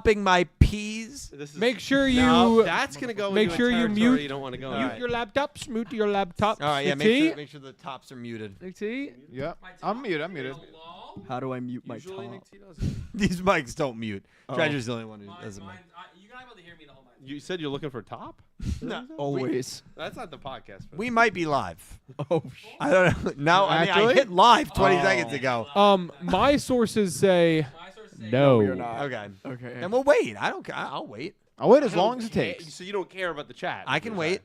chopping my peas. Make sure you. No, that's gonna go. Make into sure a you territory mute. You don't want to go. Mute your laptops. Mute your laptops. All right, yeah, make sure the tops are muted. Nick T. Yep. I'm muted. How do I mute my top? These mics don't mute. Treasure's the only one who doesn't mute. You're not able to hear me the whole night. You said you're looking for top? No, Always. That's not the podcast. we might be live. Oh, I don't know. No, I mean, I Actually? hit live 20 seconds ago. My sources say no. you're not. Okay. Okay. And we'll wait. I don't care. I'll wait. I'll wait as long as it takes. So you don't care about the chat? I can wait.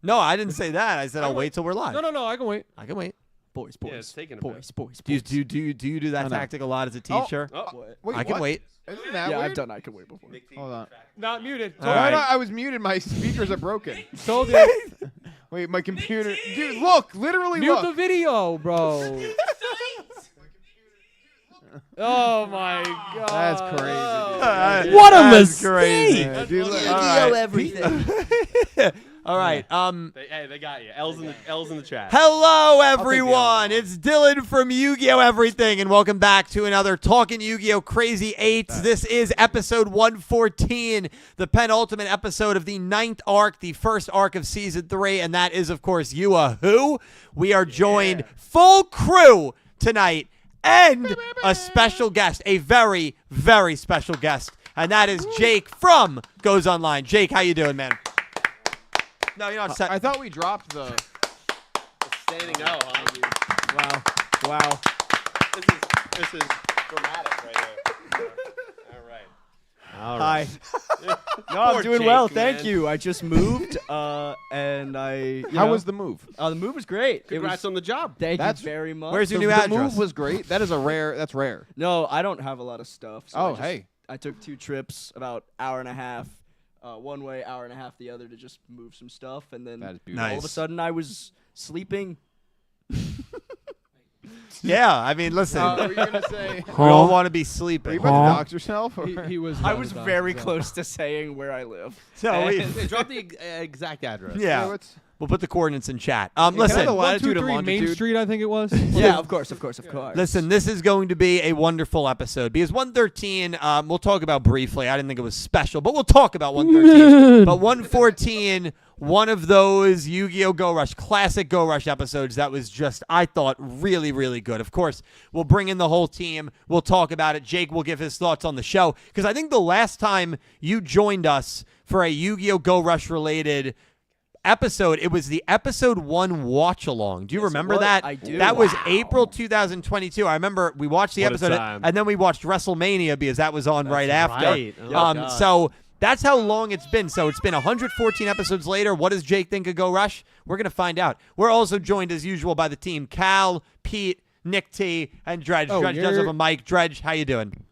No, I didn't say that. I said I'll wait till we're live. No. I can wait. I can wait. Boys. Yeah, it's taking a boys. Do you do that tactic a lot as a teacher? Oh, Wait, I can what? wait. Isn't that Yeah, weird? I've done. I can wait before. Hold on. Not muted. All right. No, I was muted. My speakers are broken. Told you. Wait, my computer. Dude, look. Literally Mute look. the video, bro. Oh my god. That's crazy. Dude. What a That's mistake! crazy. Yeah, dude, look. All right. everything. All right. hey, they got you. L's in the chat. Hello, everyone. It's Dylan from Yugioh Everything, and welcome back to another Talking Yu-Gi-Oh! Crazy 8's. This is episode 114, the penultimate episode of the 9th arc, the first arc of season 3, and that is, of course, Yua-Who. We are joined full crew tonight, and a special guest, a very, very special guest, and that is Jake from JakeGoesOnline. Jake, how you doing, man? No, you're not set. I thought we dropped the. Standing O, huh? Wow. This is dramatic right here. All right. Hi. No, Poor I'm doing Jake, well. man. Thank you. I just moved, and I. How was the move? The move was great. Congrats on the job. Thank That's- you very much. Where's your new The address? move was great. That is a rare. That's rare. No, I don't have a lot of stuff. So Oh, I hey. I took 2 trips, about hour and a half, one way, hour and a half the other, to just move some stuff, and then That is beautiful. all of a sudden I was sleeping. Yeah, I mean, listen, What were you gonna say? we all want to be Were you sleeping. about to dox yourself? Or? He was. I was very close to saying where I live. So we, Hey, drop the exact address. yeah, what's- we'll put the coordinates in chat. Can I have Listen, the 1, 2, latitude and 3 Main longitude? Street, I think it was. Yeah, of course. listen, this is going to be a wonderful episode because 113, we'll talk about briefly. I didn't think it was special, but we'll talk about 113. But 114, one of those Yu-Gi-Oh! Go Rush, classic Go Rush episodes that was just, I thought, really, really good. Of course, we'll bring in the whole team. We'll talk about it. Jake will give his thoughts on the show because I think the last time you joined us for a Yu-Gi-Oh! Go Rush related episode, it was the episode 1 watch along. Do you Yes, it remember was. that? I do. That was Wow. April 2022. I remember we watched the What a episode time. and then we watched WrestleMania because that was on right after. right. Oh, God. So that's how long it's been. So it's been 114 episodes later. What does Jake think of Go Rush? We're going to find out. We're also joined as usual by the team, Cal, Pete, Nick T, and Dredge. Oh, Dredge does have a mic. Dredge, how you doing?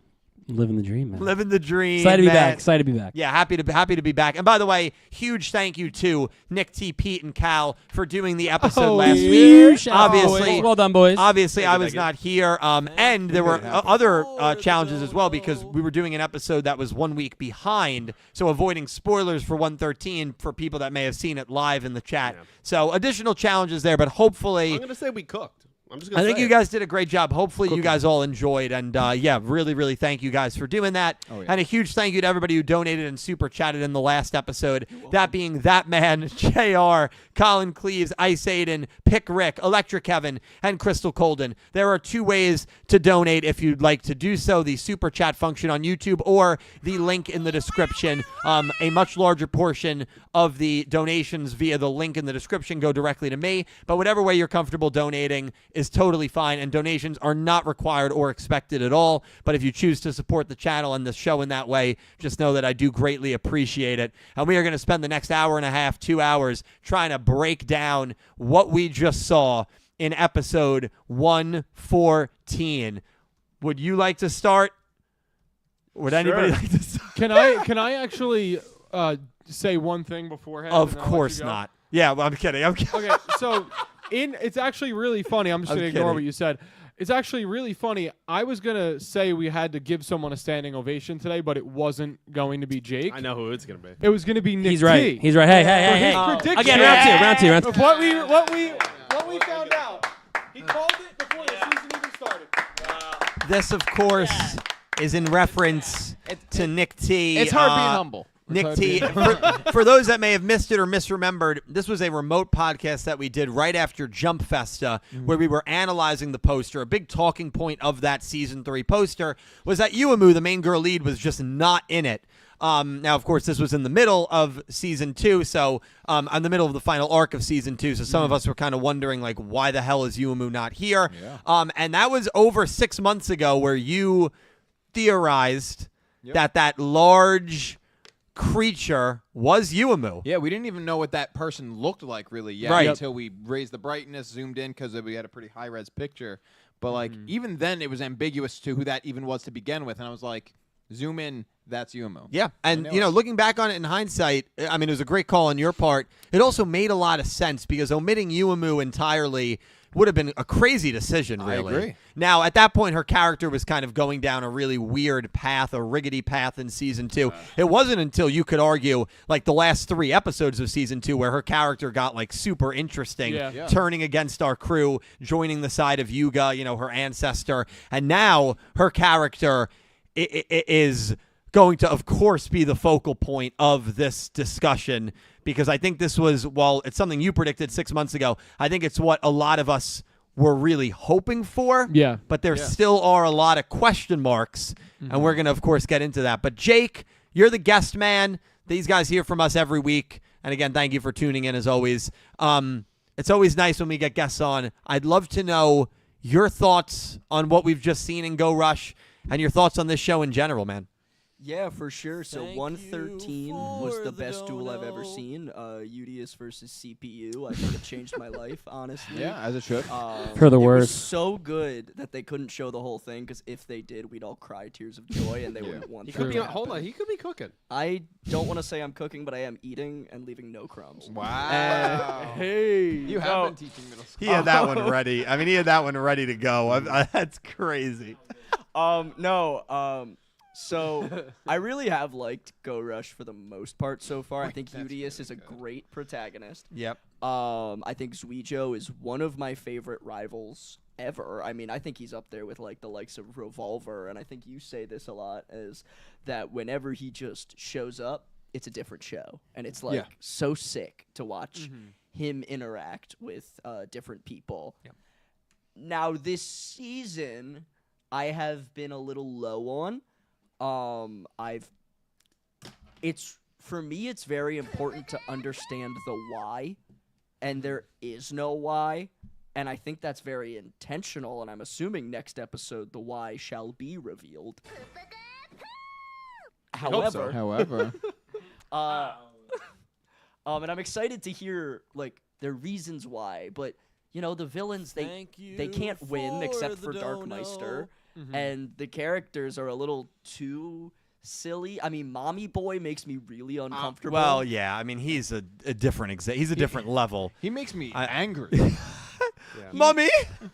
Living the dream, man. Living the dream. Excited to be man. back. Excited to be back. Yeah, happy to be back. And by the way, huge thank you to Nick T, Pete, and Cal for doing the episode last week. Huge shout out, Obviously, boys. Well done, boys. Obviously, I Thank you, was thank not here, and there were other challenges as well because we were doing an episode that was 1 week behind, so avoiding spoilers for 113 for people that may have seen it live in the chat. Yeah. So additional challenges there, but hopefully, I'm gonna say we cooked. I'm just I gonna think say you it. guys did a great job. Hopefully you guys all enjoyed. And, yeah, really, really thank you guys for doing that. Oh, yeah. And a huge thank you to everybody who donated and super chatted in the last episode. That being That Man, JR, Colin Cleves, Ice Aiden, Pick Rick, Electric Kevin, and Crystal Colden. There are 2 ways to donate if you'd like to do so. The super chat function on YouTube or the link in the description. A much larger portion of the donations via the link in the description go directly to me. But whatever way you're comfortable donating is totally fine, and donations are not required or expected at all. But if you choose to support the channel and the show in that way, just know that I do greatly appreciate it. And we are going to spend the next hour and a half, 2 hours, trying to break down what we just saw in episode 114. Would you like to start? Would anybody like to start? Can I actually say one thing beforehand? Of and then I'll let course you go? not. Yeah, well, I'm kidding. Okay, so it's actually really funny. I'm just gonna ignore kidding. what you said. It's actually really funny. I was gonna say we had to give someone a standing ovation today, but it wasn't going to be Jake. I know who it's gonna be. It was gonna be Nick He's right. T. He's right. Hey, For hey, his hey, hey. prediction Again, round two. of what we found out. He called it before the season even started. This, of course, is in reference to Nick T. It's hard being humble. Nick T, for those that may have missed it or misremembered, this was a remote podcast that we did right after Jump Festa, where we were analyzing the poster. A big talking point of that Season 3 poster was that Yumu, the main girl lead, was just not in it. Now, of course, this was in the middle of Season 2, so in the middle of the final arc of Season 2, so some of us were kind of wondering, like, why the hell is Yumu not here? Yeah. And that was over 6 months ago where you theorized that large creature was Yumu. Yeah, we didn't even know what that person looked like really yet Right. until we raised the brightness, zoomed in because we had a pretty high-res picture. But like even then, it was ambiguous to who that even was to begin with, and I was like, zoom in, that's Yumu. Yeah, and know you know, it. looking back on it in hindsight, I mean, it was a great call on your part. It also made a lot of sense because omitting Yumu entirely would have been a crazy decision, really. I agree. Now, at that point, her character was kind of going down a really weird path, a rickety path in Season 2. It wasn't until you could argue, like, the last 3 episodes of Season 2 where her character got, like, super interesting, Yeah. turning against our crew, joining the side of Yuga, you know, her ancestor. And now her character is going to, of course, be the focal point of this discussion because I think this was, while it's something you predicted 6 months ago, I think it's what a lot of us were really hoping for. Yeah. But there still are a lot of question marks, and we're going to, of course, get into that. But Jake, you're the guest man. These guys hear from us every week. And again, thank you for tuning in as always. It's always nice when we get guests on. I'd love to know your thoughts on what we've just seen in Go Rush and your thoughts on this show in general, man. Yeah, for sure. So Thank 113 you was for the the best duel I've ever dono. seen. Yugioh versus CPU. I think it changed my life, honestly. Yeah, as it should. For the it worst. was so good that they couldn't show the whole thing because if they did, we'd all cry tears of joy and they wouldn't want He that could be to hold on. happen. He could be cooking. I don't want to say I'm cooking, but I am eating and leaving no crumbs. Wow. Hey, You have been teaching middle school. He had that one ready. I mean, he had that one ready to go. That's crazy. So I really have liked Go Rush for the most part so far. I think Yugioh is a great protagonist. Yep. I think Yugioh is one of my favorite rivals ever. I mean, I think he's up there with like the likes of Revolver, and I think you say this a lot, is that whenever he just shows up, it's a different show, and it's like so sick to watch him interact with different people. Yep. Now this season, I have been a little low on. For me, it's very important to understand the why, and there is no why, and I think that's very intentional, and I'm assuming next episode the why shall be revealed. However, and I'm excited to hear like their reasons why, but you know the villains they can't win except for Darkmeister. And the characters are a little too silly. I mean, Mommy Boy makes me really uncomfortable. Well, yeah. I mean, he's a different he's a different level. He makes me angry. Mommy.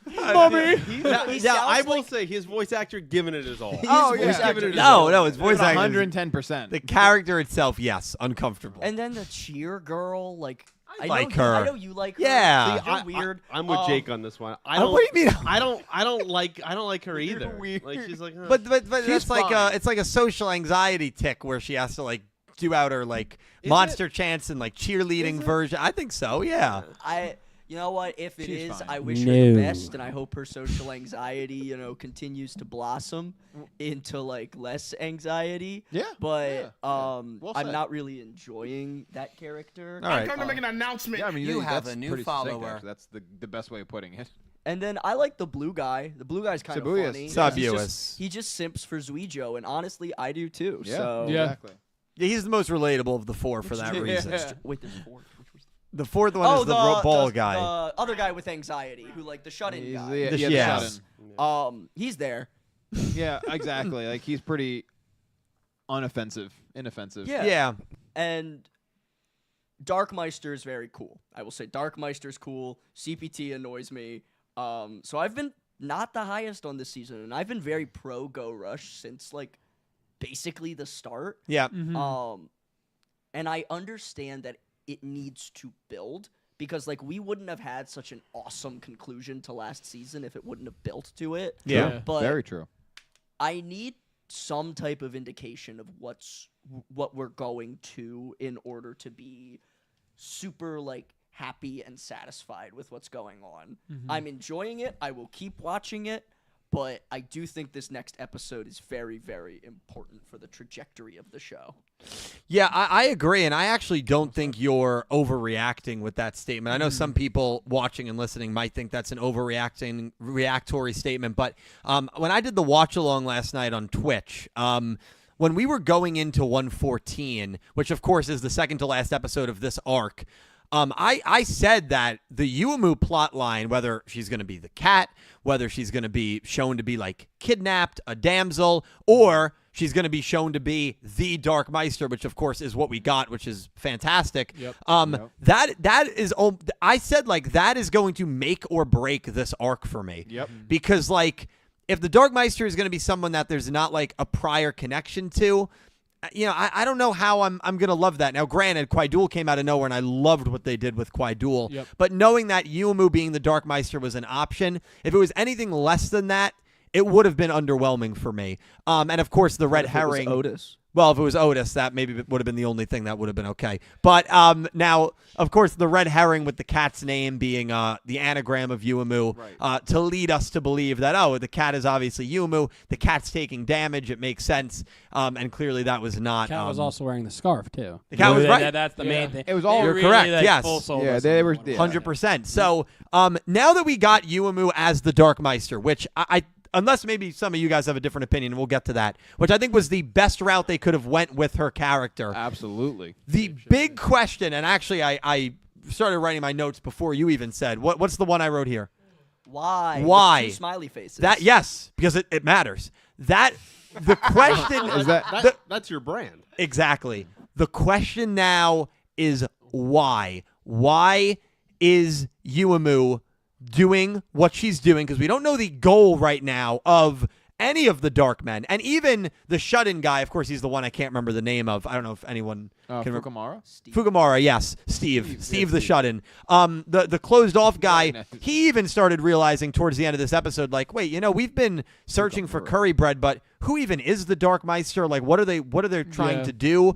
Mommy. Now, I will say his voice actor giving it his all. Oh, His yeah. voice giving it his all. No, his voice actor. 110%. The character itself, yes, uncomfortable. And then the cheer girl, like I like know her. I know you like her. Yeah. You're weird. I'm with Jake on this one. I What don't. do you mean? I don't like her either. weird. Like she's like. But that's like fine. it's like a social anxiety tick where she has to like do out her like monster chants and like cheerleading version. I think so. Yeah. You know what? If it She's is, fine. I wish her the No. best, and I hope her social anxiety, continues to blossom into like less anxiety. Yeah, But yeah. Well I'm said. not really enjoying that character. All right. Time to make an announcement. Yeah, I mean, You that's have a new pretty succinct, follower. actually. That's the best way of putting it. And then I like the blue guy. The blue guy's kind of Sabuus. funny. Sabuus. He just simps for Yugioh, and honestly, I do too. Yeah, So Yeah. exactly. Yeah, he's the most relatable of the four for that reason. Yeah. Wait, there's four. Which was The fourth one is the ball guy. The other guy with anxiety, who like the shut-in He's guy. the yeah. shut-in. He's there. Yeah, exactly. Like he's pretty inoffensive. Yeah. Yeah. And Darkmeister is very cool. I will say Darkmeister's cool. CPT annoys me. So I've been not the highest on this season, and I've been very pro Go Rush since like basically the start. Yeah. And I understand that it needs to build because like we wouldn't have had such an awesome conclusion to last season if it wouldn't have built to it. Yeah. But Very true. I need some type of indication of what we're going to in order to be super like happy and satisfied with what's going on. I'm enjoying it. I will keep watching it, but I do think this next episode is very, very important for the trajectory of the show. Yeah, I agree, and I actually don't think you're overreacting with that statement. I know some people watching and listening might think that's an reactory statement, but when I did the watch-along last night on Twitch, when we were going into 114, which of course is the second to last episode of this arc, I said that the Yumu plot line, whether she's going to be the cat, whether she's going to be shown to be like kidnapped, a damsel, or she's going to be shown to be the Dark Meister, which of course is what we got, which is fantastic. That is, I said like that is going to make or break this arc for me. Because like if the Dark Meister is going to be someone that there's not like a prior connection to, you know, I don't know how I'm going to love that. Now, granted, Kwai-Dul came out of nowhere, and I loved what they did with Kwai-Dul. But knowing that Yumu being the Dark Meister was an option, if it was anything less than that, it would have been underwhelming for me. And, of course, the red herring. Otis. Well, if it was Otis, that maybe would have been the only thing that would have been okay. But now, of course, the red herring with the cat's name being the anagram of Yumu to lead us to believe that, oh, the cat is obviously Yumu. The cat's taking damage. It makes sense. And clearly that was not. The cat was also wearing the scarf, too. The cat was right. That's the main thing. It was all. You're correct, like, yes. Full soul They were 100%. So now that we got Yumu as the Dark Meister, which I unless maybe some of you guys have a different opinion, and we'll get to that, which I think was the best route they could have went with her character. Absolutely. The big question, and actually I started writing my notes before you even said, what's the one I wrote here? Why? Why? With 2 smiley faces. Yes, because it matters. The question Is that's your brand. Exactly. The question now is why? Why is Yumu doing what she's doing? Because we don't know the goal right now of any of the Dark Men. And even the shut-in guy, of course, he's the one I can't remember the name of. I don't know if anyone can remember. Fukumara, yes. Steve the shut-in. The closed-off guy, he even started realizing towards the end of this episode, like, wait, you know, we've been searching for curry bread, but who even is the Dark Meister? Like, what are they trying to do?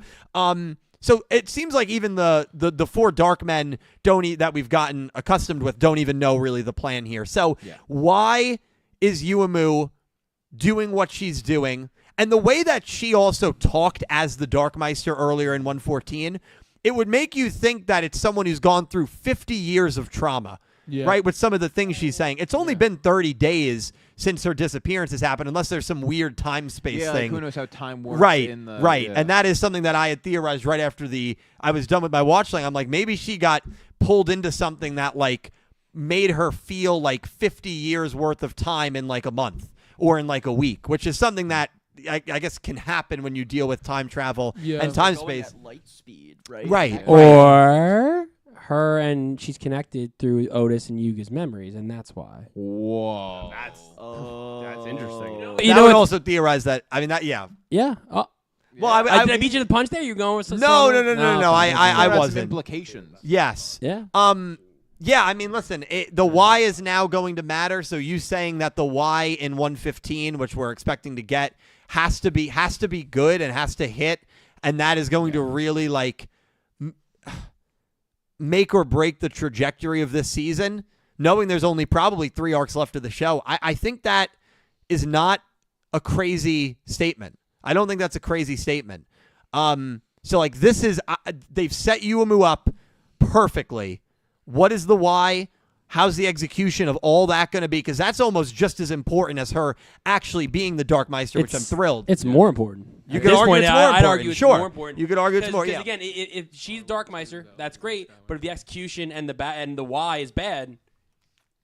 So it seems like even the 4 Dark Men that we've gotten accustomed with don't even know really the plan here. So why is Yumu doing what she's doing? And the way that she also talked as the Dark Meister earlier in 114, it would make you think that it's someone who's gone through 50 years of trauma, right, with some of the things she's saying. It's only been 30 days since her disappearance has happened, unless there's some weird time-space thing. Like who knows how time works. Right. Yeah. And that is something that I had theorized right after I was done with my watch thing. I'm like, maybe she got pulled into something that, like, made her feel like 50 years worth of time in, like, a month or in, like, a week, which is something that I guess can happen when you deal with time travel and time space. At light speed, right? Right. Or her and she's connected through Otis and Yuga's memories, and that's why. Whoa. That's interesting. You would also theorize that. I mean, that, yeah. Yeah. Well, did I beat you to the punch there? You're going with some No. okay. I wasn't. Implications. Yes. Yeah. Yeah, I mean, listen, the why is now going to matter. So you saying that the why in 115, which we're expecting to get, has to be good and has to hit, and that is going to really like make or break the trajectory of this season, knowing there's only probably 3 arcs left of the show. I think that is not a crazy statement. I don't think that's a crazy statement. So like this is they've set Yumu up perfectly. What is the why? How's the execution of all that going to be? Because that's almost just as important as her actually being the Dark Meister, which I'm thrilled. It's more important. You could argue it's more important. I'd argue it's more important. You could argue it's more. Because again, if she's Dark Meister, that's great. But if the execution and the why is bad,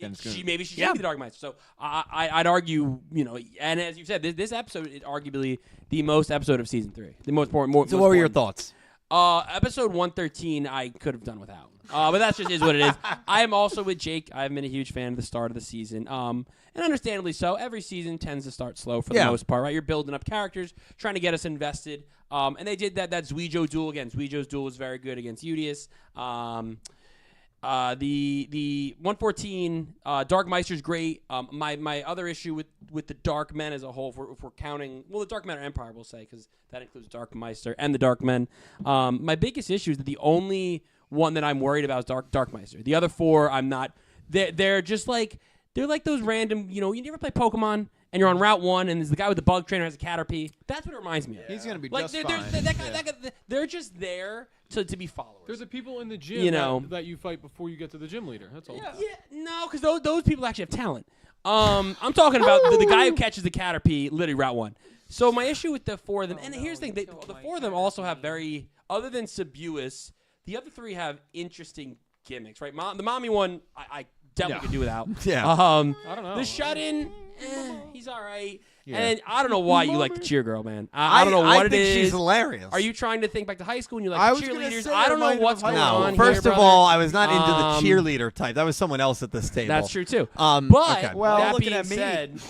maybe she should be the Dark Meister. So I'd argue, you know, and as you said, this episode is arguably the most episode of season 3. The most important. So what were your thoughts? Episode 113, I could have done without. But that's just is what it is. I am also with Jake. I've been a huge fan of the start of the season. And understandably so. Every season tends to start slow for the most part, right? You're building up characters, trying to get us invested. And they did that Yugioh duel again. Yugioh's duel was very good against Udius. The 114 Dark Meister's great. My other issue with the Dark Men as a whole, if we're counting, well, the Dark Men are Empire, we'll say, because that includes Dark Meister and the Dark Men. My biggest issue is that the only one that I'm worried about is Dark Meister. The other four, I'm not. They're just like those random. You ever play Pokemon? And you're on Route 1, and there's the guy with the bug trainer has a Caterpie. That's what it reminds me of. He's gonna be like, just they're, fine. that guy, they're just there to be followers. There's the people in the gym that you fight before you get to the gym leader. That's all. Yeah, no, because those people actually have talent. I'm talking about the guy who catches the Caterpie, literally Route 1. So my issue with the four of them, and here's the thing, the four of them also have very, other than Sabuus, the other three have interesting gimmicks, right? The mommy one, I definitely could do without. Yeah. I don't know. The shut-in, he's all right. Yeah. And I don't know why you like the cheer girl, man. I don't know what it is. I think she's hilarious. Are you trying to think back to high school and you I like was gonna cheerleaders? say I don't know that what's might going have on No, first here, of all, brother. I was not into the cheerleader type. That was someone else at this table. That's true too. Okay. Well, that looking being at me. said,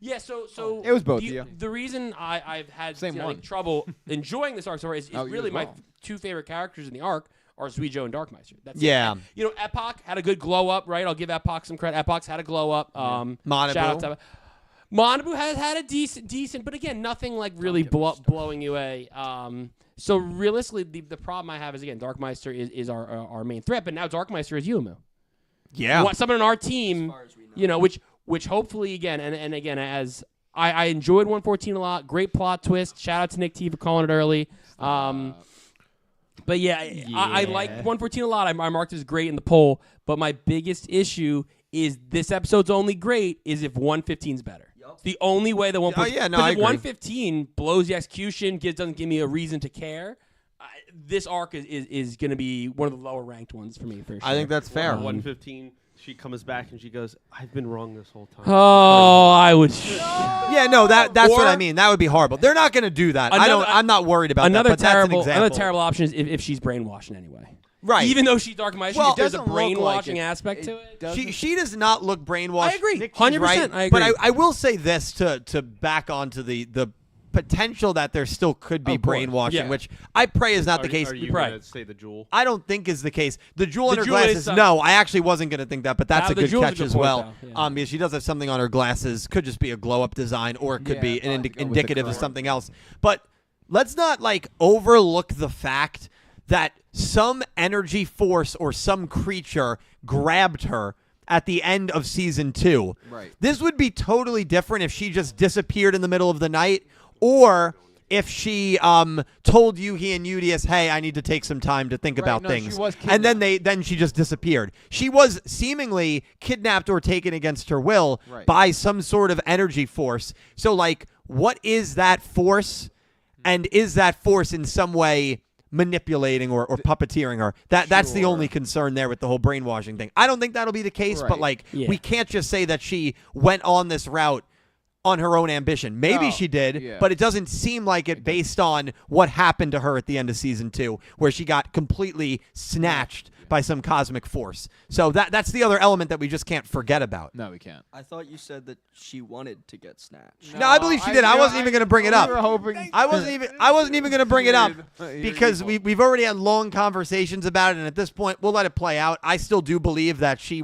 yeah. So It was both of you. The reason I've had Same one. trouble enjoying this arc story is Oh, you really as my well. two favorite characters in the arc are Yugioh and Dark Meister. That's Yeah. it. Epoch had a good glow up, right? I'll give Epoch some credit. Epoch's had a glow up. Manabu. Shout out to Manabu has had a decent, but again, nothing like really blowing you away. So realistically, the problem I have is again, Dark Meister is our main threat, but now Dark Meister is Yumu. Yeah. Someone on our team, which hopefully again and again as I enjoyed 114 a lot. Great plot twist. Shout out to Nick T for calling it early. But yeah, I like 114 a lot. I marked it as great in the poll. But my biggest issue is this episode's only great is if 115's better. It's the only way that 114. yeah, no, because I if agree. 115 blows the execution, doesn't give me a reason to care. This arc is going to be one of the lower ranked ones for me. For sure. I think that's fair. 115. She comes back and she goes, "I've been wrong this whole time." Oh, I would. Yeah, no, that's what I mean. That would be horrible. They're not going to do that. I'm not worried about that. But that's an another terrible option is if she's brainwashing anyway. Right. Even though she's Dark Meister, Well, there's a doesn't look brainwashing like it. aspect to it. She does not look brainwashed. I agree. Nick, 100%. right. I agree. But I will say this to back onto the potential that there still could be Of course. brainwashing, Yeah. which I pray is not the case. Are you Right. going to say the jewel? I don't think is the case. The jewel in The her jewel is glasses, some- no, I actually wasn't going to think that, but that's a The good jewel's a catch good as point, well. though, yeah. Because she does have something on her glasses. Could just be a glow-up design, or it could be Yeah, an probably go with the indicative of color. something else. But let's not overlook the fact that some energy force or some creature grabbed her at the end of season 2. Right. This would be totally different if she just disappeared in the middle of the night, or if she told Yugi and Udius, "Hey, I need to take some time to think about no, she things," was and then she just disappeared. She was seemingly kidnapped or taken against her will by some sort of energy force. So, what is that force, and is that force in some way manipulating or puppeteering her? That's the only concern there with the whole brainwashing thing. I don't think that'll be the case, but we can't just say that she went on this route on her own ambition. Maybe she did, but it doesn't seem like it based on what happened to her at the end of season 2, where she got completely snatched by some cosmic force. So that's the other element that we just can't forget about. No, we can't. I thought you said that she wanted to get snatched. No, I believe she did. I wasn't even going to bring it up. We were hoping. I wasn't even going to bring it up because we've already had long conversations about it, and at this point, we'll let it play out. I still do believe that she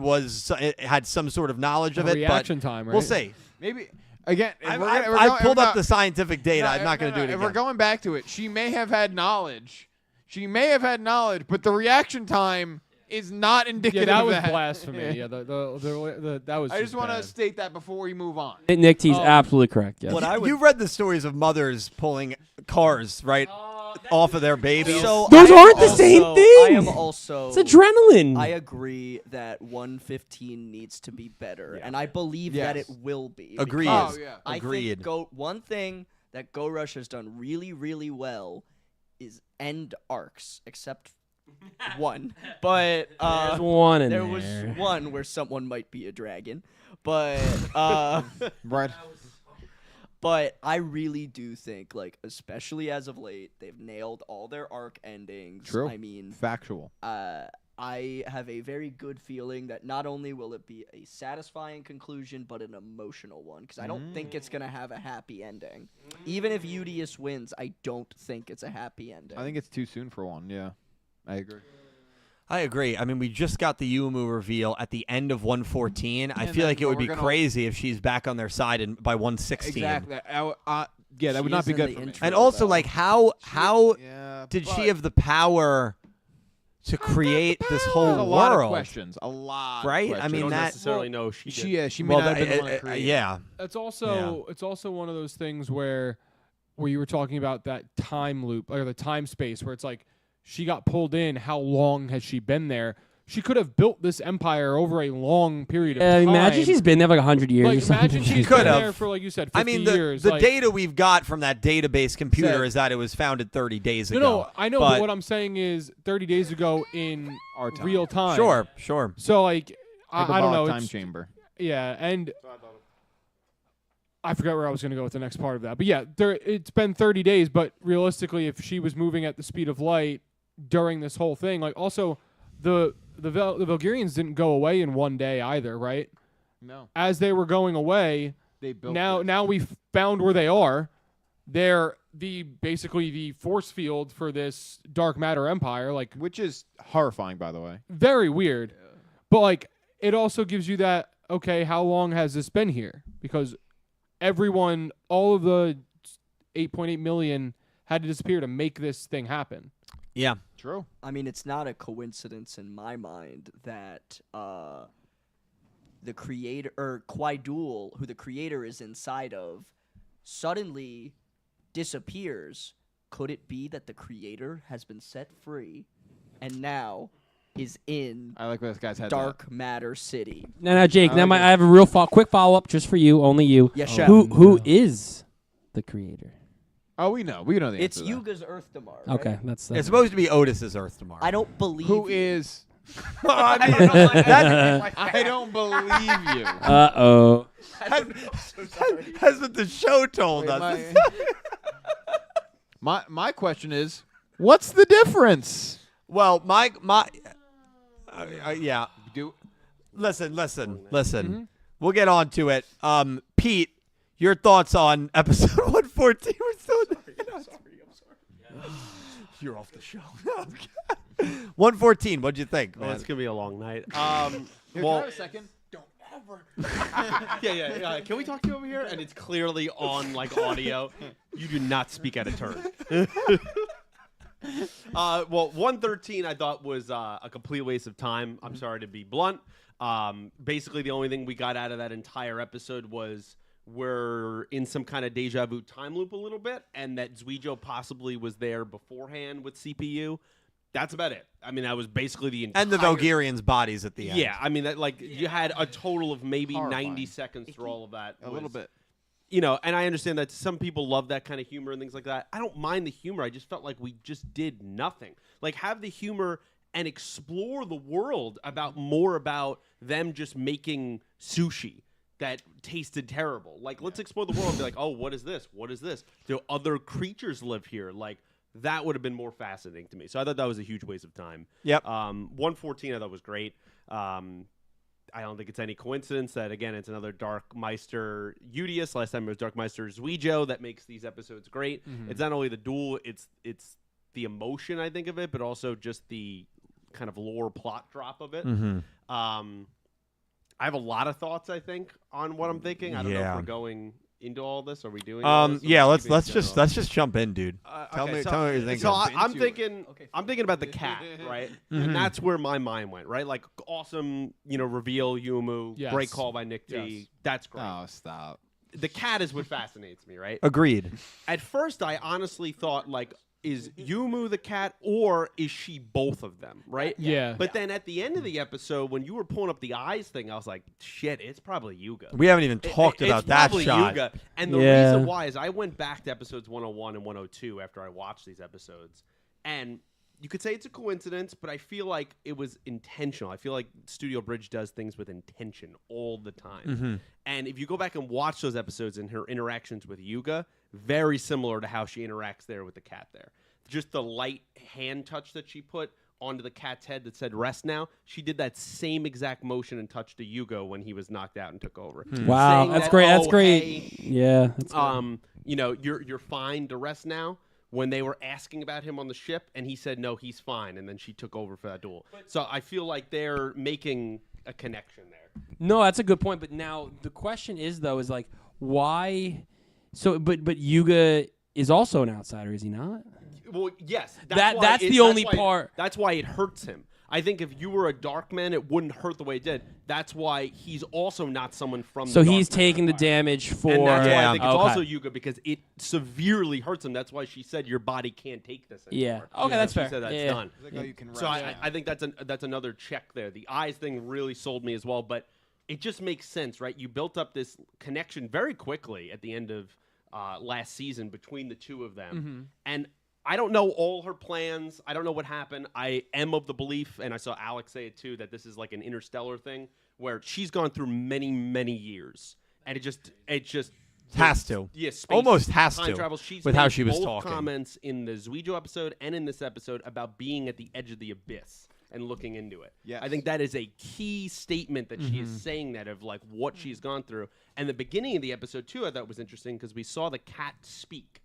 had some sort of knowledge of it, reaction but time, right? we'll see. Maybe again. I pulled up the scientific data. I'm not going to do it If again. we're going back to it, she may have had knowledge. But the reaction time is not Yeah, indicative that of was that. blasphemy. Yeah, that was. I just want to bad. state that before we move on. Nick T's absolutely correct. Yes. What I would You've read the stories of mothers pulling cars, right, off of their babies. So Those I am aren't the same also- thing. I am also. It's adrenaline. I agree that 115 needs to be better, and I believe that it Yes. will be. Agreed. because Oh, yeah. I Agreed. think one thing that Go Rush has done really, really well is end arcs, except one. But There's one in there there. was one where someone might be a dragon, but Right. But I really do think, especially as of late, they've nailed all their arc endings. True. I mean, Factual. I have a very good feeling that not only will it be a satisfying conclusion, but an emotional one, because I don't think it's going to have a happy ending. Even if Udius wins, I don't think it's a happy ending. I think it's too soon for one. Yeah, I agree. I agree. I mean, we just got the Yumu reveal at the end of 114. I feel like it would be crazy if she's back on their side by 116. Exactly. Yeah, that would not be good for me. And also, like, how Yeah, did she have the power to create this whole a lot world? of questions. A lot. Right? Of I questions. mean, don't that. necessarily know she did. She may not have been the one to Well, create. yeah. It's also one of those things where you were talking about that time loop or the time space where it's like she got pulled in. How long has she been there? She could have built this empire over a long period of time. Imagine she's been there for like 100 years. Like, or something. imagine she's could been have. there for, like you said, 50 I mean, years. the like, data we've got from that database computer Said- is that it was founded 30 days ago. No, I know, but what I'm saying is 30 days ago in Our time. real time. Sure. So, like, I don't know. Time it's- chamber. Yeah, and I forgot where I was going to go with the next part of that. But yeah, it's been 30 days, but realistically, if she was moving at the speed of light during this whole thing, like also the Valkyrians didn't go away in one day either, right? No. As they were going away, They built now we've found where they are. They're basically the force field for this dark matter empire, like which is horrifying, by the way. very weird. But like it also gives you that, okay, how long has this been here? Because everyone, all of the 8.8 million had to disappear to make this thing happen. Yeah. True. I mean, it's not a coincidence in my mind that the creator, or Quaidul, who the creator is inside of, suddenly disappears. Could it be that the creator has been set free and now is in I like where this guy's head. Dark Matter City? No, Jake. I Now like it. I have a real quick follow-up just for you, only you. Yeah, chef. Who is the creator? Oh, we know. We know the It's answer. to that. Yuga's Earth Damar. Right? Okay, that's It's supposed to be Otis's Earth tomorrow. I don't believe Who you. is? I don't believe you. Uh-oh. That's what the show told Wait, us. my question is, what's the difference? Well, yeah. Do Listen. Mm-hmm. We'll get on to it. Pete, your thoughts on episode 114? We're still. I'm sorry. You're off the show. 114. What'd you think, Oh, man? it's gonna be a long night. Here, Well, can I have a second. yeah. Can we talk to you over here? And it's clearly on like audio. You do not speak out of turn. Well, 113 I thought was a complete waste of time. I'm sorry to be blunt. Basically, the only thing we got out of that entire episode was we're in some kind of deja vu time loop a little bit, and that Yugioh possibly was there beforehand with CPU. That's about it. I mean, that was basically the entire... And the Valkyrians' bodies at the end. Yeah, I mean, that like you had a total of maybe Horrifying. 90 seconds through all of that. A little bit. You know, and I understand that some people love that kind of humor and things like that. I don't mind the humor. I just felt like we just did nothing. Like, have the humor and explore the world more about them just making sushi that tasted terrible. Like, let's explore the world and be like, oh, what is this? What is this? Do other creatures live here? Like, that would have been more fascinating to me. So I thought that was a huge waste of time. Yep. 114 I thought was great. I don't think it's any coincidence that, again, it's another Dark Meister Udius. Last time it was Dark Meister Yugioh that makes these episodes great. Mm-hmm. It's not only the duel, it's the emotion, I think, of it, but also just the kind of lore plot drop of it. Mm-hmm. I have a lot of thoughts, I think, on what I'm thinking. I don't know if Yeah. we're going into all this. Are we doing all this? Yeah, Or let's keeping it just general? jump in, dude. Tell me what you're thinking. So I'm Into it. thinking, I'm thinking about the cat, right? Mhm. And that's where my mind went, right? Like awesome, reveal, Yumu, Yes. great call by Nick T. Yes. That's great. Oh, stop. The cat is what fascinates me, right? Agreed. At first, I honestly thought, like, is Yumu the cat or is she both of them, right? Yeah. But then at the end of the episode, when you were pulling up the eyes thing, I was like, shit, it's probably Yuga. We haven't even talked about it's that probably shot. Yuga. And the Yeah. reason why is I went back to episodes 101 and 102 after I watched these episodes. And you could say it's a coincidence, but I feel like it was intentional. I feel like Studio Bridge does things with intention all the time. Mm-hmm. And if you go back and watch those episodes and her interactions with Yuga, very similar to how she interacts there with the cat there. Just the light hand touch that she put onto the cat's head that said rest now, she did that same exact motion and touch to Yugo when he was knocked out and took over. Wow, Saying that's that, great. That's "Oh, great. hey, Yeah. That's great. you're fine to rest now, when they were asking about him on the ship, and he said, no, he's fine, and then she took over for that duel. So I feel like they're making a connection there. No, that's a good point. But now the question is, though, is like, why? So, but Yuga is also an outsider, is he not? Well, yes. That's the only part. That's why it hurts him. I think if you were a dark man, it wouldn't hurt the way it did. That's why he's also not someone from So the he's Dark Man taking the Empire. damage for. And that's why Yeah. I think it's Okay. also Yuga, because it severely hurts him. That's why she said your body can't take this anymore. Yeah. Okay, that's she fair. said that's Yeah. done. It's like, oh, you can So I think that's another check there. The eyes thing really sold me as well, but it just makes sense, right? You built up this connection very quickly at the end of last season between the two of them, and I don't know all her plans. I don't know what happened. I am of the belief, and I saw Alex say it too, that this is like an interstellar thing where she's gone through many, many years, and it just Has to. yeah, space, Almost has time to, travel. She's with how made she was both talking. comments in the Yugioh episode and in this episode about being at the edge of the abyss and looking into it. Yes. I think that is a key statement that she is saying, that of like what she's gone through. And the beginning of the episode too, I thought was interesting because we saw the cat speak.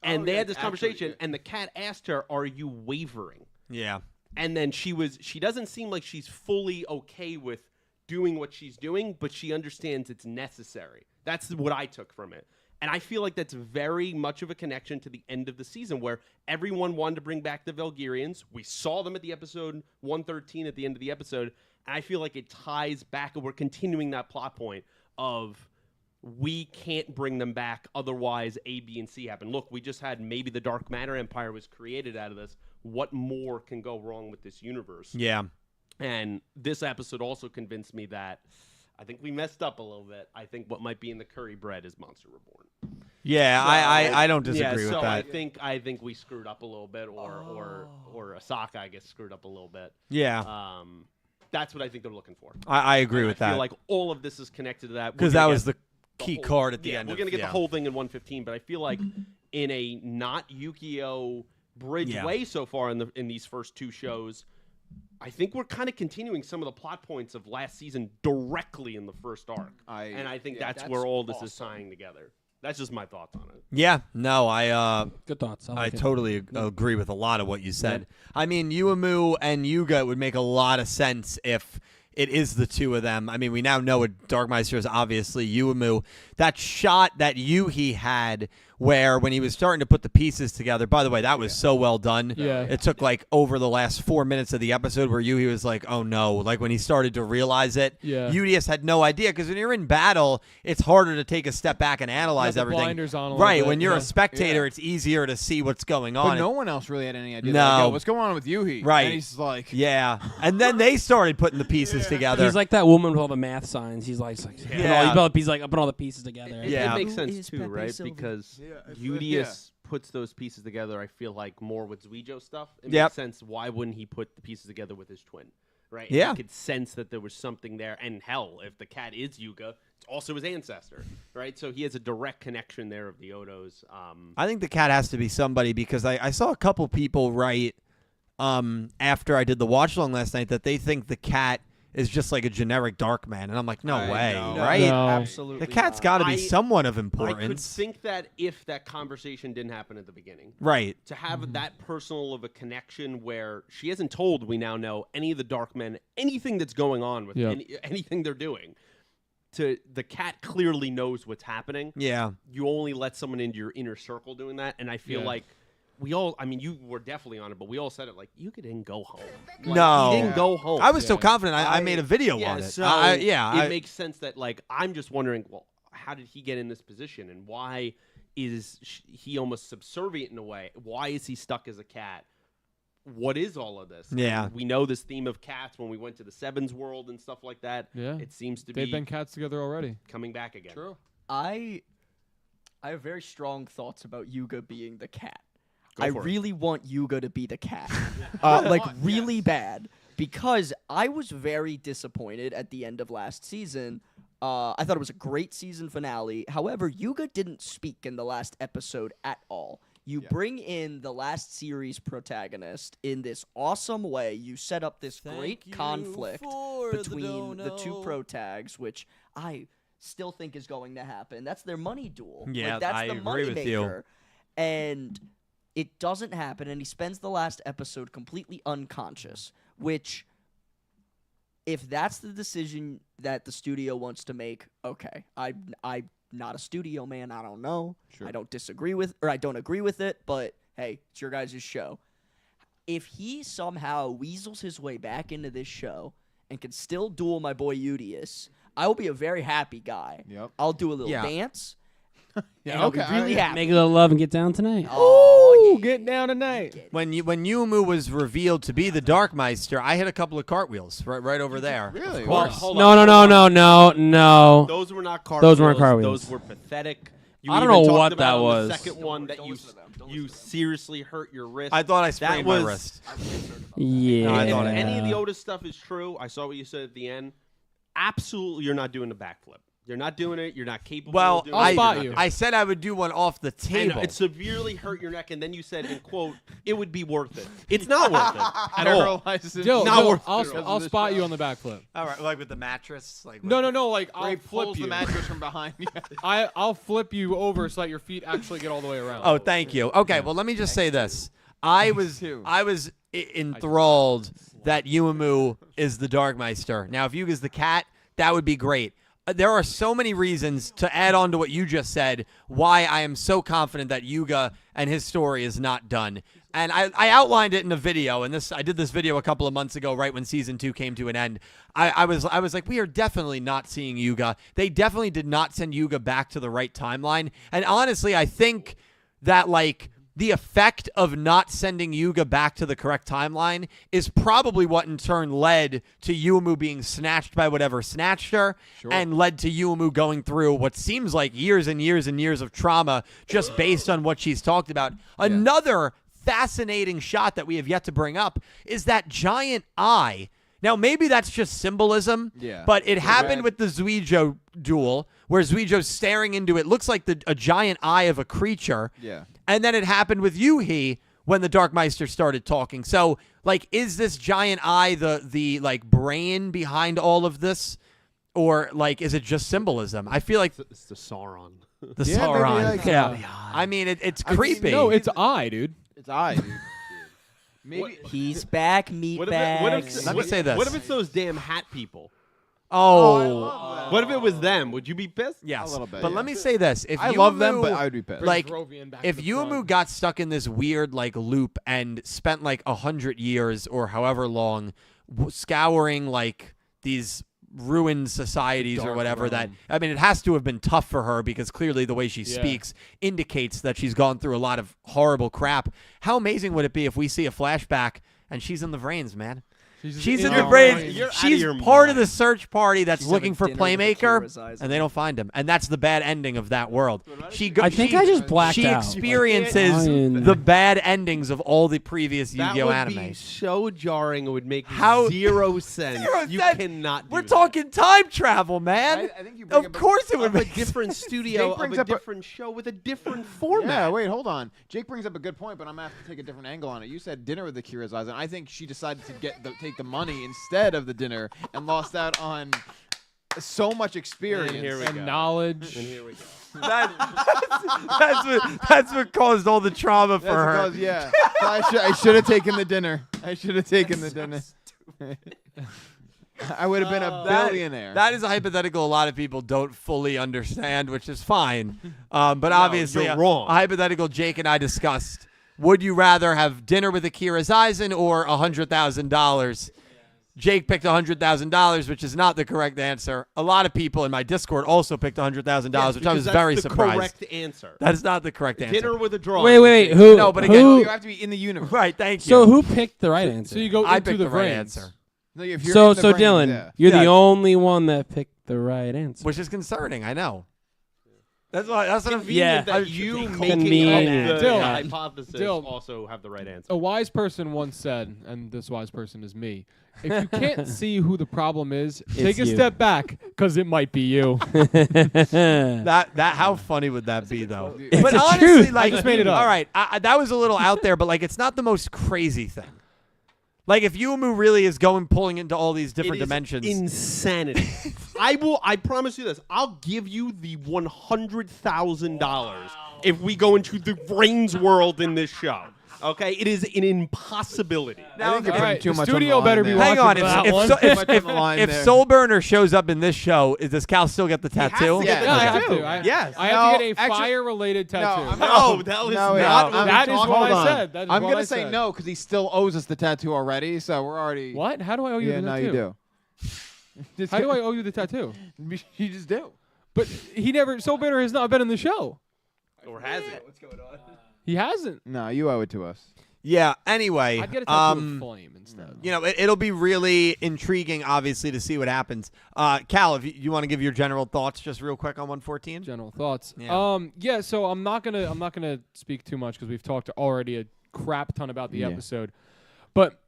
And they had this conversation, and the cat asked her, "Are you wavering?" Yeah. And then she doesn't seem like she's fully okay with doing what she's doing, but she understands it's necessary. That's what I took from it. And I feel like that's very much of a connection to the end of the season, where everyone wanted to bring back the Valkyrians. We saw them at the episode 113 at the end of the episode. And I feel like it ties back, and we're continuing that plot point of we can't bring them back, otherwise A, B, and C happen. Look, we just had maybe the Dark Matter Empire was created out of this. What more can go wrong with this universe? Yeah. And this episode also convinced me that I think we messed up a little bit. I think what might be in the curry bread is Monster Reborn. Yeah, I don't disagree with so that. I think we screwed up a little bit, or Asaka, I guess, screwed up a little bit. Yeah. That's what I think they're looking for. I agree And with I that. feel like all of this is connected to that. Because We're that gonna was get the key whole- card at the yeah, end. we're going to get yeah. the whole thing in 115, but I feel like in a not Yugioh bridge way so far in these first two shows, I think we're kind of continuing some of the plot points of last season directly in the first arc. And I think that's where all this is tying together. That's just my thoughts on it. Yeah, no, I Good thoughts. I like it. totally agree with a lot of what you said. I mean, Yumu and Yuga, it would make a lot of sense if it is the two of them. I mean, we now know what Darkmeister is obviously Yumu. That shot that Yuhi had where when he was starting to put the pieces together, by the way, that was so well done. Yeah. It took like over the last 4 minutes of the episode where Yuhi was like, oh no, like when he started to realize it. Yeah. Udius had no idea because when you're in battle, it's harder to take a step back and analyze the everything. blinders on a little right, bit, when you're yeah. a spectator, Yeah. it's easier to see what's going on. But no one else really had any idea. No. Like, yo, what's going on with Yuhi? Right. And he's like, Yeah, and then they started putting the pieces together. He's like that woman with all the math signs. He's like, he's like putting all the pieces together. Yeah. It makes Who sense is too, Pepe right? Silvia? Because Yeah. Udius puts those pieces together, I feel like, more with Yugioh stuff. It Yep. makes sense. Why wouldn't he put the pieces together with his twin? Right? And Yeah. you could sense that there was something there. And hell, if the cat is Yuga, it's also his ancestor. Right? So he has a direct connection there of the Odos. I think the cat has to be somebody because I saw a couple people write after I did the watch along last night that they think the cat is just like a generic Darkman, and I'm like, no I way, know. right? No. Absolutely. The cat's not. got to be I- somewhat of I could importance, think that if that conversation didn't happen at the beginning. right? To have that personal of a connection where she hasn't told, we now know, any of the dark men anything that's going on with Yep. anything they're doing. To the cat clearly knows what's happening. Yeah, You only let someone into your inner circle doing that, and I feel Yeah. like we all. I mean, you were definitely on it, but we all said it like you didn't go home. Like, No. he didn't go home. I was so Yeah. confident. I made a video yeah, on it. So I it makes sense that like I'm just wondering, well, how did he get in this position, and why is he almost subservient in a way? Why is he stuck as a cat? What is all of this? Yeah. And we know this theme of cats when we went to the Sevens world and stuff like that. Yeah. It seems to They've be been cats together already. coming back again. true. I have very strong thoughts about Yuga being the cat. Go I for it. really want Yuga to be the cat, like really bad, because I was very disappointed at the end of last season. I thought it was a great season finale. However, Yuga didn't speak in the last episode at all. You bring in the last series protagonist in this awesome way. You set up this great conflict between the two protags, which I still think is going to happen. That's their money duel. Yeah, like, that's I the agree with you. moneymaker. And it doesn't happen, and he spends the last episode completely unconscious, which, if that's the decision that the studio wants to make, okay. I'm not a studio man. I don't know. Sure. I don't disagree with, or I don't agree with it, but hey, it's your guys' show. If he somehow weasels his way back into this show and can still duel my boy Yugioh, I will be a very happy guy. Yep. I'll do a little Yeah. dance. Yeah, and I'll be okay, really happy. Make a little love and get down tonight. Oh, yeah. Get down tonight. When Yumu was revealed to be the Darkmeister, I hit a couple of cartwheels right over there. Really? Well, Wow. hold No, on, no, hold no, on. no, no, no. Those were not car Those weren't wheels. car wheels. Those were pathetic. You I don't even know talked what about that on was. The second one that you seriously hurt your wrist. I thought I That sprained my was- wrist. Yeah. No, I thought If I any of the Otis stuff is true, I saw what you said at the end. Absolutely, you're not doing the backflip. You're not doing it. You're not capable Well, of doing I'll it. spot You're you. not I said I would do one off the and table. it severely hurt your neck, and then you said, in quote, it would be worth it. It's not worth it at all. Paralyzes. Dill, Not Dill, worth it. I'll Because of I'll this spot show. you on the backflip. All right, like with the mattress. Like No, like Where I'll he flip pulls you. the mattress from behind you. I'll flip you over so that your feet actually get all the way around. Oh, thank you. Okay, well, let me just say this. I was enthralled that Yumu is the Darkmeister. Now, if Yuga's the cat, that would be great. There are so many reasons to add on to what you just said why I am so confident that Yuga and his story is not done. And I outlined it in a video, and I did this video a couple of months ago, right when season 2 came to an end. I was like, we are definitely not seeing Yuga. They definitely did not send Yuga back to the right timeline. And honestly, I think that the effect of not sending Yuga back to the correct timeline is probably what in turn led to Yumu being snatched by whatever snatched her, and led to Yumu going through what seems like years and years and years of trauma just based on what she's talked about. Another fascinating shot that we have yet to bring up is that giant eye. Now, maybe that's just symbolism, but it happened with the Yugioh duel, where Yugioh's staring into it. Looks like a giant eye of a creature. Yeah. And then it happened with Yuhi when the Darkmeister started talking. So, is this giant eye the brain behind all of this? Or, is it just symbolism? I feel like It's the Sauron. the Yeah, maybe, Sauron. Yeah. I mean, it's creepy. No, it's I, dude. It's I, dude. Maybe. He's back, meat What if, bags. Let me say this. What if it's those damn hat people? Oh. What if it was them? Would you be pissed? Yes. A little bit, But yeah. let me say this. If I love them, Yumu- but I would be pissed. Like, Rovian back if to the Yumu front. got stuck in this weird loop and spent 100 years or however long scouring these ruined societies or Dark whatever realm. it has to have been tough for her because clearly the way she speaks indicates that she's gone through a lot of horrible crap. How amazing would it be if we see a flashback and she's in the brains, man? She's in the brains. You're outta She's your part of mind. the search party that's She's looking for having dinner with Playmaker, Akira's eyes. and they don't find him. And that's the bad ending of that world. I think I just blacked she out. experiences Like, the bad endings of all the previous That Yu-Gi-Oh would anime. be so jarring. It would make How- zero sense. Zero You sense. cannot. Do We're that. talking time travel, man. I think you bring Of up a- course it would of a make different studio, Jake of brings a up a- different show with a different format. Yeah, wait, hold on. Jake brings up a good point, but I'm gonna have to take a different angle on it. You said dinner with Akira's eyes, and I think she decided to take the money instead of the dinner and lost out on so much experience. And here we and go. knowledge. And here we go. That's what caused all the trauma for That's her. because, yeah. So I should have taken the dinner. I should have taken the dinner. I would have been a billionaire. That is a hypothetical a lot of people don't fully understand, which is fine. But obviously, you're wrong. a hypothetical Jake and I discussed. Would you rather have dinner with Akira Aizen or $100,000? Jake picked $100,000, which is not the correct answer. A lot of people in my Discord also picked $100,000, which I was Because very that's the surprised. Correct answer. That is not the correct answer. Dinner with a draw. Wait. Who? No, but again, who, you have to be in the universe. Right, thank you. so who picked the right answer? So you go I into picked the the right brains. answer, No, if you're So in the brains, Dylan, yeah. you're Yeah. the only one that picked the right answer. which is concerning. I know. That's what I'm. Yeah. That you making Convenient. up the Dill. hypothesis Dill. also have the right answer. A wise person once said, and this wise person is me, if you can't see who the problem is, take a you. step back, because it might be you. That how funny would that be though? It's But the honestly, truth. like I just made it up. All right, that was a little out there, but it's not the most crazy thing. Like if Yumu really is pulling into all these different It is dimensions. insanity. I promise you this. I'll give you the $100,000 if we go into the Reigns world in this show. Okay, it is an impossibility. Now, I think you're All putting right, too the much studio on the line better be there. hang on. watching for that one. Too much on the line If there. Soulburner shows up in this show, does Cal still get the has tattoo? to get the Yeah, I have tattoo. to. Yes. I have No, to get a actually- fire-related tattoo. No, that was No, not. I'm That is talking- what I hold on. said. That is I'm what gonna I say said. no because he still owes us the tattoo already. So we're already. What? How do I owe you Yeah, the no, tattoo? you do. How do I owe you the tattoo? You just do. But he never. Soulburner has not been in the show. Or has it? He hasn't. No, you owe it to us. Yeah. Anyway, I'd get a tattoo of Flame instead. you know, it'll be really intriguing, obviously, to see what happens. Cal, if you want to give your general thoughts, just real quick on 114. General thoughts. Yeah. Yeah. So I'm not gonna speak too much because we've talked already a crap ton about the Yeah. episode, but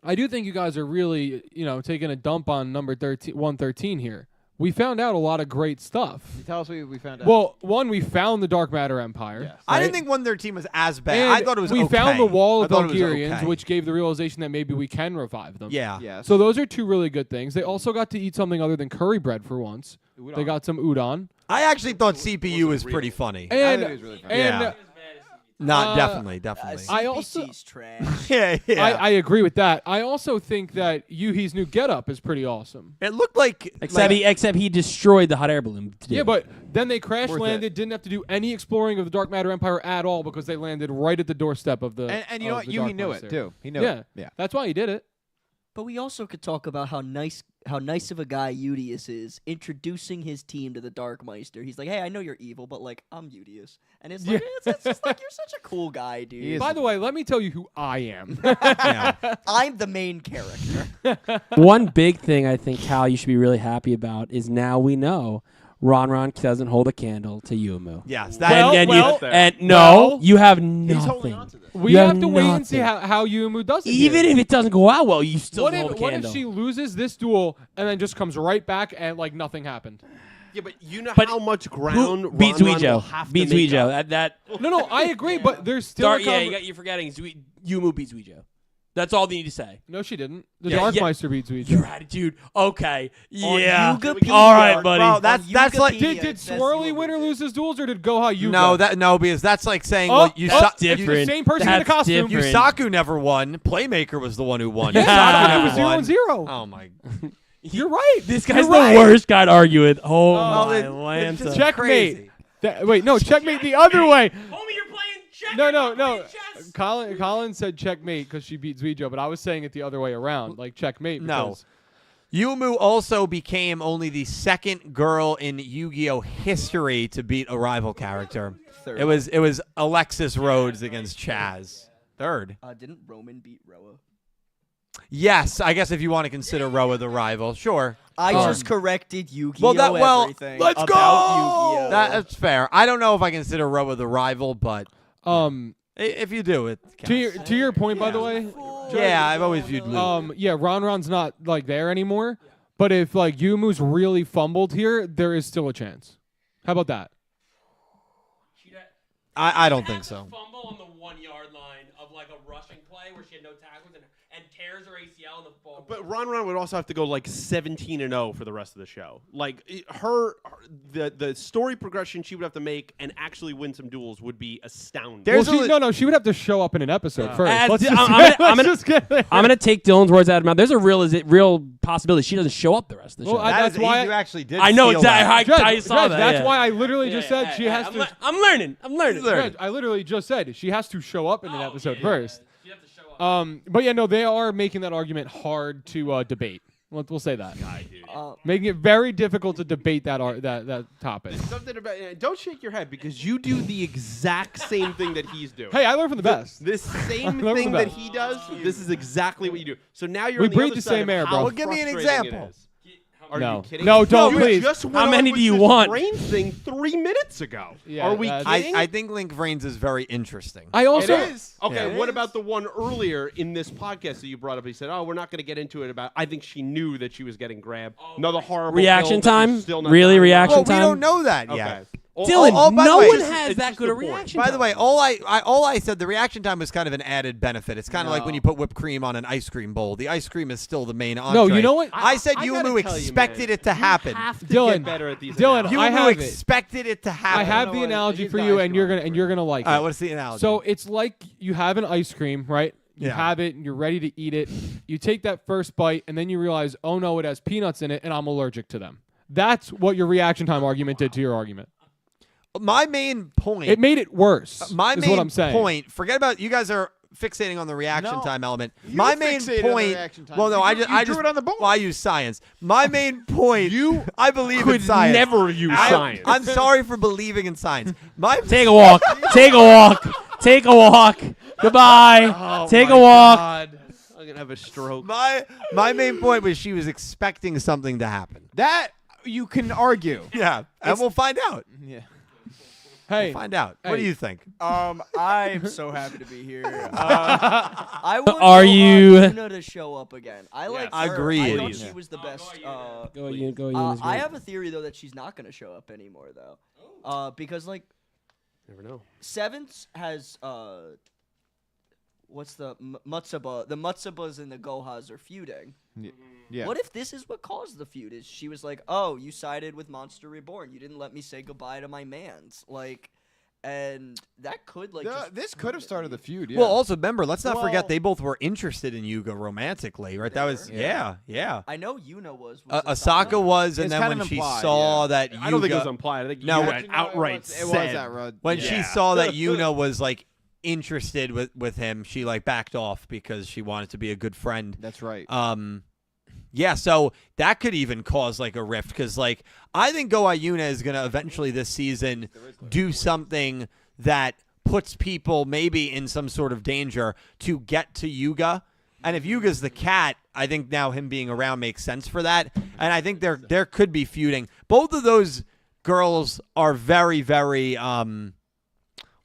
I do think you guys are really, taking a dump on number 113 here. We found out a lot of great stuff. Tell us what we found out. Well, one, we found the Dark Matter Empire. Yes. I right? didn't think 113 was as bad. And I thought it was we okay. found the Wall I of thought it was Valkyrians, okay. which gave the realization that maybe we can revive them. Yeah. Yes. So those are two really good things. They also got to eat something other than curry bread for once. Udon. They got some udon. I actually thought CPU was pretty funny. I And think it was really funny. and Yeah. Not Uh, definitely. I also- CPC's trash. Yeah, yeah. I agree with that. I also think that Yuhi's new getup is pretty awesome. it looked like Except he destroyed the hot air balloon. Yeah, but then they crash Worth landed, didn't have to do any exploring of the Dark Matter Empire at all because they landed right at the doorstep of the. And you know of what? the Yuhi Dark knew Master. it too. He knew Yeah, it. Yeah. that's why he did it. But we also could talk about how nice of a guy Udius is, introducing his team to the Dark Meister. He's like, "Hey, I know you're evil, but like I'm Udius," and it's like, it's just like you're such a cool guy, dude. He is. By the way, let me tell you who I am. yeah. I'm the main character. One big thing I think, Cal, you should be really happy about is now we know Ron doesn't hold a candle to Yumu. Yes. Well, No, you have He's holding nothing. on to this. we You have have to wait and see nothing. how Yumu does it. Even here. if it doesn't go out well, you still what hold a if, what candle. if she loses this duel and then just comes right back and like nothing happened? Yeah, but you know But how much ground Who beats Ron will Yugioh? have to Beats make up. Yugioh. That No, I agree, but there's still a you're forgetting. Yumu beats Yugioh. That's all they need to say. No, she didn't. The Yeah, Darkmeister beats Yuga. Your attitude. Okay. On Yeah. Yugapedia- All right, buddy. Well, that's like Yugapedia, Did it says Swirly Yuga win or did. lose his duels, or did Goha Yuga? no, because that's like saying, Oh, well, That's it's different. the same person in the That's costume. different. Yusaku never won. Playmaker was the one who won. Yeah, Yusaku it was never won. 0-0. Oh my. You're right. This guy's You're the right. worst guy to argue with. Oh, Oh, my it's Lanta. just Checkmate. Wait, no, checkmate the other way. Homie, you're playing checkers. No. Colin said checkmate because she beat Zuijo, but I was saying it the other way around, like checkmate. No. because- Yumu also became only the second girl in Yu-Gi-Oh history to beat a rival character. Third. It was Alexis Rhodes against Chaz. Third. Didn't Roman beat Roa? Yes, I guess if you want to consider Roa the rival, sure. I just corrected Yu-Gi-Oh! Everything let's about go. Yu-Gi-Oh! That's fair. I don't know if I consider Roa the rival, but if you do, it counts. to your point, by the way, Yeah, I've always viewed Luke. yeah, Ron's not like there anymore. But if like Yumu's really fumbled here, there is still a chance. How about that? I don't think so. Fumble on the 1 yard line of like a rushing play where she had no tackles and tears her ACL in the ball. But Ron would also have to go like 17-0 for the rest of the show. Like the story progression she would have to make and actually win some duels would be astounding. She would have to show up in an episode first. And Let's I'm just get there. I'm gonna take Dylan's words out of her mouth. There's a real possibility she doesn't show up the rest of the Well, show. that's why you actually did. I know steal exactly. that. I saw that. That's yeah. why I literally Yeah, just said yeah, she yeah, has to. I'm learning. Reg, I literally just said she has to show up in an episode first. You have to show up. But yeah, no, they are making that argument hard to debate. We'll say that. Making it very difficult to debate that topic. Something about don't shake your head because you do the exact same thing that he's doing. Hey, I learned from the best. This same Learn from thing the that best. he does, this is exactly what you do. So now you're We on the breathe other the side same of air, how bro. Well, give me an frustrating example. it is. Are No. you kidding? No, don't, you please. Just went How on many with do you this want? Brain thing 3 minutes ago. Yeah, Are we that's- kidding? I think Link Vrains is very interesting. I also It is. Okay, Yeah. what It about the one earlier in this podcast that you brought up? He said, "Oh, we're not going to get into it about." I think she knew that she was getting grabbed. Another horrible Reaction pill that was time? Still not Really dying. reaction Well, we time? don't know that Okay. yet. Dylan, by the no way, one just- has it's that just good the a point. reaction. By the time. way, all I said, the reaction time was kind of an added benefit. It's kind of like when No. you put whipped cream on an ice cream bowl. The ice cream is still the main entree. No, you know what? I said I gotta Yumu tell you, expected man, it to happen. have to Dylan, get better at these. Dylan, analogies. I Yumu have it. expected it to happen. I have know the what? analogy He's for the you, ice and cream you're gonna like All right, it. what's the analogy? So it's like you have an ice cream, right? You Yeah. have it, and you're ready to eat it. You take that first bite, and then you realize, oh no, it has peanuts in it, and I'm allergic to them. That's what your reaction time argument did to your argument. my main point. It made it worse. my is main what I'm saying. point. Forget about you guys are fixating on the reaction No. time element. You my main fixated on the point. reaction time. Well, no, You I drew- just you I drew just it on the board. Well, I use science. My main point. You I believe in could science. never use science. I'm sorry for believing in science. My Take a walk. Take a walk. Take a walk. Goodbye. Oh Take my a walk. God. I'm gonna have a stroke. my main point was she was expecting something to happen. That you can argue. Yeah, and we'll find out. Yeah. Hey, Find out. What do Hey. you think? I'm so happy to be here. I want Are you- Yuna to show up again. I like her. Agreed. I thought Please. she was the best. Go you. Go you. I have a theory though that she's not going to show up anymore though, because like Never know. Seventh has what's the Mutsuba? The Mutsubas and the Gohas are feuding. Yeah. What if this is what caused the feud? Is she was like, "Oh, you sided with Monster Reborn. You didn't let me say goodbye to my mans." Like, and that could like just This could have started the feud. Yeah. Well, also remember, let's not forget Well- they both were interested in Yuga romantically, right? That was were? yeah. I know Yuna was. Asaka was, and It's then kind when of she implied, saw yeah. that Yuga, I don't think it was implied. I think No, you what- had outright it was said. that when Yeah. she saw that Yuna was like interested with him, she like backed off because she wanted to be a good friend. That's right. Yeah, so that could even cause like a rift because like I think Go Ayuna is gonna eventually this season do something that puts people maybe in some sort of danger to get to Yuga. And if Yuga's the cat, I think now him being around makes sense for that. And I think there could be feuding. Both of those girls are very, very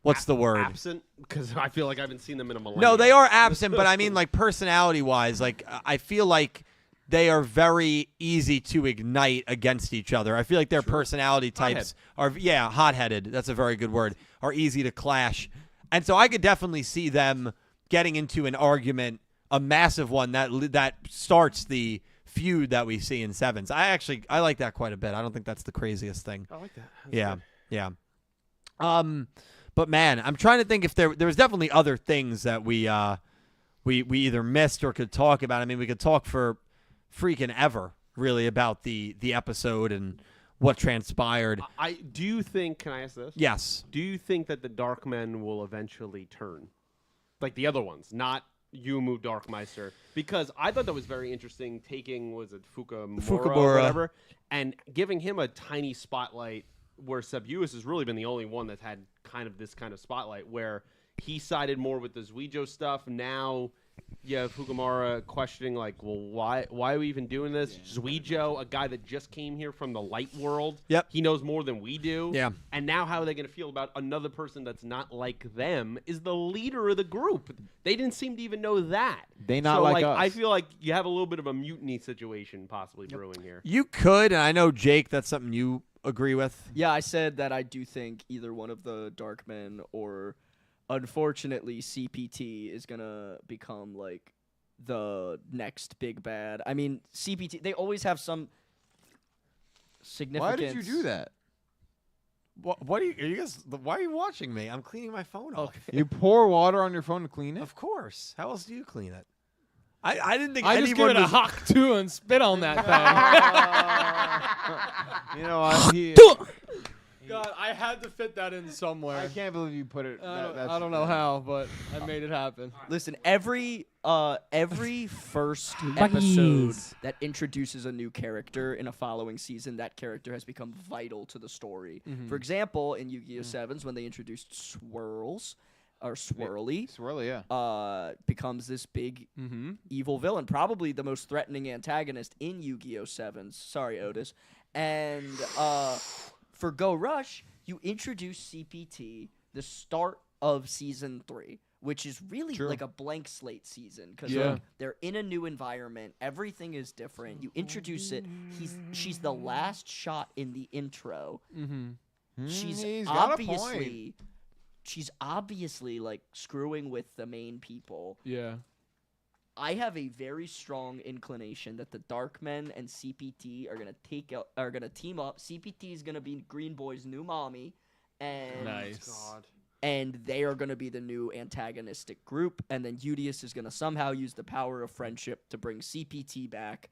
what's the word? Absent, because I feel like I haven't seen them in a millennium. No, they are absent, but I mean like personality wise, like I feel like they are very easy to ignite against each other. I feel like their personality types are hot-headed. That's a very good word. Are easy to clash. And so I could definitely see them getting into an argument, a massive one that starts the feud that we see in Sevens. I like that quite a bit. I don't think that's the craziest thing. I like that. Yeah. But man, I'm trying to think if there was definitely other things that we either missed or could talk about. I mean, we could talk for freaking ever really about the episode and what transpired. I do you think? Can I ask this? Yes. Do you think that the Dark Men will eventually turn, like the other ones, not Yumu Darkmeister? Because I thought that was very interesting. Taking Fukamura or whatever, and giving him a tiny spotlight, where Sebuus has really been the only one that's had kind of this kind of spotlight, where he sided more with the Yugioh stuff. Now you have Fukamura questioning, like, well, why are we even doing this? Yugioh, a guy that just came here from the light world. Yep. He knows more than we do. Yeah. And now how are they going to feel about another person that's not like them is the leader of the group? They didn't seem to even know that. They not so, like us. I feel like you have a little bit of a mutiny situation possibly brewing here. You could, and I know, Jake, that's something you agree with. Yeah, I said that I do think either one of the Dark Men or, unfortunately, CPT is gonna become like the next big bad. I mean, CPT, they always have some significance. Why did you do that? What are you guys? Why are you watching me? I'm cleaning my phone off. You pour water on your phone to clean it? Of course. How else do you clean it? I didn't think I anyone just give it a was- hawk too and spit on that thing. You know what? God, I had to fit that in somewhere. I can't believe you put it. I don't know how, but I made it happen. Listen, every first episode that introduces a new character in a following season, that character has become vital to the story. For example, in Yu-Gi-Oh! Sevens, when they introduced Swirly, Swirly, yeah. becomes this big evil villain, probably the most threatening antagonist in Yu-Gi-Oh! Sevens. Sorry, Otis. And for Go Rush, you introduce CPT the start of season 3, which is really like a blank slate season because they're in a new environment. Everything is different. You introduce it. She's the last shot in the intro. He's got a point. she's obviously like screwing with the main people. Yeah. I have a very strong inclination that the Darkmen and CPT are gonna team up. CPT is gonna be Green Boy's new mommy, and and they are gonna be the new antagonistic group. And then Udius is gonna somehow use the power of friendship to bring CPT back,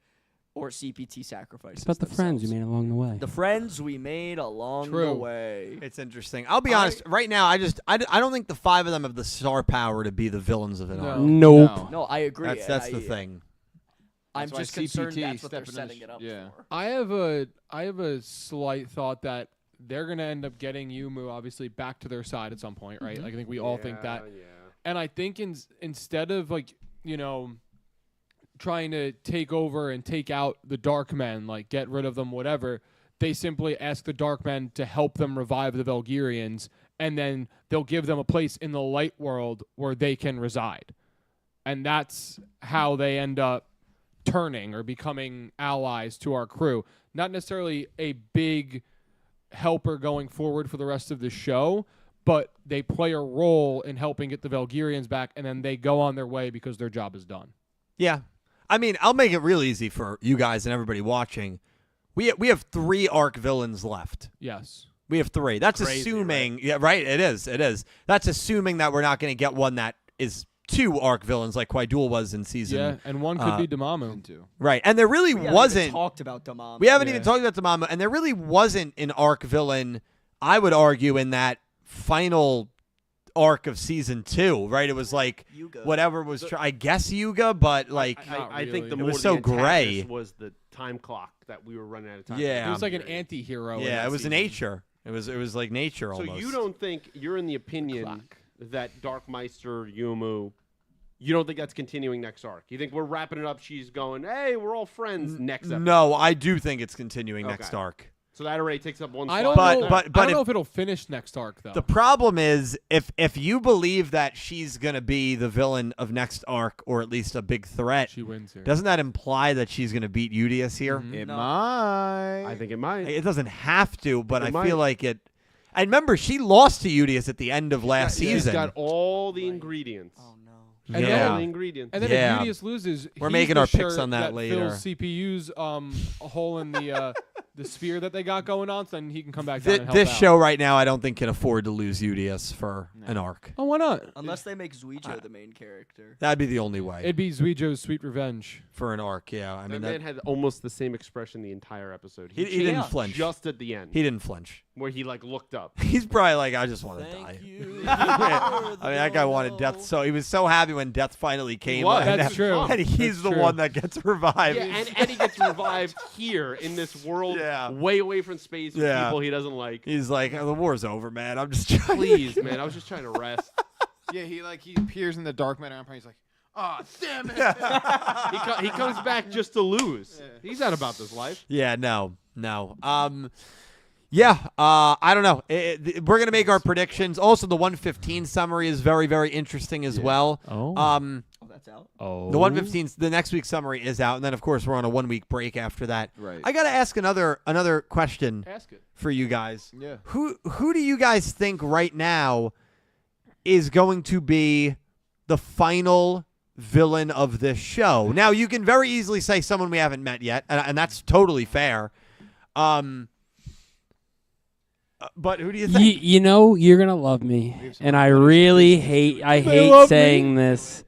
or CPT sacrifices. It's about the friends you themselves. made along the way. The friends we made along the way. It's interesting. I'll be honest. Right now, I don't think the 5 of them have the star power to be the villains of it all. Nope. No, I agree. That's the thing. I'm That's just why concerned CPT that's what they're stepping in setting it up Yeah. for. I have a slight thought that they're gonna end up getting Yumu obviously back to their side at some point, right? Like I think we all think that. Yeah. And I think instead of trying to take over and take out the Darkmen, like get rid of them, whatever, they simply ask the Darkmen to help them revive the Velgirians, and then they'll give them a place in the light world where they can reside. And that's how they end up turning or becoming allies to our crew. Not necessarily a big helper going forward for the rest of the show, but they play a role in helping get the Velgirians back, and then they go on their way because their job is done. Yeah. I mean, I'll make it real easy for you guys and everybody watching. We have 3 arc villains left. Yes. We have 3. That's Crazy, assuming, yeah, right? It is. That's assuming that we're not going to get one that is 2 arc villains like Quaidul was in season. Yeah, and one could be Damamu. Right, and there really We haven't wasn't. even talked about Damamu. We haven't even talked about Damamu, and there really wasn't an arc villain. I would argue in that final arc of season 2, right? It was like Yuga. whatever was. I guess Yuga, but like I think the It more was the so antagonist gray. was the time clock that we were running out of time. Yeah. It was like an anti-hero. in yeah, that it was season. nature. It was like nature So almost. you don't think you're in the opinion Clock. that Darkmeister Yumu, you don't think that's continuing next arc? You think we're wrapping it up? She's going, hey, we're all friends next episode. No, I do think it's continuing next Okay. arc. So that already takes up one. I slot. don't know. But I don't if- know if it'll finish next arc though. The problem is if you believe that she's gonna be the villain of next arc, or at least a big threat, she wins here. doesn't that imply that she's gonna beat Udius here? It No. might. I think it might. It doesn't have to, but It I might. feel like it. I remember she lost to Udius at the end of last She's season. got all the ingredients. Oh no. And All yeah. the ingredients. And then Yeah. if Udius loses, We're he's making the our picks shirt on that later. fills CPU's a hole in the sphere that they got going on, so then he can come back down and help This out. show right now, I don't think can afford to lose Udius for an arc. Oh, why not? Unless they make Zuijo the main character. That'd be the only way It'd be Zuijo's Sweet Revenge. for an arc. Yeah, I That mean man had almost the same expression the entire episode. he didn't changed flinch. just at the end, He didn't flinch. where he like looked up. He's probably like, I just want to die. I mean, that guy wanted death, so he was so happy when death finally came. was. and That's true. And he's That's the true. one that gets revived. Yeah, and he gets revived here in this world, Yeah. way away from space with Yeah. people he doesn't like. He's like, oh, the war's over, man. I'm just trying. Please, man, I was just trying to rest. Yeah, he appears in the Dark Matter Empire. He's like, oh, damn it. He comes back just to lose. He's not about this life. Yeah, no. Yeah, I don't know. We're gonna make our predictions. Also, the 115 summary is very, very interesting as well. Oh. Oh, that's out. Oh. The 115, the next week's summary is out, and then of course we're on a 1 week break after that. Right. I gotta ask another question Ask it. for you guys. Yeah. Who do you guys think right now is going to be the final villain of this show? Now, you can very easily say someone we haven't met yet, and that's totally fair. But who do you think? You know, you're gonna love me, and I really hate. I hate love saying this.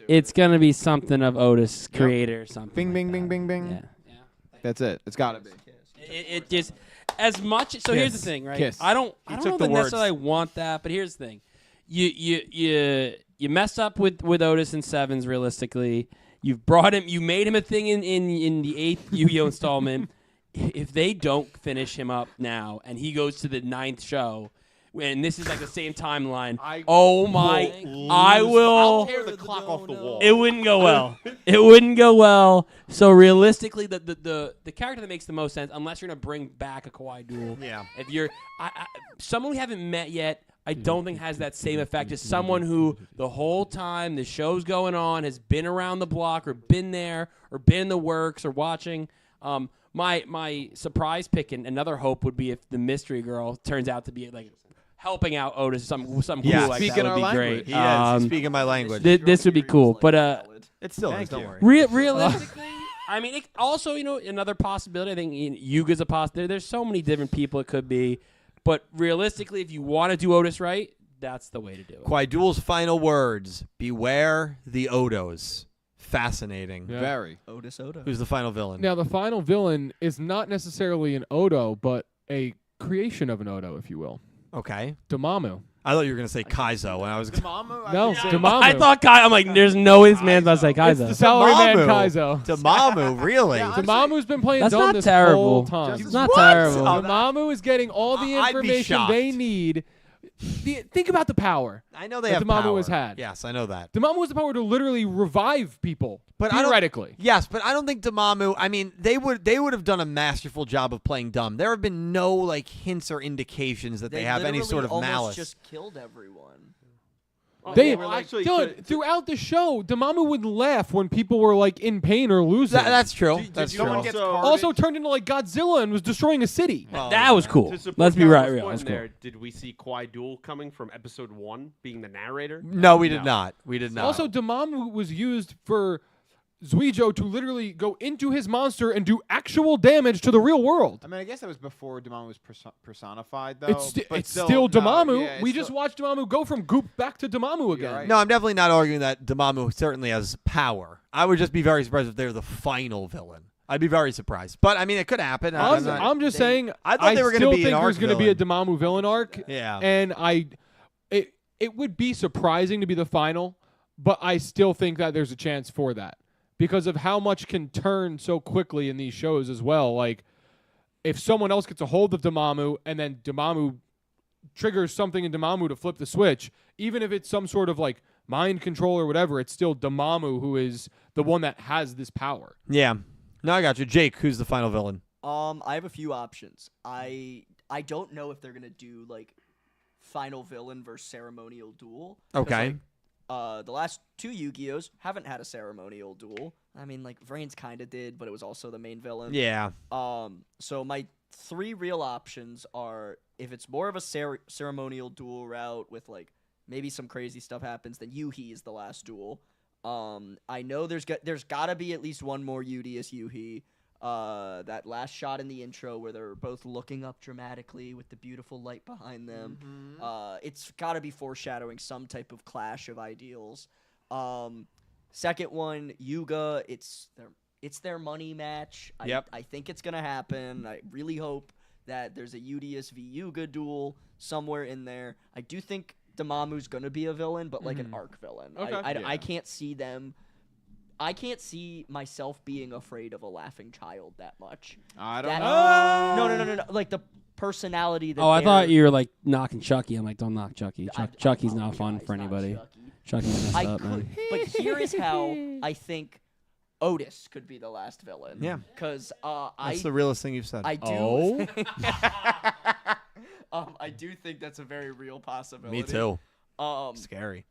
It's gonna be something of Otis, creator, or something. Bing, like bing, bing, that. bing, bing. Yeah. That's it. It's got to be. It just as much. So here's the thing, right? Kiss. I don't He know took the that words. necessarily want that, but here's the thing: you mess up with Otis and Sevens. Realistically, you've brought him. You made him a thing in the 8th Yu-Gi-Oh installment. If they don't finish him up now, and he goes to the 9th show, and this is like the same timeline, I will. I'll tear the clock off the wall. It wouldn't go well. It wouldn't go well. So realistically, the character that makes the most sense, unless you're gonna bring back a Kawaii Duel, Yeah. if you're someone we haven't met yet, I don't think has that same effect as someone who the whole time the show's going on has been around the block or been there or been in the works or watching. My surprise pick and another hope would be if the mystery girl turns out to be like helping out Otis, some cool Yeah. like Speaking that our would be language. great. He is. He's speaking my language. This would be cool, but It still is. Thank Don't you. worry. realistically, I mean, also another possibility. I think Yuga's a possibility. There's so many different people it could be, but realistically, if you want to do Otis right, that's the way to do it. Quaidul's final words: "Beware the Odos." Fascinating. Yeah. Very. Otis Odo. Who's the final villain? Now, the final villain is not necessarily an Odo, but a creation of an Odo, if you will. Okay. Damamu. I thought you were gonna say Kaizo, and I was. No, Damamu. I thought I'm like, there's no way this man's about to say It's the Kaizo. salaryman Damamu. Kaizo. Damamu, really? Yeah, Damamu's been playing That's dumb not this terrible. whole time. It's not What? terrible. Oh, Damamu is getting all the I'd be information they shocked. need. Think about the power. I know they that have Damamu power. has had. Yes, I know that. Damamu has the power to literally revive people, But I don't- theoretically. Yes, but I don't think Damamu. I mean, they would have done a masterful job of playing dumb. There have been no like hints or indications that they have any literally sort of almost malice. just killed everyone. They well, actually, dude, throughout the show, Damamu would laugh when people were like in pain or losing. That's true. Did That's you true. also- Also turned into like Godzilla and was destroying a city. Well, That was cool. To support Let's be Carol's real. point That's cool. there, did we see Quaidul coming from episode 1 being the narrator? No, we did not. We did not. Also, Damamu was used for Yugioh to literally go into his monster and do actual damage to the real world. I mean, I guess that was before Damamu was personified, though. It's but still no, Damamu. yeah, it's We still- just watched Damamu go from Goop back to Damamu again. right. no, I'm definitely not arguing that Damamu certainly has power. I would just be very surprised if they're the final villain. I'd be very surprised. But I mean, it could happen. I'm just saying. I thought they were gonna still be an think arc there's going to be a villain. Damamu villain arc. Yeah. And it would be surprising to be the final, but I still think that there's a chance for that because of how much can turn so quickly in these shows as well. Like, if someone else gets a hold of Damamu and then Damamu triggers something in Damamu to flip the switch, even if it's some sort of like mind control or whatever, it's still Damamu who is the one that has this power. Yeah. No, I got you. Jake, who's the final villain? I have a few options. I don't know if they're gonna do like final villain versus ceremonial duel. 'Cause, Okay. like, the last two Yu-Gi-Ohs haven't had a ceremonial duel. I mean, like Vrain's kind of did, but it was also the main villain. Yeah. So my three real options are if it's more of a ceremonial duel route with like maybe some crazy stuff happens, then Yuhi is the last duel. I know there's got to be at least one more Udius Yuhi. That last shot in the intro where they're both looking up dramatically with the beautiful light behind them. It's got to be foreshadowing some type of clash of ideals. Second one, Yuga. It's their money match. Yep. I think it's gonna happen. I really hope that there's a Udius v Yuga duel somewhere in there. I do think Damamu's gonna be a villain, but like an arc villain. Okay. I can't see them. I can't see myself being afraid of a laughing child that much. I don't That- know. No. Like the personality that. Oh, I they're- thought you were like knocking Chucky. I'm like, don't knock Chucky. I Chucky's not fun apologize, for not anybody. Chucky. Chucky's messed I up, could, man. but here is how I think Otis could be the last villain. Yeah. Because That's the realest thing you've said. I do. Oh? I do think that's a very real possibility. Me too. Um, Scary.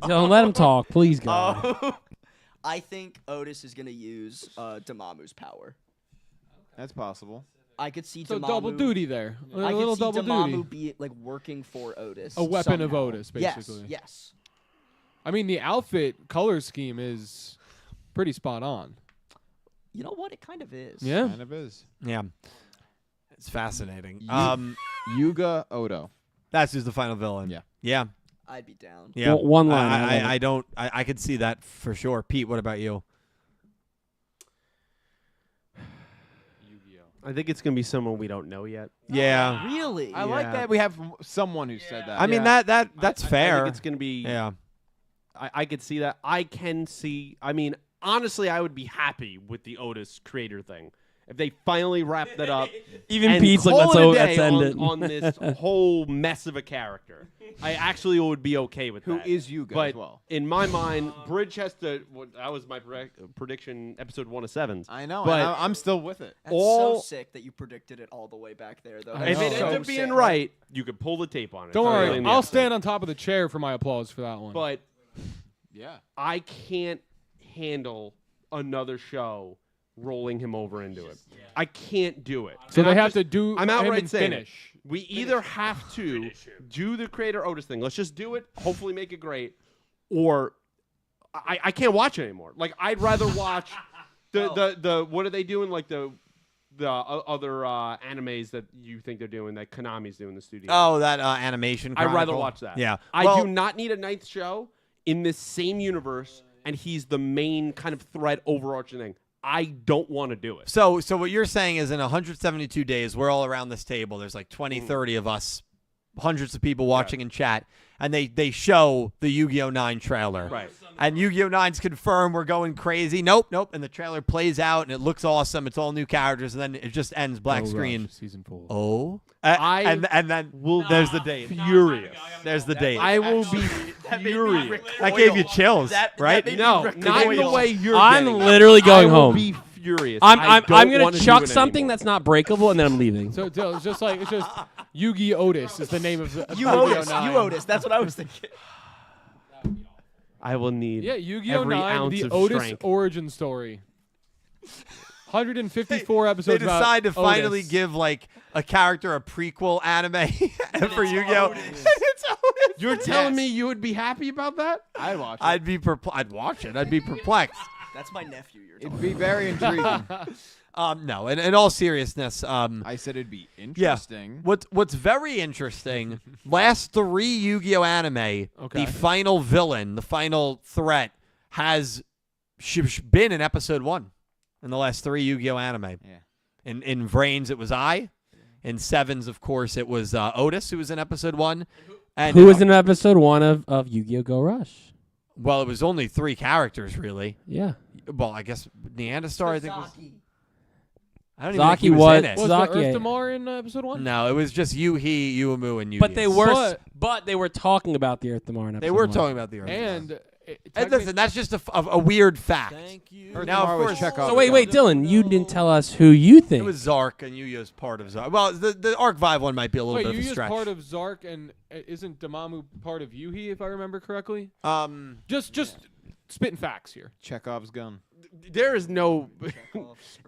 Don't let him talk, please, God. I think Otis is gonna use Damamu's power. That's possible. I could see So Damamu. double duty there. A I little could see double Damamu duty. be like working for Otis. A weapon of somehow. Otis, basically. Yes. I mean, the outfit color scheme is pretty spot on. You know what? It kind of is. Yeah. Kind of is. Yeah. It's fascinating. Yuga Odo. That's who's the final villain. Yeah. Yeah. I'd be down. Yeah. One line. I love it. I don't. I could see that for sure. Pete, what about you? I think it's gonna be someone we don't know yet. Yeah. Really? I like Yeah. that we have someone who said that. I mean Yeah. that's I fair. think it's gonna be. Yeah. I could see that. I can see. I mean, honestly, I would be happy with the Otis creator thing if they finally wrap that up. Even and Pete's like, call it a let's day end on, it. on this whole mess of a character. I actually would be okay with Who that. is Yuga but as well? in my mind, Bridge has to. That was my prediction. Episode 1 of 7's. I know. But- and I'm still with it. That's all- so sick that you predicted it all the way back there, though. I If it know. ends So up being sick. right, you could pull the tape on it. Don't It's worry. early in the I'll episode. stand on top of the chair for my applause for that one. But Yeah. I can't handle another show rolling him over into it. I can't do it. So And they I'm have just- to do I'm him outright and saying finish. it. We either have to do the Creator Otis thing. Let's just do it. Hopefully, make it great. Or I can't watch it anymore. Like I'd rather watch the what are they doing? Like the other animes that you think they're doing that Konami's doing in the studio. Oh, that animation. I'd rather Chronicle? watch that. Yeah. I Well, do not need a ninth show in this same universe, and he's the main kind of thread overarching thing. I don't want to do it. So what you're saying is in 172 days, we're all around this table. There's like 20, 30 of us, hundreds of people watching in chat, and they show the Yu-Gi-Oh! 9 trailer. Right. And Yu-Gi-Oh! 9's confirmed. We're going crazy. Nope. And the trailer plays out, and it looks awesome. It's all new characters, and then it just ends black screen. Season 4. Oh. I and then there's the date. Furious. There's the date. I will be furious. That gave you chills, right? No, not in the way you're I'm getting. literally going I will home. be furious. I'm don't gonna wanna do chuck it something anymore. that's not breakable, and then I'm leaving. So Dill, it's just Yugi Otis is the name of the Otis. Yu-Gi-Oh! 9. You Otis. That's what I was thinking. I will need. Yeah, Yu-Gi-Oh! every 9, ounce the of Otis strength. origin story. 154 episodes. They decide to about finally Otis. give like a character a prequel anime for Yu-Gi-Oh! It's Otis. You're telling me you would be happy about that? I'd watch it. I'd watch it. I'd be perplexed. That's my nephew you're talking It'd be very intriguing. No, in all seriousness, I said it'd be interesting. What's very interesting, last 3 Yu-Gi-Oh! Anime, Okay. the final villain, the final threat, has been in episode 1 in the last 3 Yu-Gi-Oh! Anime. Yeah. In Vrains, it was I. In Sevens, of course, it was Otis, who was in episode 1. And Who was in episode 1 of Yu-Gi-Oh! Go Rush? Well, it was only 3 characters, really. Yeah. Well, I guess Neanderstar, I think was. I don't even Zaki think he was was- in it. Was Zaki- the Earth Damar in episode 1? No, it was just Yu-He, Yumu, and Yu. But they were, But- they were talking about the Earth Damar in episode They were 1. talking about the Earth. And And listen, that's just a weird fact. Earth Now, of Damar was course, Chekhov. So wait, Dylan, you didn't tell us who you think. it was Zark, and Yu-Yo's part of Zark. Well, the Arc Vive one might be a little Wait, bit of a Yuya's stretch. part of Zark, and isn't Damamu part of Yuhi, if I remember correctly? Just spitting facts here. Chekhov's gun. There is no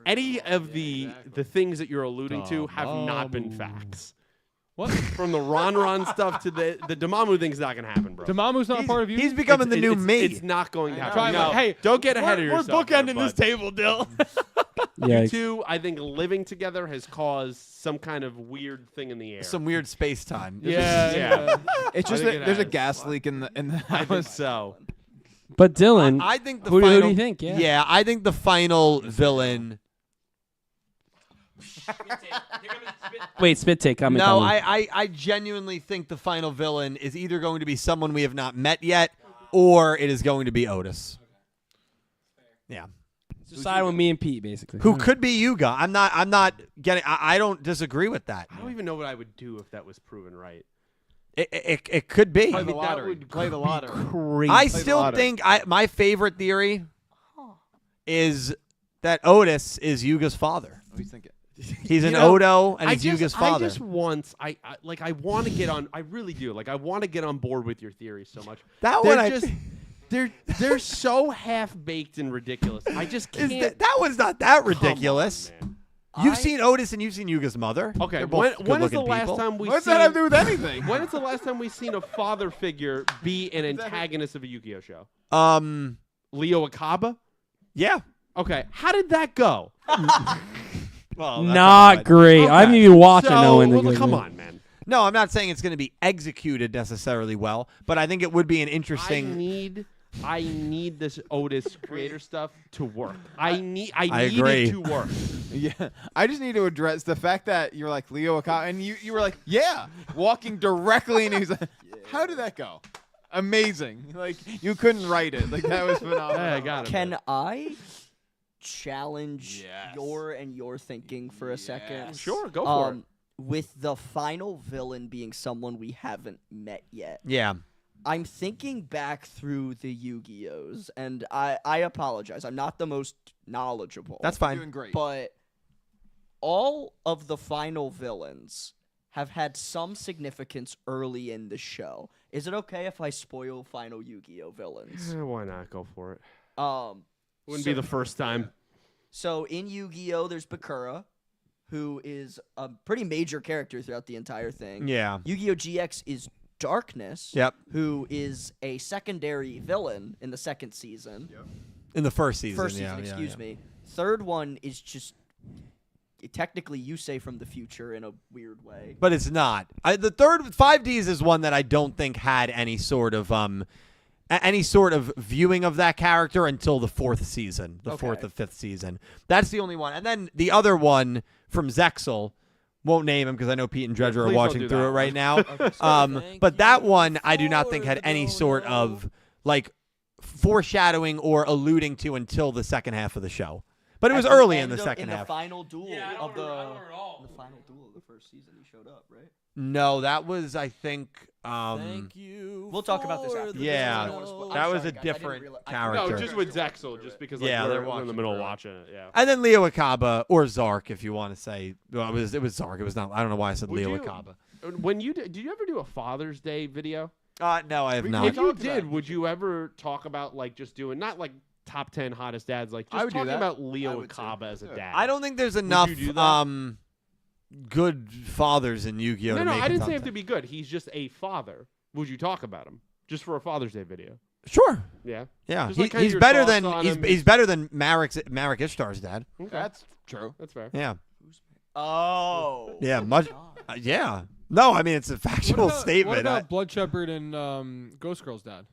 any of the things that you're alluding to have not been facts. What? From the Ron stuff to the Damamu thing's not gonna happen, bro. Damamu's not part of Yuhi? He's becoming the new it's, me. It's not going to happen. Trying to- No, hey, don't get ahead of yourself. We're bookending this table, Dill. Yeah, You two, I think living together has caused some kind of weird thing in the air. Some weird space time. yeah. It's just think that it there's a has. gas leak in the I think house. so. but Dylan, I think the who final. do you think? Yeah. I think the final villain. Wait, spit take. Comment. No, Dylan. I genuinely think the final villain is either going to be someone we have not met yet, or it is going to be Otis. Yeah. Just side with me and Pete, basically. Who could be Yuga? I'm not getting. I don't disagree with that. I don't even know what I would do if that was proven right. It could be. Play the that lottery. would Play the be lottery. Crazy. I the still lottery. think my favorite theory is that Otis is Yuga's father. What do you think? He's an You know, Odo, and he's Yuga's I father. just once, I want to get on. I really do. Like, I want to get on board with your theory so much. That They're one, just, they're so half baked and ridiculous. I just can't. that one's not that Come ridiculous. on, man. You've seen Otis and you've seen Yuga's mother. Okay, They're both when is the good-looking last people. time we? What's seen, that have to do with anything? When is the last time we've seen a father figure be an antagonist of a Yu-Gi-Oh show? Leo Akaba. Yeah. Okay, how did that go? Well, Not great. I haven't even watched it. So, Knowing the well, come on, man. No, I'm not saying it's going to be executed necessarily well, but I think it would be an interesting. I need this Otis creator stuff to work. I need agree. it to work. Yeah, I just need to address the fact that you're like Leo Akata, and you were like, yeah, walking directly, and he's like, how did that go? Amazing. Like, you couldn't write it. Like, that was phenomenal. Yeah, I got it. Can I challenge Yes. your thinking for a second? Sure, go for it. With the final villain being someone we haven't met yet. Yeah. I'm thinking back through the Yu-Gi-Ohs, and I apologize. I'm not the most knowledgeable. That's fine. Doing great. But all of the final villains have had some significance early in the show. Is it okay if I spoil final Yu-Gi-Oh villains? Why not? Go for it. Wouldn't be the first time. So in Yu-Gi-Oh, there's Bakura, who is a pretty major character throughout the entire thing. Yeah. Yu-Gi-Oh GX is Darkness, Yep. who is a secondary villain in the second season. In the first season. First yeah, season, yeah, excuse yeah. me. Third one is just technically Yusei from the future in a weird way. But it's not. The third 5Ds is one that I don't think had any sort of viewing of that character until the fourth season, the fourth or fifth season. That's the only one. And then the other one from Zexel, won't name him because I know Pete and Dredger are please don't watching do through that it right one. now. But that one I do not think had any sort of like foreshadowing or alluding to until the second half of the show. But it was At the early in end the of- second in half. the final duel Yeah, I don't of the remember at all. in the final duel of the first season, he showed up, right? No, that was I think. We'll talk about this after. Yeah, I don't wanna spoil- I'm that was sorry, a guys, I didn't different realize- character. No, just with Zexel, just because like, Yeah, they're we're in the watching middle of through it. watching it. Yeah. And then Leo Akaba or Zark, if you want to say. Well, it was Zark. It was not. I don't know why I said Would Leo you- Akaba. When you did you ever do a Father's Day video? No, I have If not. you talked about did, it. would you ever talk about like just doing not like top 10 hottest dads, like I just would do talking that. about I Leo would too. Akaba as a Yeah. dad? I don't think there's enough you do that? good fathers in Yu-Gi-Oh. No, to no, make I a didn't top say him 10. to be good. He's just a father. Would you talk about him just for a Father's Day video? Sure. Yeah. Yeah, Just like kinda he's your better thoughts than on him. he's better than Marek Ishtar's dad. Okay. That's true. That's fair. Yeah. Oh. Yeah. Much. Yeah. No, I mean it's a factual statement. What about Blood Shepherd and Ghost Girl's dad?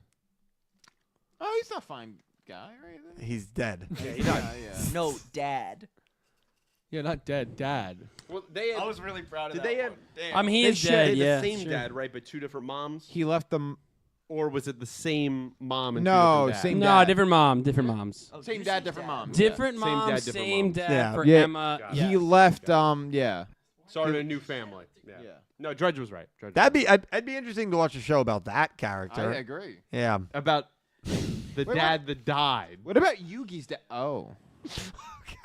Oh, he's not a fine guy, right? He's dead. Yeah, he does. Yeah. No, Dad. Yeah, not dead. Dad. Well, they had, was really proud of Did that they have- one. Damn. I mean, he they is shared dead. the Yeah, same sure. dad, right? But two different moms, He left them. or was it the same mom and two No, different dads? same No, dad. different mom, different moms. Oh, Same Yusei's dad, different mom. Different Same dad, mom, different same mom. dad Yeah. for Yeah. Emma. Got it. Yes. He left. Yeah. Started a new family. Yeah. Yeah. No, Dredge was right. Dredge That'd was be. I'd be interesting to watch a show about that character. I agree. Yeah. right. About the Wait, dad that died. What about Yugi's dad? Oh,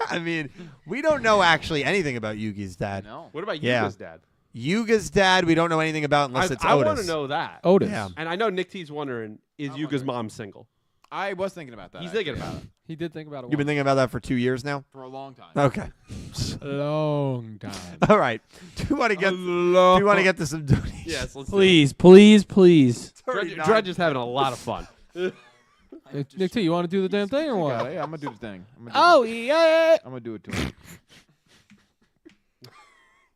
I mean, we don't know actually anything about Yugi's dad. no. What about Yeah. Yuga's dad? Yuga's dad, we don't know anything about unless it's I Otis. want to know that. Otis. Yeah. And I know Nick T's wondering, is Yuga's mom single? I was thinking about that. He's thinking actually, about it. He did think about it. You've been thinking about that for 2 years now. for a long time. Okay. a long time. All right. Do you want to get? Do you want to get to some donations? Yes, let's Please, please, please. Dredge is having a lot of fun. Nick T, you want to do the damn thing or Yeah, what? I'm gonna do the thing. Yeah. I'm gonna do it to him.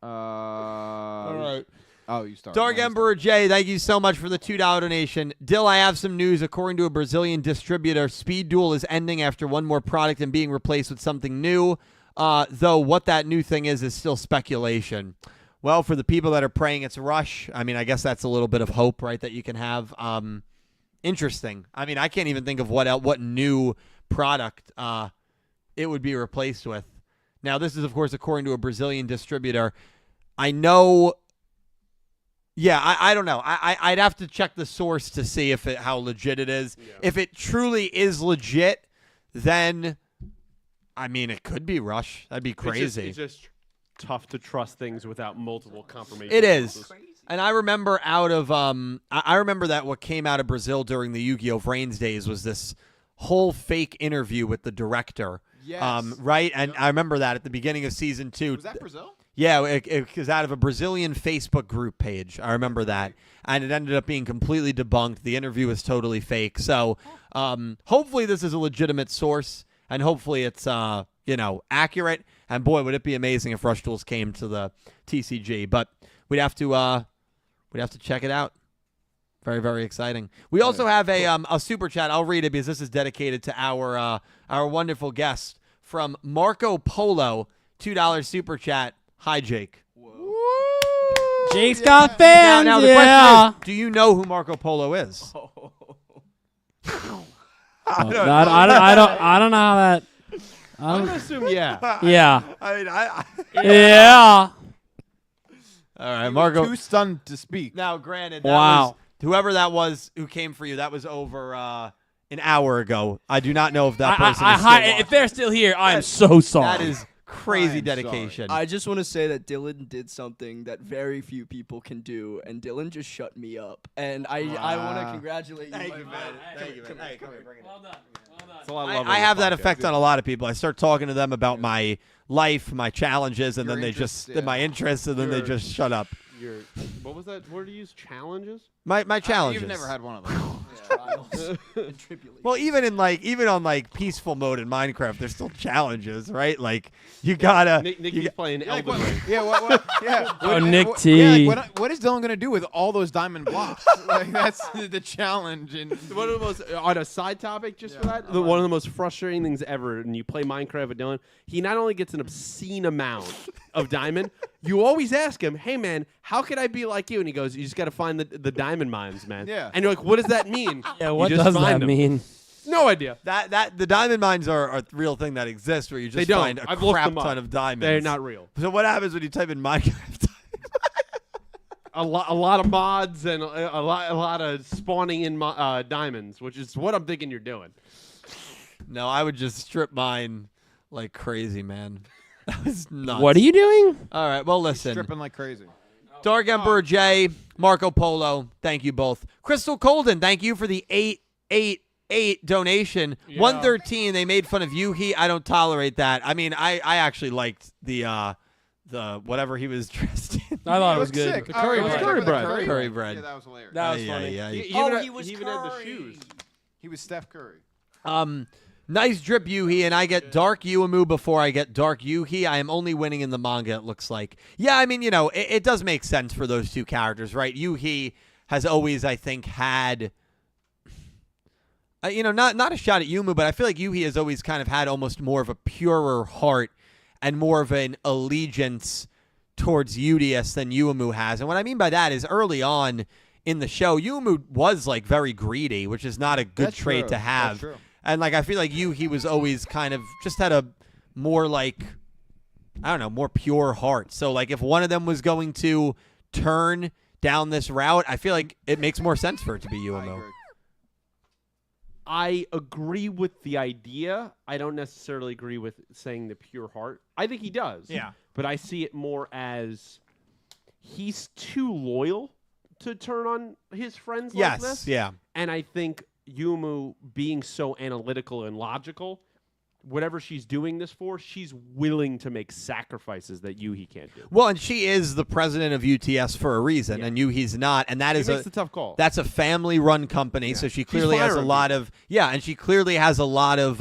All right. Oh, you start. Dark No, you Emperor J, thank you so much for the $2 donation. Dill, I have some news. According to a Brazilian distributor, Speed Duel is ending after one more product and being replaced with something new. Though what that new thing is still speculation. Well, for the people that are praying it's Rush, I mean, I guess that's a little bit of hope, right, that you can have. Interesting. I mean, I can't even think of what new product it would be replaced with. Now, this is, of course, according to a Brazilian distributor. I know... Yeah, I don't know. I'd have to check the source to see how legit it is. Yeah. If it truly is legit, then, I mean, it could be Rush. That'd be crazy. It's just tough to trust things without multiple confirmations. It is. Crazy. And I remember I remember that what came out of Brazil during the Yu-Gi-Oh! Vrains days was this whole fake interview with the director. Yes. Right? And I remember that at the beginning of season 2. Was that Brazil? Yeah, it was out of a Brazilian Facebook group page. I remember that. And it ended up being completely debunked. The interview was totally fake. So hopefully this is a legitimate source, and hopefully it's accurate. And boy, would it be amazing if Rush Duels came to the TCG. But we'd have to check it out. Very, very exciting. We also have a super chat. I'll read it because this is dedicated to our wonderful guest from Marco Polo. $2 super chat. Hi, Jake. Jake's got fans. Now the yeah. question is, do you know who Marco Polo is? I don't know how that. I'm gonna assume yeah. Yeah. I mean, Yeah. all right, Marco. Too stunned to speak. Now, granted, that Wow. was, whoever that was who came for you, that was over an hour ago. I do not know if that person is still If watching. they're still here, I'm so sorry. That is crazy I'm dedication. I just want to say that Dylan did something that very few people can do, and Dylan just shut me up. And I want to congratulate you. Thank my you, man. man. Thank you, man. Hey, come here, bring it in. Well done. It's a lot of love on I this have that podcast. effect on a lot of people. I start talking to them about my life, my challenges, and Your then they interests, just yeah. my interests, and then they Your- just shut up. What was that word you used? Challenges? My challenges. You've never had one of those. Trials and tribulations. Well, even on like peaceful mode in Minecraft, there's still challenges, right? Like you gotta. Nicky's playing Yeah, like, Elden Ring. yeah, yeah. Oh, Nick what, T. Yeah, like, what is Dylan gonna do with all those diamond blocks? Like that's the challenge. And One of the most on a side topic just for that. One of the most frustrating things ever. And you play Minecraft with Dylan. He not only gets an obscene amount of diamond. You always ask him, "Hey man, how could I be like you?" And he goes, "You just got to find the diamond mines, man." Yeah. And you're like, "What does that mean?" Yeah, You what just does find that them. mean? No idea. That the diamond mines are a real thing that exists where you They just don't. find a I've looked crap them up. ton of diamonds. They're not real. So what happens when you type in Minecraft? A lot of mods and a lot of spawning in diamonds, which is what I'm thinking you're doing. No, I would just strip mine like crazy, man. That was nuts. What are you doing? All right, well, listen. stripping like crazy. Dark Emperor J, Marco Polo, thank you both. Crystal Colden, thank you for the 888 donation. Yeah. 113, they made fun of Yuhi. I don't tolerate that. I mean, I actually liked the whatever he was dressed in. I thought it was Looked good. sick. The curry it was bread. good with the Curry Curry bread. Yeah, that was hilarious. That was Yeah, funny. yeah, He yeah. even he was even had the curry. shoes. He was Steph Curry. Nice drip Yuhi, and I get Dark Yumu before I get Dark Yuhi. I am only winning in the manga, it looks like. Yeah, I mean, it does make sense for those two characters, right? Yuhi has always, I think, had, not a shot at Yumu, but I feel like Yuhi has always kind of had almost more of a purer heart and more of an allegiance towards Udius than Yumu has. And what I mean by that is early on in the show, Yumu was, like, very greedy, which is not a good That's trait true. to have. That's true. And, like, I feel like he was always kind of just had a more, like, I don't know, more pure heart. So, like, if one of them was going to turn down this route, I feel like it makes more sense for it to be I Yumu. agree. I agree with the idea. I don't necessarily agree with saying the pure heart. I think he does. Yeah. But I see it more as he's too loyal to turn on his friends like Yes, this. yeah. And I think Yumu being so analytical and logical, whatever she's doing this for, she's willing to make sacrifices that Yuhi can't do. Well, and she is the president of UTS for a reason, Yeah. and Yuhi's not, and that She is makes a tough call. that's a family-run company, so she clearly has a firing lot of and she clearly has a lot of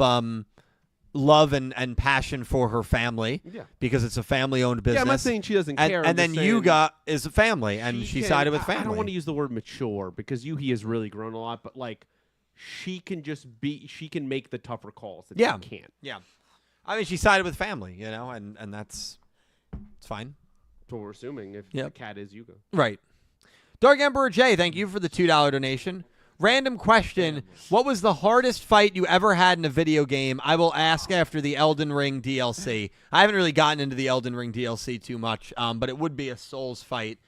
love and passion for her family Yeah. because it's a family-owned business. Yeah, I'm not saying she doesn't and, care. and then Yuga is a family, and she can- sided with I family. don't want to use the word mature because Yuhi has really grown a lot, but like she can make the tougher calls that Yeah. you can't. Yeah, I mean, she sided with family, and it's fine. That's what we're assuming if Yep. the cat is Yuga. Right. Dark Emperor J, thank you for the $2 donation. Random question. What was the hardest fight you ever had in a video game? I will ask after the Elden Ring DLC. I haven't really gotten into the Elden Ring DLC too much, but it would be a Souls fight.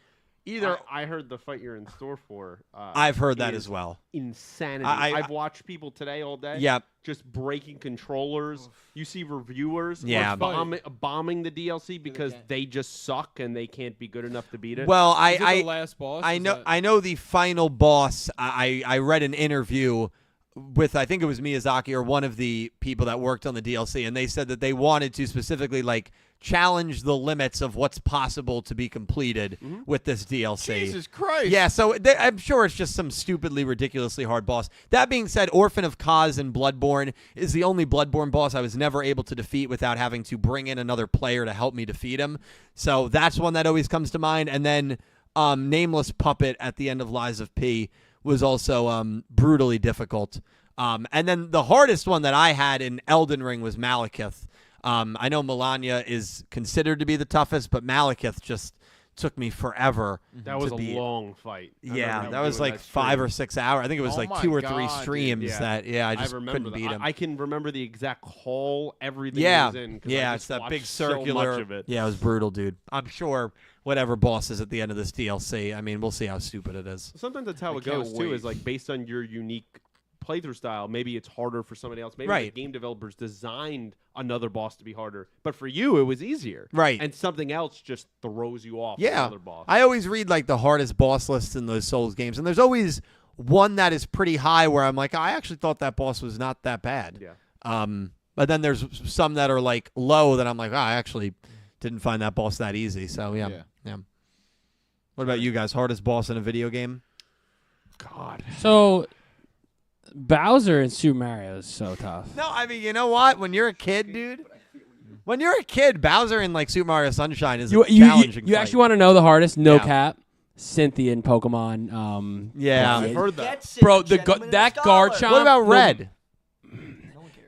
Either I heard the fight you're in store for. I've heard that is as well. Insanity. I've watched people today all day. Yep. Just breaking controllers. You see reviewers Yeah. bombing the DLC because they just suck and they can't be good enough to beat it. Well, Is it the last boss? I Is know that- I know the final boss. I read an interview with, I think it was Miyazaki or one of the people that worked on the DLC, and they said that they wanted to specifically like challenge the limits of what's possible to be completed with this DLC. Jesus Christ. Yeah, so I'm sure it's just some stupidly, ridiculously hard boss. That being said, Orphan of Kaz in Bloodborne is the only Bloodborne boss I was never able to defeat without having to bring in another player to help me defeat him. So that's one that always comes to mind. And then Nameless Puppet at the end of Lies of P was also brutally difficult. And then the hardest one that I had in Elden Ring was Malekith. I know Melania is considered to be the toughest, but Malekith just took me forever. that was to a beat. long fight. I Yeah, remember that was doing like that 5 stream. or 6 hours. I think it was Oh like my 2 or God, 3 dude. streams Yeah. that I just remember couldn't that. beat him. I can remember the exact hall, everything Yeah, he was in. 'cause I yeah, just it's that watched big so circular. much of it. Yeah, it was brutal, dude. I'm sure whatever boss is at the end of this DLC, I mean, we'll see how stupid it is. Sometimes that's how I it can't goes too. wait. Is like based on your unique playthrough style. Maybe it's harder for somebody else. Maybe Right. the game developers designed another boss to be harder, but for you it was easier. Right. And something else just throws you off. Yeah, Another boss. I always read like the hardest boss lists in those Souls games, and there's always one that is pretty high where I'm like, I actually thought that boss was not that bad. Yeah. But then there's some that are like low that I'm like, I actually didn't find that boss that easy. So yeah. What about you guys? Hardest boss in a video game? God. So Bowser in Super Mario is so tough. No, I mean, you know what? When you're a kid, dude. When you're a kid, Bowser in like Super Mario Sunshine is a challenging You fight. actually want to know the hardest? No Yeah. cap. Cynthia in Pokemon. Yeah. I've heard that. Bro, that guard chomp. What about Red?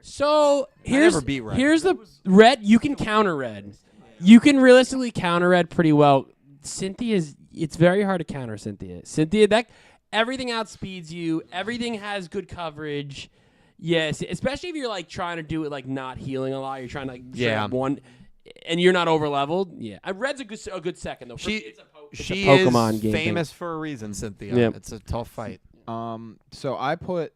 So never beat Red. here's the Red. You can counter Red. You can realistically counter Red pretty well. Cynthia's. It's very hard to counter Cynthia. Cynthia, everything outspeeds you. Everything has good coverage. Yes, especially if you're like trying to do it like not healing a lot. You're trying to like one, and you're not over leveled. Yeah, Red's a good second though. She it's a is Pokemon game famous for a reason, Cynthia. Yep. It's a tough fight. So I put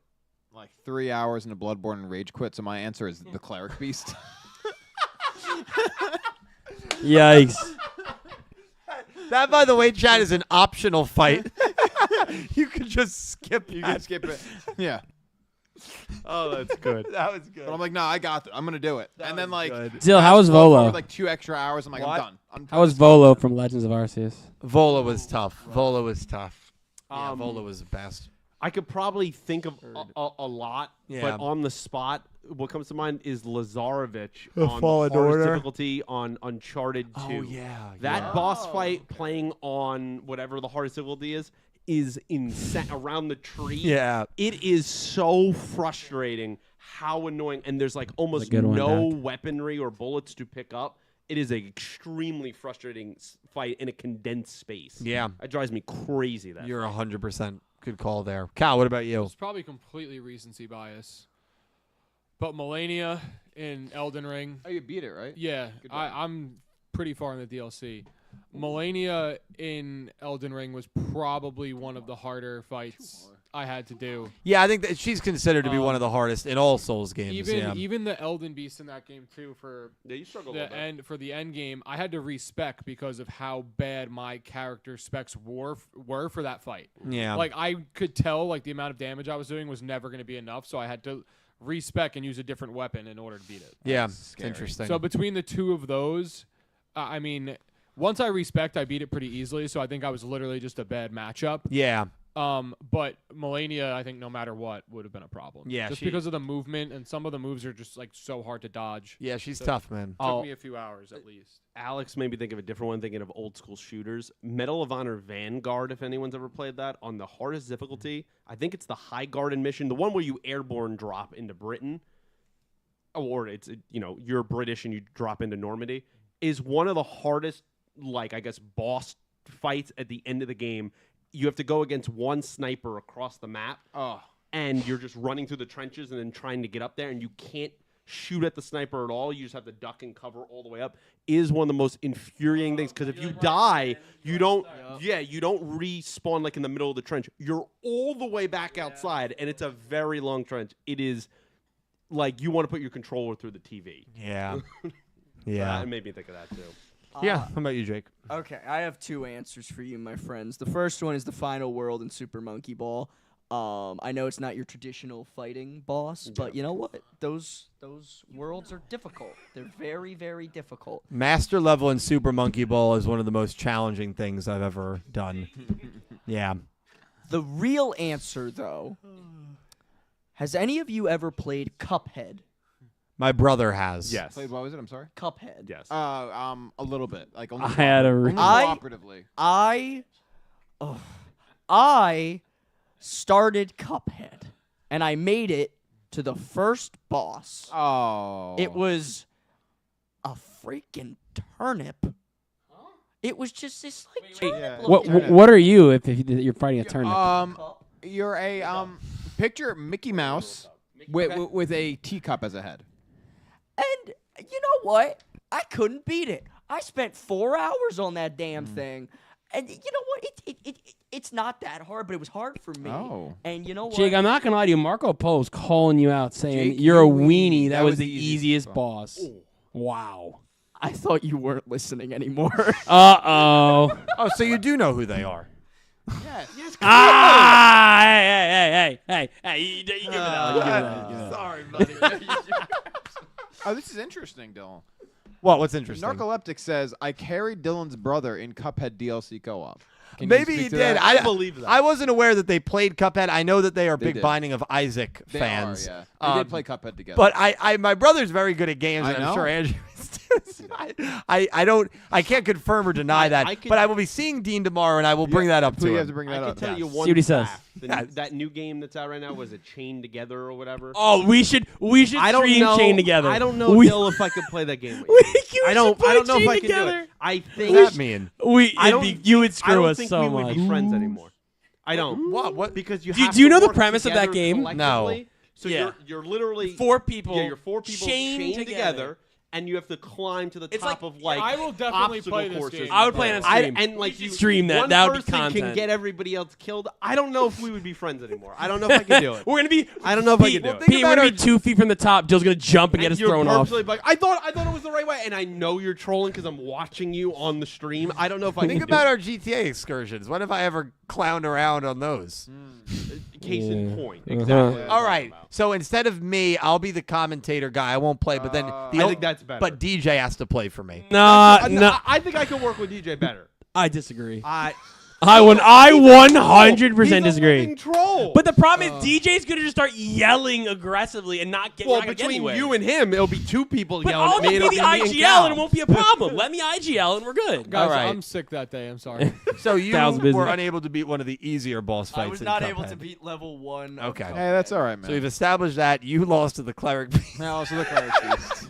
like 3 hours into Bloodborne and rage quit. So my answer is the Cleric Beast. Yikes. That, by the way, Chad, is an optional fight. You could just skip. You can skip it. Yeah. Oh, that's good. That was good. But I'm like, no, I got it. I'm gonna do it. And then like, Dill, how was for Volo? like 2 extra hours. I'm like, What? I'm done. How was Volo from Legends of Arceus? Vola was tough. Vola was tough. Yeah, Um, Vola was the best. I could probably think of a lot, Yeah. but on the spot, what comes to mind is Lazarevich The on Fallen the hardest Order. difficulty on Uncharted 2. Oh, yeah. That boss fight playing on whatever the hardest difficulty is insane. Around the tree. Yeah. It is so frustrating how annoying. And there's like almost good one, no Dak. weaponry or bullets to pick up. It is an extremely frustrating fight in a condensed space. Yeah. That drives me crazy. That You're 100% good call there. Cal, what about you? It's probably completely recency bias. But Melania in Elden Ring, Oh, you beat it, right? yeah, Good job. I'm pretty far in the DLC. Melania in Elden Ring was probably one of the harder fights I had to do. Yeah, I think that she's considered to be one of the hardest in all Souls games. Even the Elden Beast in that game too for Yeah, you struggle the end game, I had to respec because of how bad my character specs were for that fight. Yeah. Like I could tell like the amount of damage I was doing was never going to be enough, so I had to respec and use a different weapon in order to beat it. Yeah, it's interesting. So between the two of those, I mean, once I respect, I beat it pretty easily. So I think I was literally just a bad matchup. yeah. But Melania, I think no matter what, would have been a problem. Yeah, just she- because of the movement, and some of the moves are just like so hard to dodge. Yeah, she's So- tough, man. Took me a few hours at least. Alex made me think of a different one, thinking of old school shooters. Medal of Honor Vanguard, if anyone's ever played that, on the hardest difficulty. I think it's the High Garden mission, the one where you airborne drop into Britain, or it's, you're British and you drop into Normandy, is one of the hardest, like, I guess, boss fights at the end of the game. You have to go against one sniper across the map, and you're just running through the trenches and then trying to get up there, and you can't shoot at the sniper at all. You just have to duck and cover all the way up. Is one of the most infuriating things, because if you die, you don't respawn like in the middle of the trench. You're all the way back outside, and it's a very long trench. It is like you want to put your controller through the TV. Yeah. Yeah. It made me think of that too. Yeah. How about you, Jake? Okay, I have two answers for you, my friends. The first one is the final world in Super Monkey Ball. I know it's not your traditional fighting boss, but you know what? Those worlds are difficult. They're very, very difficult. Master level in Super Monkey Ball is one of the most challenging things I've ever done. Yeah. The real answer, though, has any of you ever played Cuphead? My brother has. Yes. Played, what was it? I'm sorry. Cuphead. Yes. A little bit, like only I had a only I- cooperatively. I started Cuphead, and I made it to the first boss. Oh. It was a freaking turnip. It was just this like turnip. Yeah. looking What are you if you're fighting a turnip? cup. You're a picture Mickey Mouse with a teacup as a head. And you know what? I couldn't beat it. I spent 4 hours on that damn thing. And you know what? It's not that hard, but it was hard for me. Oh. And you know what? Jake, I'm not gonna lie to you. Marco Polo's calling you out, saying Jake, you're a you weenie. weenie. That That was was the the easiest easiest boss. Wow. I thought you weren't listening anymore. Uh oh. Oh, so you do know who they are. Yes. Hey. You give me that one. You give me that. Sorry, buddy. Oh, this is interesting, Dylan. What's interesting? Narcoleptic says, I carried Dylan's brother in Cuphead DLC co-op. Can you Maybe speak he to did. that? I believe that. I wasn't aware that they played Cuphead. I know that they are They big did. Binding of Isaac They fans. are, yeah. They did play Cuphead together. But my brother's very good at games, I and I'm know. sure Andrew is too. I can't confirm or deny that. I could- but I will be seeing Dean tomorrow, and I will bring that up to you him. have to bring that I up. can tell you Yes. one See what he says. fact. Yes. That new game that's out right now was it Chained Together or whatever. Oh, we should I don't stream know. Chain Together. I don't know, We- Dill, if I could play that game with We you. should I don't play know if Chain I can do Together. it. I What think does that mean? You would I screw don't us think so we much. would be friends anymore. I don't. What? Because you Do you- have do you to know the work premise of that together game? No. collectively. So Yeah. you're literally Four people. Yeah, you're four people chained together, and you have to climb to the It's top like- of like I will definitely obstacle play this courses. game. I would play it on I- stream. and like We you should stream that. One That would be person content. can get everybody else killed. I don't know if we would be friends anymore. I don't know if I can do it. We're gonna be. I don't know if I Pete, can do it. Pete, we're gonna be 2 feet from the top. Jill's gonna jump and get us you're thrown off. purposely like, I thought it was the right way, and I know you're trolling because I'm watching you on the stream. I don't know if I Think can about do our GTA excursions. When have I ever clowned around on those? it. Case in point. Uh-huh. Exactly. All right. So instead of me, I'll be the commentator guy. I won't play, but then I think that's better. But DJ has to play for me. No, I think I could work with DJ better. I disagree. I 100% disagree. He's a troll. But the problem is DJ's gonna just start yelling aggressively and not get. well, not gonna get between anywhere. you and him, it'll be two people But yelling I'll at me. be It'll the be me and IGL Cal. and it won't be a problem. Let me IGL and we're good. Guys, All right. I'm sick that day. I'm sorry. So you Styles business. were unable to beat one of the easier boss fights. I was in not able Cuphead. to beat level 1. of Okay. Cuphead. Hey, that's all right, man. So we've established that you lost to the cleric. Now also the cleric beast.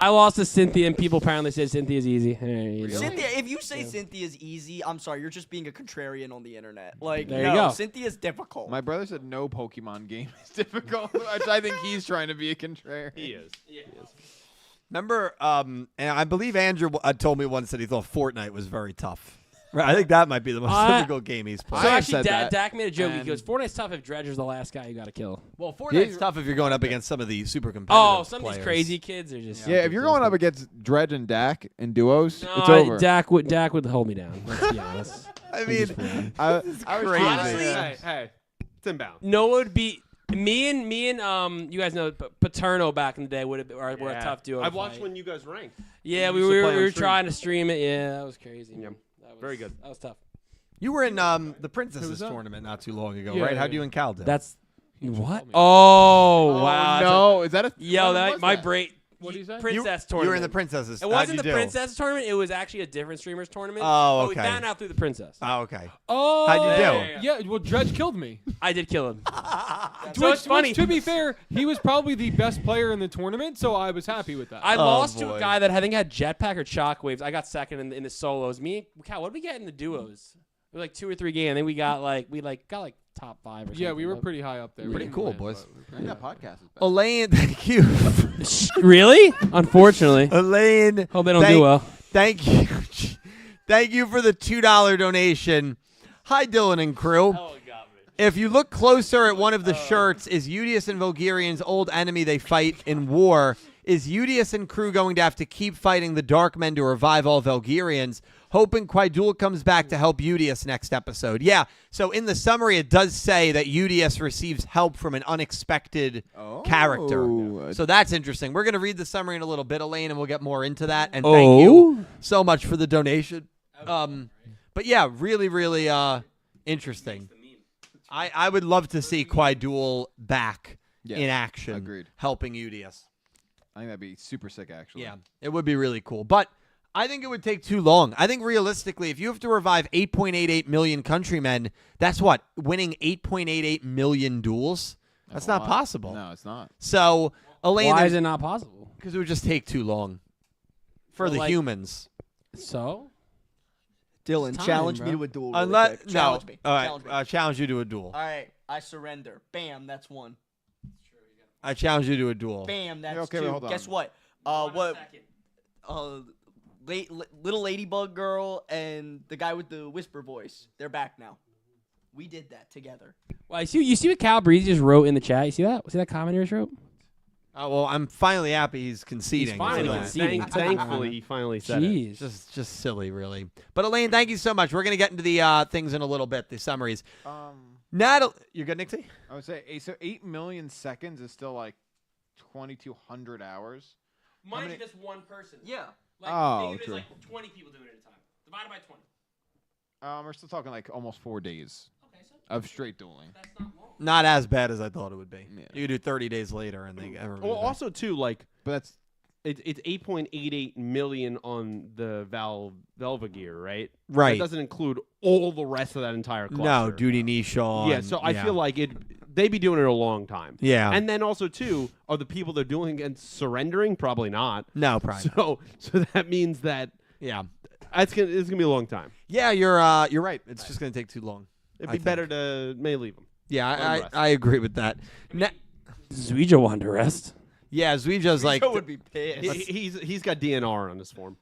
I lost to Cynthia, and people apparently said Cynthia's easy. Hey, you know. Cynthia, if you say Cynthia's easy, I'm sorry, you're just being a contrarian on the internet. Like, There you no, go. Cynthia's difficult. My brother said no Pokemon game is difficult, which I think he's trying to be a contrarian. He is. Remember, and I believe Andrew told me once that he thought Fortnite was very tough. Right, I think that might be the most difficult game he's played. So I have actually, said that, Dak made a joke. He and- goes, "Fortnite's tough if Dredger's the last guy you got to kill." Well, Fortnite's tough if you're going up against some of the super competitive Oh, some of players. these crazy kids are just. Yeah, if you're going up against Dredge and Dak in duos, No, it's over. Dak would hold me down. Let's be honest. I mean, I was crazy. Honestly, Hey, it's inbound. Noah would be me and you guys know Paterno back in the day were a tough duo. I to watched fight. when you guys ranked. Yeah, you we used to were play on stream. trying to stream it. Yeah, that was crazy. Yeah. That was, Very good. That was tough. you were in the Princesses Who's that? tournament not too long ago, Yeah, right? yeah, How'd you yeah. and Cal do? That's just what? told me. Oh wow! no, is that a Yo, when that was my that? brain. What did you say? Princess tournament. You were in the Princesses. It How'd wasn't you the do? Princess tournament. It was actually a different streamers tournament. Oh, But we okay. found out through the Princess. Oh, okay. Oh, How'd you do? Yeah, well, Dredge killed me. I did kill him. Which, it's funny. to be fair, he was probably the best player in the tournament, so I was happy with that. I lost to boy. a guy that I think had jetpack or shockwaves. I got second in the solos. Me, Cal, what did we get in the duos? We were like 2 or 3 games. I think we got like top 5 or something. yeah, we were pretty high up there. We Pretty didn't cool, win, boys. but- That podcast is bad. Elaine, thank you. Really? Unfortunately. Elaine, Hope they don't do well. Thank you. Thank you for the $2 donation. Hi, Dylan and crew. If you look closer at one of the shirts, is Udius and Vulgarian's old enemy they fight in war. Is Udius and crew going to have to keep fighting the Darkmen to revive all Vulgarians? Hoping Quaidul comes back to help Udius next episode. Yeah, so in the summary, it does say that Udius receives help from an unexpected character. So that's interesting. We're going to read the summary in a little bit, Elaine, and we'll get more into that. And thank you so much for the donation. But yeah, really, really interesting. I would love to see Quaidul back in action, agreed. helping Udius. I think that'd be super sick, actually. Yeah, it would be really cool. But I think it would take too long. I think realistically, if you have to revive 8.88 million countrymen, that's what? Winning 8.88 million duels? That's a not lot. possible. No, it's not. So, Elaine, Why is it not possible? because it would just take too long for Well, the like- humans. So? Dylan, time, challenge bro. me to a duel. Really Unless quick. Challenge me. All right, Challenge me. challenge you to a duel. All right, I surrender. Bam, that's 1. I challenge you to a duel. Bam, that's okay, 2. but hold on. Guess what? Little ladybug girl and the guy with the whisper voice. They're back now. We did that together. Well, you see what Cal Breeze just wrote in the chat? You see that? See that comment he just wrote? Well, I'm finally happy he's conceding. He's finally to that. conceding. Thankfully, he finally said it. Jeez. Just silly, really. But Elaine, thank you so much. We're gonna get into the things in a little bit, the summaries. Natalie, you're good, Nick T? I would say so 8 million seconds is still like 2,200 hours. Mind you, that's one person. Yeah. Like, Oh, think of it as true. like 20 people doing it at a time. Divided by 20. We're still talking like almost 4 days Okay, so of straight dueling. that's not long. Not as bad as I thought it would be. Yeah. You could do 30 days later, and they Well, also too, like But that's it's 8.88 million on the Velva gear, right? right. That doesn't include all the rest of that entire cluster. No, Duty Nisha. Yeah, so I feel like they'd be doing it a long time. Yeah. And then also too, are the people they're doing against surrendering? Probably not. no, probably. not. So that means that Yeah. it's gonna be a long time. Yeah, you're right. It's just gonna take too long. It'd I be think. better to may leave them. Yeah, One rest. I agree with that. Yugioh wanted to rest. Yeah, Zuija's like. Joe would be pissed. He's got DNR on this form.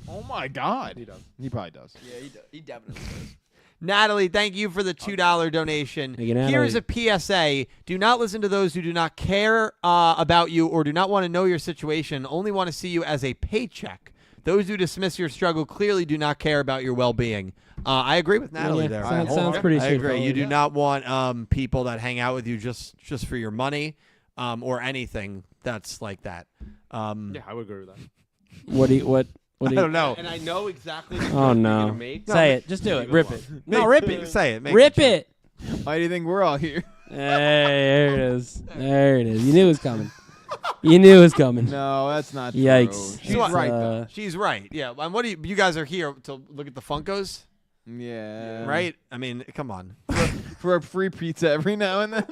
oh my god. He does. He probably does. Yeah, he does. He definitely does. Natalie, thank you for the $2 donation. Thank you, Natalie. Here is a PSA. Do not listen to those who do not care about you or do not want to know your situation, only want to see you as a paycheck. Those who dismiss your struggle clearly do not care about your well-being. I agree with Natalie there. Sounds pretty I agree. straightforward. You do not want people that hang out with you just for your money or anything that's like that. Yeah, I would agree with that. What do you? I don't know. And I know exactly the Oh joke you're no! gonna make. Say it. Just do it. Rip it. No, rip it. Say it. Make Rip it. it. Why do you think we're all here? Hey, there it is. There it is. You knew it was coming. You knew it was coming. No, that's not Yikes. true. She's What? right though. She's right. Yeah. And what do you guys are here to look at the Funkos, Yeah. right? I mean, come on. For a free pizza every now and then.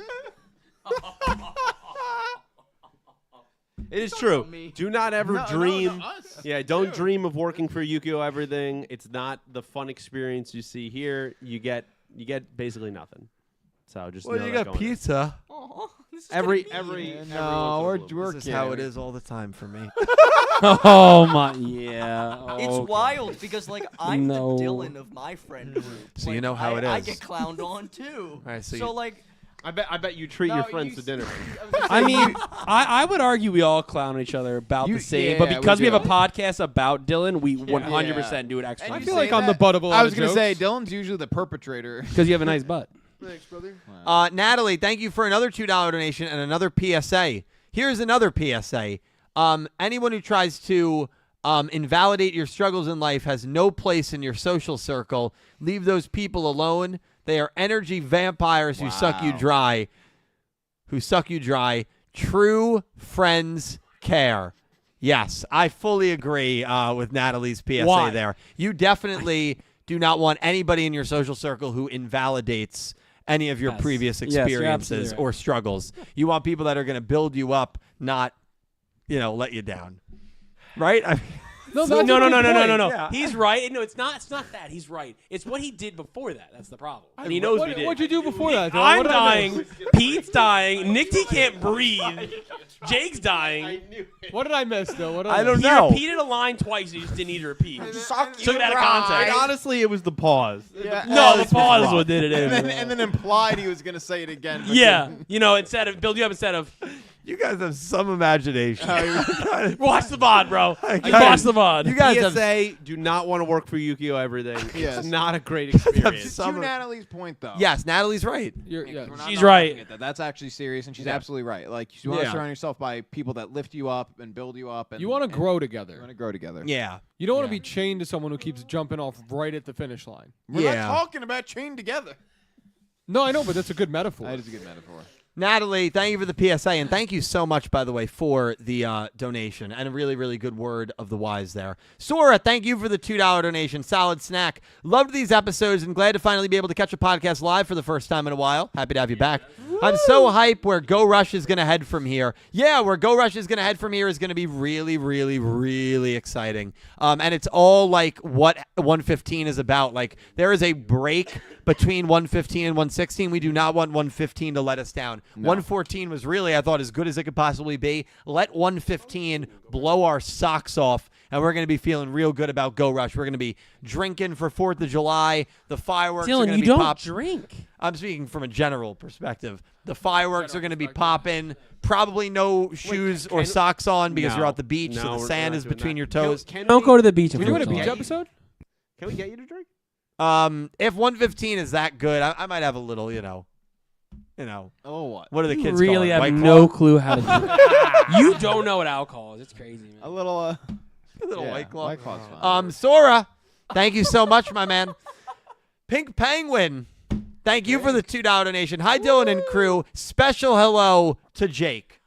It is true. me. Do not ever No, dream. no, us. Yeah, don't dream of working for Yugioh Everything. It's not the fun experience you see here. You get basically nothing. So just know that going in. pizza. Aw, this is Every gonna be- No, we're This is how it is all the time for me. Oh my. Yeah. It's okay. wild because like I'm No. the Dylan of my friend group. So you Like, know how it I is. get clowned on too. Right, so so you- like I bet you treat No, your friends you to dinner. I mean, I would argue we all clown each other about You- the same, but yeah, because we we have a do. podcast about Dylan, we 100% do it extra. And I you feel say like I'm that- the butt of a lot I was of gonna say jokes. Dylan's usually the perpetrator. Because you have a nice butt. Thanks, brother. Natalie, thank you for another $2 donation and another PSA. Here's another PSA. Anyone who tries to invalidate your struggles in life has no place in your social circle. Leave those people alone. They are energy vampires who suck you Wow. dry. True friends care. Yes, I fully agree with Natalie's PSA Why? there. You definitely do not want anybody in your social circle who invalidates any of your Yes. previous Yes, you're experiences absolutely right. or struggles. You want people that are going to build you up, not, let you down. Right? No, No, that's no, a no, good no, no, no, point. no, no. Yeah. He's right. No, it's not that. He's right. It's what he did before that. That's the problem. And he knows What, we did. what'd you do before that? Dylan? I'm What did I miss? dying. Pete's dying. Nick T can't breathe. Jake's dying. What did I miss, though? What did I don't miss? He know. repeated a line twice. He just didn't need to repeat. Took it out of And context. honestly, it was the pause. Yeah. No, the pause is what did it. and then implied he was gonna say it again. but Yeah, didn't. instead of build you up instead of You guys have some imagination. watch the VOD, bro. guys- Watch the VOD. You guys have PSA, do not want to work for Yugioh Everything. Yes. It's not a great experience. To Natalie's point though. Yes, Natalie's right. Yeah. We're not She's laughing right. at that. That's actually serious, and she's Yeah. absolutely right. Like you want to Yeah. surround yourself by people that lift you up and build you up. And You want to grow You together. want to grow together. Yeah. You don't want to Yeah. be chained to someone who keeps jumping off right at the finish line. We're Yeah. not talking about chained together. No, I know, but that's a good metaphor. That is a good metaphor. Natalie, thank you for the PSA, and thank you so much, by the way, for the donation, and a really, really good word of the wise there. Sora, thank you for the $2 donation. Solid snack. Loved these episodes, and glad to finally be able to catch a podcast live for the first time in a while. Happy to have you back. I'm so hyped where Go Rush is going to head from here. Yeah, where Go Rush is going to head from here is going to be really, really, really exciting. And it's all like what 115 is about. Like, there is a break between 115 and 116. We do not want 115 to let us down. down. 114 was really, I thought, as good as it could possibly be. Let 115 blow our socks off, and we're going to be feeling real good about Go Rush. We're going to be drinking for 4th of July. The fireworks are Dylan, going to you be don't popping. drink. I'm speaking from a general perspective. The fireworks are going to be popping. Probably no shoes or socks on because you're at the beach, so the sand is between your toes. Don't go to the beach. We're if doing a we're beach sorry. episode. Can we get you to drink? If 115 is that good, I might have a little, you know. Oh, what? What are the You kids really call it? have White no Claw? clue how to do it. You don't know what alcohol is. It's crazy, man. A little, A little yeah, White Claw. White Claw's fine. Sora, thank you so much, my man. Pink Penguin, thank you for the $2 donation. Hi, Dylan and crew. Special hello to Jake.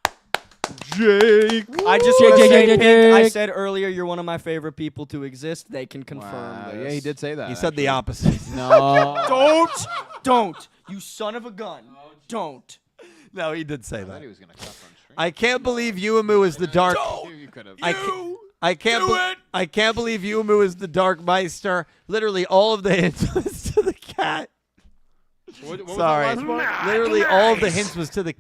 Jake. I just Jake, want to say, Jake, Pink, I Jake. said earlier you're one of my favorite people to exist. They can confirm Wow. this. Yeah, he did say that. He said the actually. opposite. No. Don't. You son of a gun. Don't. No, he did say I thought that. he was gonna cuff on stream. I can't believe Yumu is the dark. You could have. I can't believe Yumu is the Dark Meister. Literally, all of the hints was to the cat. What was that Sorry. last part? Literally, all of the hints was to the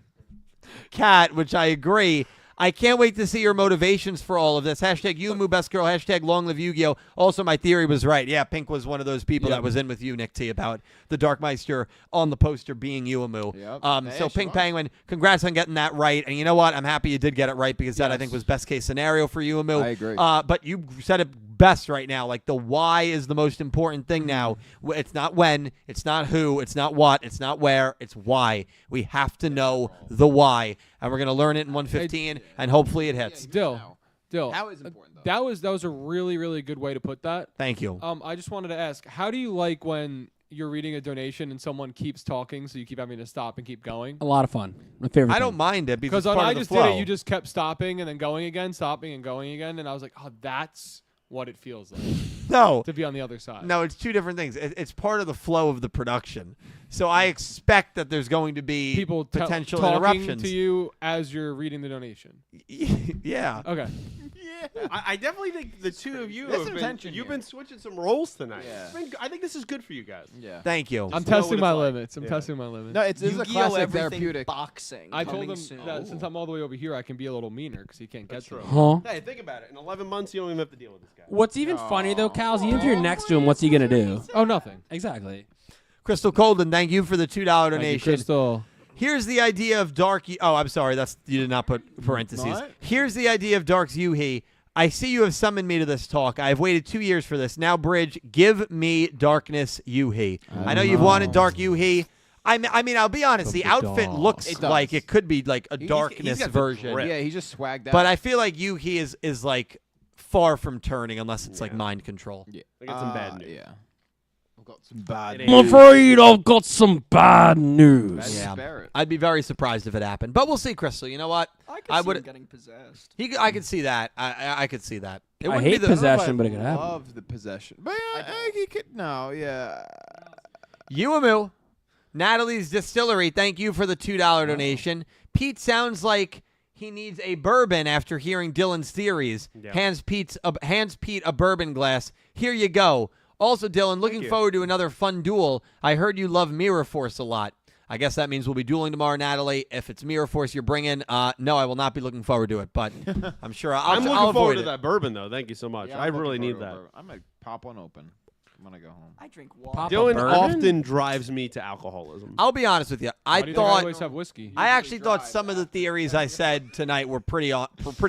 cat, which I agree. I can't wait to see your motivations for all of this. Hashtag Yumu, best girl. Hashtag long live Yu-Gi-Oh. Also, my theory was right. Yeah, Pink was one of those people that was in with you, Nick T, about the Dark Meister on the poster being Yumu. Yep. So Yeah, she Pink was. Penguin, congrats on getting that right. And you know what? I'm happy you did get it right because that, I think, was best case scenario for Yumu. I agree. But you said it best right now. Like, the why is the most important thing now. It's not when, it's not who, it's not what, it's not where, it's why. We have to know the why. And we're going to learn it in 115, and hopefully it hits. Dill. How is important though? That was a really, really good way to put that. Thank you. I just wanted to ask, how do you like when you're reading a donation and someone keeps talking, so you keep having to stop and keep going? A lot of fun. My favorite. I thing. don't mind it because Because it's when part I of the just flow. did it, you just kept stopping and then going again, stopping and going again, and I was like, oh, that's what it feels like No. to be on the other side. No, it's two different things. It's part of the flow of the production. So I expect that there's going to be People potential talking interruptions. to you as you're reading the donation. Yeah. Okay. I definitely think the two of you There's have some been, tension you've here. been switching some roles tonight. Yeah. It's been, I think this is good for you guys. Yeah. Thank you. I'm Just know testing what my it's like. limits. I'm Yeah. testing my limits. No, it's this is a Yu-Gi-Oh! classic Everything therapeutic. boxing. I told coming him soon. that since I'm all the way over here, I can be a little meaner because he can't get That's to true. me. Huh? Hey, think about it. In 11 months, you don't even have to deal with this guy. What's even funnier though, Cal, is even if you're next to him, what's he gonna do? Oh, nothing. Exactly. Crystal Colden, thank you for the $2 Thank you, donation. Crystal. Here's the idea of Dark. Oh, I'm sorry. You did not put parentheses. What? Here's the idea of Dark's Yuhi. I see you have summoned me to this talk. I have waited 2 years for this. Now, Bridge, give me Darkness Yuhi. I know you've wanted Dark Yuhi. I mean, I'll be honest. The outfit looks It does. like it could be like a He's darkness got the version. grip. Yeah, he just swagged out. But I feel like Yuhi is like far from turning unless it's like mind control. Yeah. I got some bad news. Yeah. I've got some bad It news. ain't- afraid I've got some bad news. Bad Yeah. spirit. I'd be very surprised if it happened. But we'll see, Crystal. You know what? I could I see would- him getting possessed. I could see that. I could see that. It I wouldn't be hate the possession, but it could happen. Love the possession, but he could. No, yeah. Yumu, Natalie's Distillery, thank you for the $2 donation. Pete sounds like he needs a bourbon after hearing Dylan's theories. Yeah. Hands Pete a bourbon glass. Here you go. Also, Dylan, looking you. forward to another fun duel. I heard you love Mirror Force a lot. I guess that means we'll be dueling tomorrow, Natalie. If it's Mirror Force you're bringing, no, I will not be looking forward to it. But I'm sure I'll I'm looking I'll forward avoid to it. that bourbon, though. Thank you so much. Yeah, I I'm looking really need forward to that. a bourbon. I might pop one open when I go home. I drink water. Pop a Dylan bourbon? often drives me to alcoholism. I'll be honest with you. Why I do you think I thought always have whiskey. I actually thought some of the theories I said tonight were pretty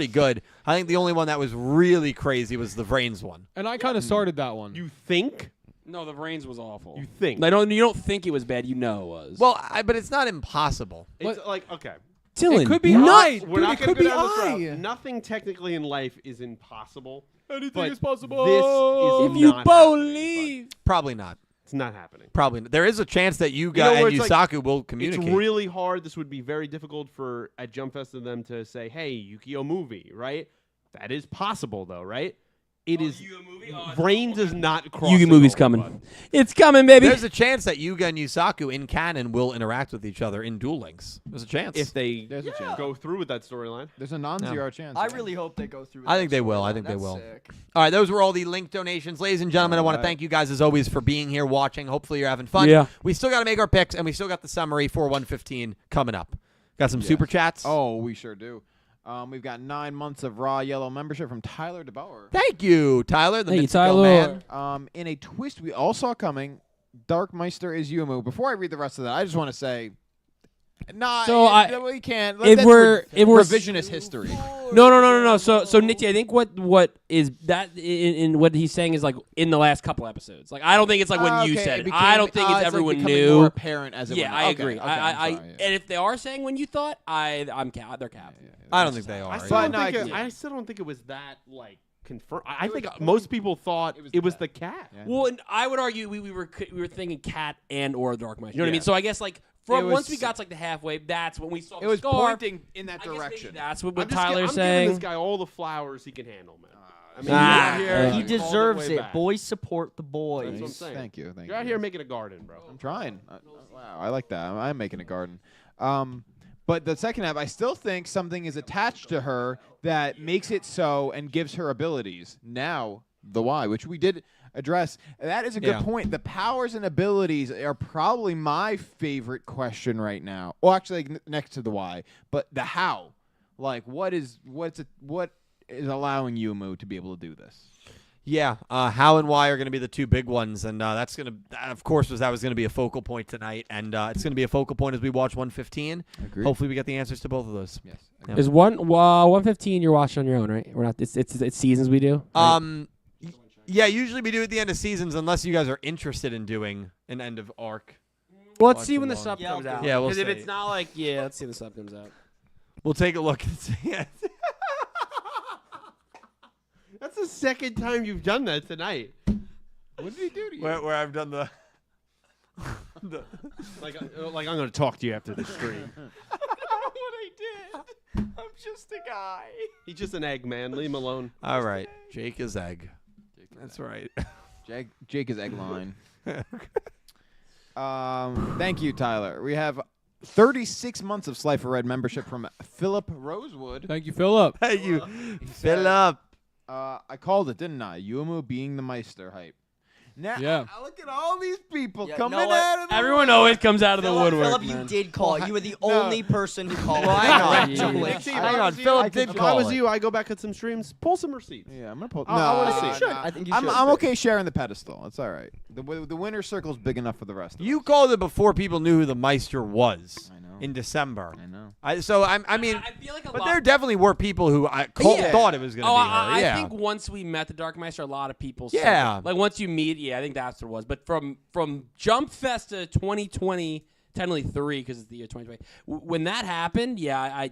good. I think the only one that was really crazy was the Vrains one. And I kind of started that one. You think? No, the brains was awful. You think? You don't think it was bad. You know it was. Well, but it's not impossible. It's like, okay. Dylan, it could be not- I. We're Dude, not it going could to be go down this I. route. Nothing technically in life is impossible. Anything But is possible. this is if you not believe. Probably not. It's not happening. Probably not. There is a chance that Yuga You know, where and it's Yusaku will communicate. It's really hard. This would be very difficult for at Jump Fest of them to say, "Hey, Yukio movie," right? That is possible, though, right? It is. Brain does not cross. Yugi it movie's over, coming. bud. It's coming, baby. There's a chance that Yuga and Yusaku in canon will interact with each other in Duel Links. There's a chance. If they There's a chance. go through with that storyline. There's a non-zero chance. I really hope they go through. With I that think they will. I storyline. think they That's will. sick. All right, those were all the link donations. Ladies and gentlemen, I want to thank you guys as always for being here, watching. Hopefully you're having fun. Yeah. We still got to make our picks, and we still got the summary for 115 coming up. Got some Yes. super chats. Oh, we sure do. We've got 9 months of Raw Yellow membership from Tyler DeBauer. Thank you, Tyler. The Thank you, mythical Tyler. man. In a twist we all saw coming, Dark Meister is Yumu. Before I read the rest of that, I just want to say, we can't. if we're revisionist history. No. So Nick T, I think what is that in what he's saying is like in the last couple episodes. Like I don't think it's like when you said it. I don't think it's like everyone becoming knew. More apparent as it Yeah, went. I Okay, agree. okay, I'm sorry, And if they are saying when you thought, I'm cap. They're cap. I don't think they are. I yeah. still don't think it was that like confirmed. I think most people thought it was the cat. Yeah. Well, and I would argue we were thinking cat and or Dark Meister. You know what I Yeah. mean? So I guess like It was- once we got to like the halfway, that's when we saw. It was scar. pointing in that I guess maybe direction. that's what I'm Tyler's giving saying. this guy all the flowers he can handle, man. I mean, Ah, you're out here, yeah. He you called deserves way it. back. Boys support the boys. That's what I'm saying. Thank you. You're out here making a garden, bro. I'm trying. Wow, I like that. I'm making a garden. But the second half, I still think something is attached to her that makes it so and gives her abilities. Now, the why, which we did address. That is a good Yeah. point. The powers and abilities are probably my favorite question right now. Well, actually, like, next to the why, but the how. Like, what is allowing Yumu to be able to do this? Yeah, how and why are going to be the two big ones, and that of course, was going to be a focal point tonight, and it's going to be a focal point as we watch 115. Agreed. Hopefully, we get the answers to both of those. Yes. Yeah. Is 115 you're watching on your own, right? We're not. It's seasons we do. Right? Yeah, usually we do at the end of seasons, unless you guys are interested in doing an end of arc. Well, let's watch see when the along. sub Yeah, comes okay. out. Yeah, we'll Because if see. it's not like let's see when the sub comes out. We'll take a look and see. That's the second time you've done that tonight. What did he do to you? where I've done the. Like I'm going to talk to you after the stream. What I did? I'm just a guy. He's just an egg, man. Leave him alone. All right, Jake is egg. That's right. Jake is egg line. Thank you, Tyler. We have 36 months of Slifer Red membership from Philip Rosewood. Thank you, Philip. Hey, you, said- Philip. I called it, didn't I? Yumu being the Meister hype. Now, Yeah. look at all these people Yeah, coming know what? out of the Everyone always comes out of the Philip, woodwork. Philip, you man. did call it. You were the No. only person who called Well, it. hang on. correctly. Nick T, if Hang I on, was you, Philip did if I call was it. you, I go back at some streams, pull some receipts. Yeah, I'm gonna pull. I wanna see You it. should. I think you should. I'm okay sharing the pedestal. It's all right. The winner circle's big enough for the rest. Of You us. called it before people knew who the Meister was I know. in December. I know. I mean, I feel like a but lot. there definitely were people who Yeah. thought it was going to be her. I Yeah. think once we met the Dark Meister, a lot of people said Yeah. that. Like once you meet, I think that's what it was. But from Jump Festa 2020, technically 3 because it's the year 2020. When that happened,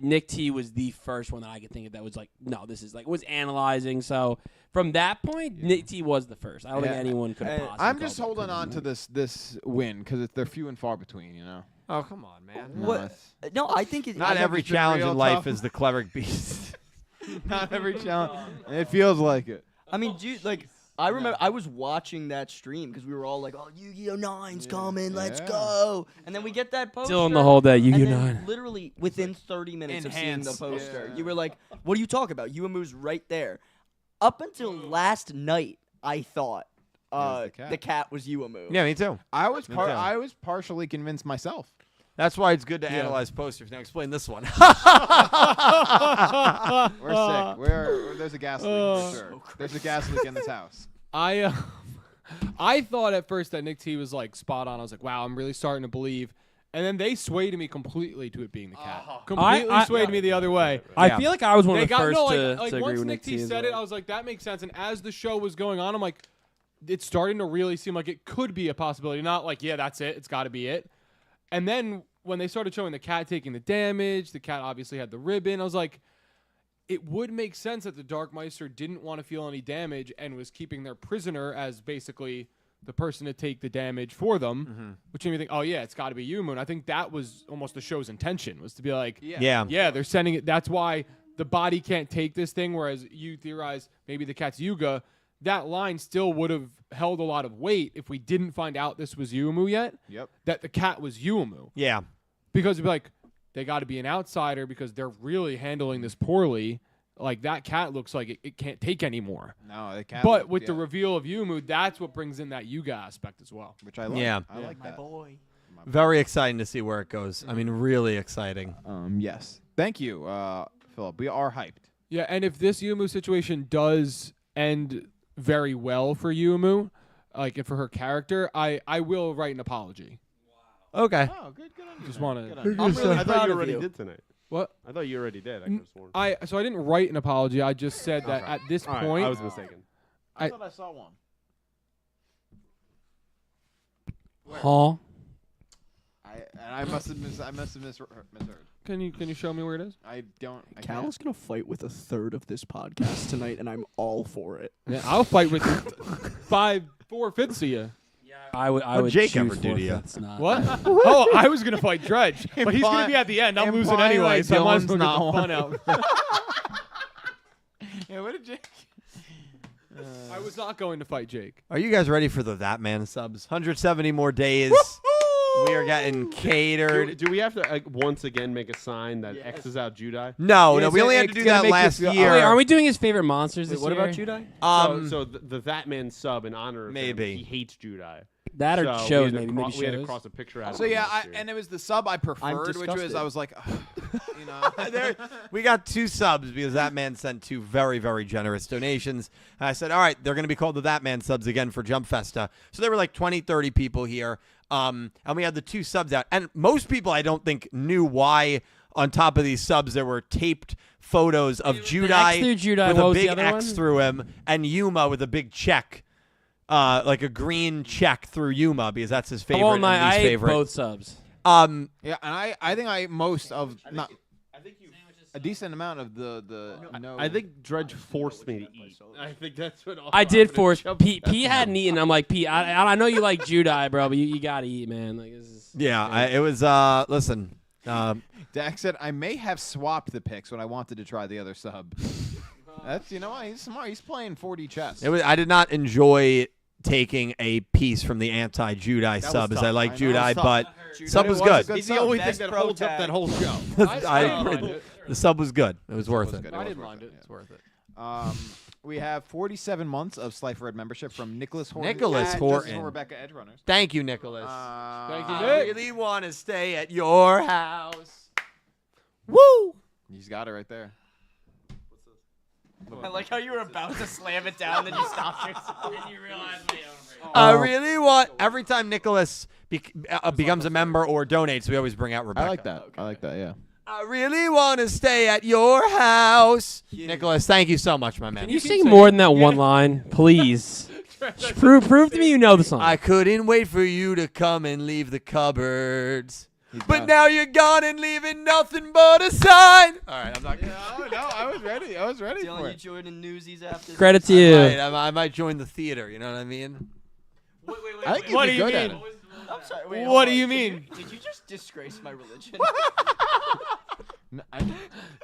Nick T was the first one that I could think of that was like, no, this is like was analyzing. So from that point, Nick T was the first. I don't think Yeah. anyone could have possibly. I'm just called it. holding on to this win because they're few and far between. You know. Oh, come on, man. What? No, I think it. Not I think every it's been challenge real in life tough. is the cleric beast. Not every challenge. It feels like it. I mean, dude, like I remember I was watching that stream because we were all like, "Oh, Yu-Gi-Oh 9's coming, let's Yeah. go!" And then we get that poster. Still in the hole that and Yu-Gi-Oh then 9. literally within 30 minutes of seeing the Enhance. poster, Yeah. you were like, "What are you talking about? Yuamu's right there." Up until last night, I thought was the cat. the cat was Yuamu. Yeah, me too. I was Me too. I was partially convinced myself. That's why it's good to analyze posters. Now explain this one. We're sick. There's a gas leak for sure. There's a gas leak in this house. I thought at first that Nick T was like spot on. I was like, wow, I'm really starting to believe. And then they swayed me completely to it being the cat. Completely I- swayed me the other way. I Yeah. feel like I was one They of the got first no, to like agree once with Nick T as said it, well. I was like, that makes sense. And as the show was going on, I'm like, it's starting to really seem like it could be a possibility. Not like, yeah, that's it. It's got to be it. And then when they started showing the cat taking the damage, the cat obviously had the ribbon. I was like, it would make sense that the Dark Meister didn't want to feel any damage and was keeping their prisoner as basically the person to take the damage for them, which made me think, oh yeah, it's got to be Yumu. And I think that was almost the show's intention, was to be like, Yeah. they're sending it. That's why the body can't take this thing. Whereas you theorize maybe the cat's Yuga. That line still would have held a lot of weight if we didn't find out this was Yumu yet. Yep. That the cat was Yumu, Yeah. because it'd be like they got to be an outsider because they're really handling this poorly. Like that cat looks like it can't take anymore. No, the cat. But with the reveal of Yumu, that's what brings in that Yuga aspect as well. which I like. Yeah. I like My that. boy. My Very exciting to see where it goes. I mean, really exciting. Yes. Thank you, Philip. We are hyped. Yeah, and if this Yumu situation does end very well for Yumu, like for her character, I will write an apology. Okay. Oh, good on you. Just man. want Good to. on you. I proud thought you of already you. did tonight. What? I thought you already did. I could have sworn. So I didn't write an apology. I just said that Okay. at this All right, point, I was mistaken. I I- thought I saw one. Huh? I must have misheard. can you show me where it is? I don't. I Cal can't. is gonna fight with a third of this podcast tonight, and I'm all for it. Yeah, I'll fight with 4/5 of you. I would. I What'd would Jake choose ever do to you? 4/5, not- What? Oh, I was gonna fight Dredge, but he's gonna Imply- be at the end. I'm losing implying anyway, like so I might as well Dylan's get not the fun out. Yeah, what did Jake? I was not going to fight Jake. Are you guys ready for the That Man subs? 170 more days. We are getting catered. Do we have to once again make a sign that X's out Judai? No, Yeah, we so only had to it's do gonna that make last you feel- year. Wait, are we doing his favorite monsters Wait, this what year? about Judai? So the That Man sub in honor of maybe. him, he hates Judai. That or So shows we had to maybe we had to shows. cross a picture out. So of him yeah, last year. and it was the sub I preferred, which was disgusted. I was like, you know. There- we got 2 subs because That Man sent 2 very, very generous donations. And I said, all right, they're going to be called the That Man subs again for Jump Festa. So there were like 20, 30 people here. And we had the 2 subs out. And most people, I don't think, knew why on top of these subs there were taped photos of X Judai through Judai, with what a was the big other X one? through him and Yuma with a big check. Like a green check through Yuma because that's his favorite Well, and I least ate favorite. both subs. Yeah, and I think I most of not I think you. a decent amount of the no. I think Dredge forced me to eat. I think that's what. I did force. P hadn't eaten. I'm like, P, I know you like Judai, bro, but you gotta eat, man. Like this is. Yeah, it was. Listen, Dak said I may have swapped the picks when I wanted to try the other sub. That's what, he's smart. He's playing 4D chess. it was. I did not enjoy taking a piece from the anti-Judai was sub as tough. I like I know, it was Judai, tough. but Judai sub was was a good. good He's the sub. only thing Best that pro holds up tag. that whole show. I agree. The sub was good. It was worth it. good. I It didn't was mind worth it. It's worth it. We have 47 months of Slifer Red membership from Nicholas Horton. Nicholas and Horton. Justice for Rebecca Edgerunners. Thank you, Nicholas. Thank you, I Nick. really want to stay at your house. Woo! He's got it right there. I like how you were about to slam it down, then you stopped yourself. And you realize my own I really want. Every time Nicholas becomes a member or donates, we always bring out Rebecca. I like that. I like that. Yeah. I really want to stay at your house. Nicholas, thank you so much, my man. Can you sing more than that one line, please? prove to me you know the song. I couldn't wait for you to come and leave the cupboards. But got- now you're gone and leaving nothing but a sign. All right, I'm not going No, I was ready. I was ready for Dylan, you it. joining Newsies after this? Credit to you. I might join the theater. You know what I mean? I think What you'd do be you good at mean? it. I'm sorry. Wait, What hold do on. you mean? Did you just disgrace my religion?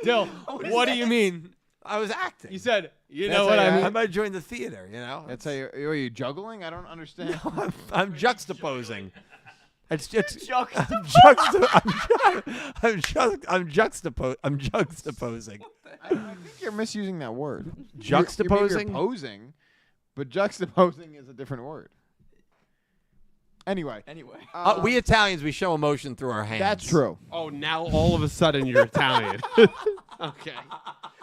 Dill, what do you mean? I was acting. You said, you That's know what how I you mean? I might join the theater. You know? That's how are you juggling? I don't understand. I'm juxtaposing. I'm juxtaposing. I think you're misusing that word. Juxtaposing? You're posing, but juxtaposing is a different word. Anyway, We Italians, we show emotion through our hands. that's true. Oh, now all of a sudden you're Italian. Okay.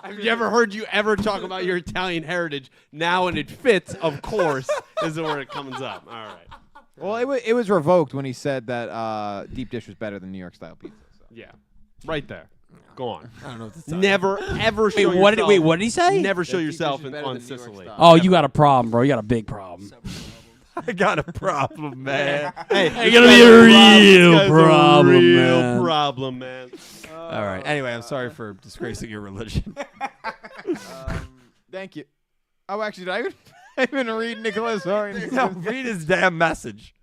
I've never heard you ever talk about your Italian heritage. Now, and it fits, of course, is the word that comes up. All right. Well, it was revoked when he said that deep dish was better than New York style pizza. So. Yeah. Right there. Go on. I don't know what to tell Never, ever show Wait, what did, yourself. wait, what did he say? Never show That deep yourself dish is in, better on than New York Sicily. style. Oh, you got a problem, bro. You got a big problem. I got a problem, man. Hey, It's gonna be a real problem, real man. problem, man. All right. Anyway, I'm sorry for disgracing your religion. Thank you. Oh, actually, did I even read Nicholas Horton? No, read his damn message.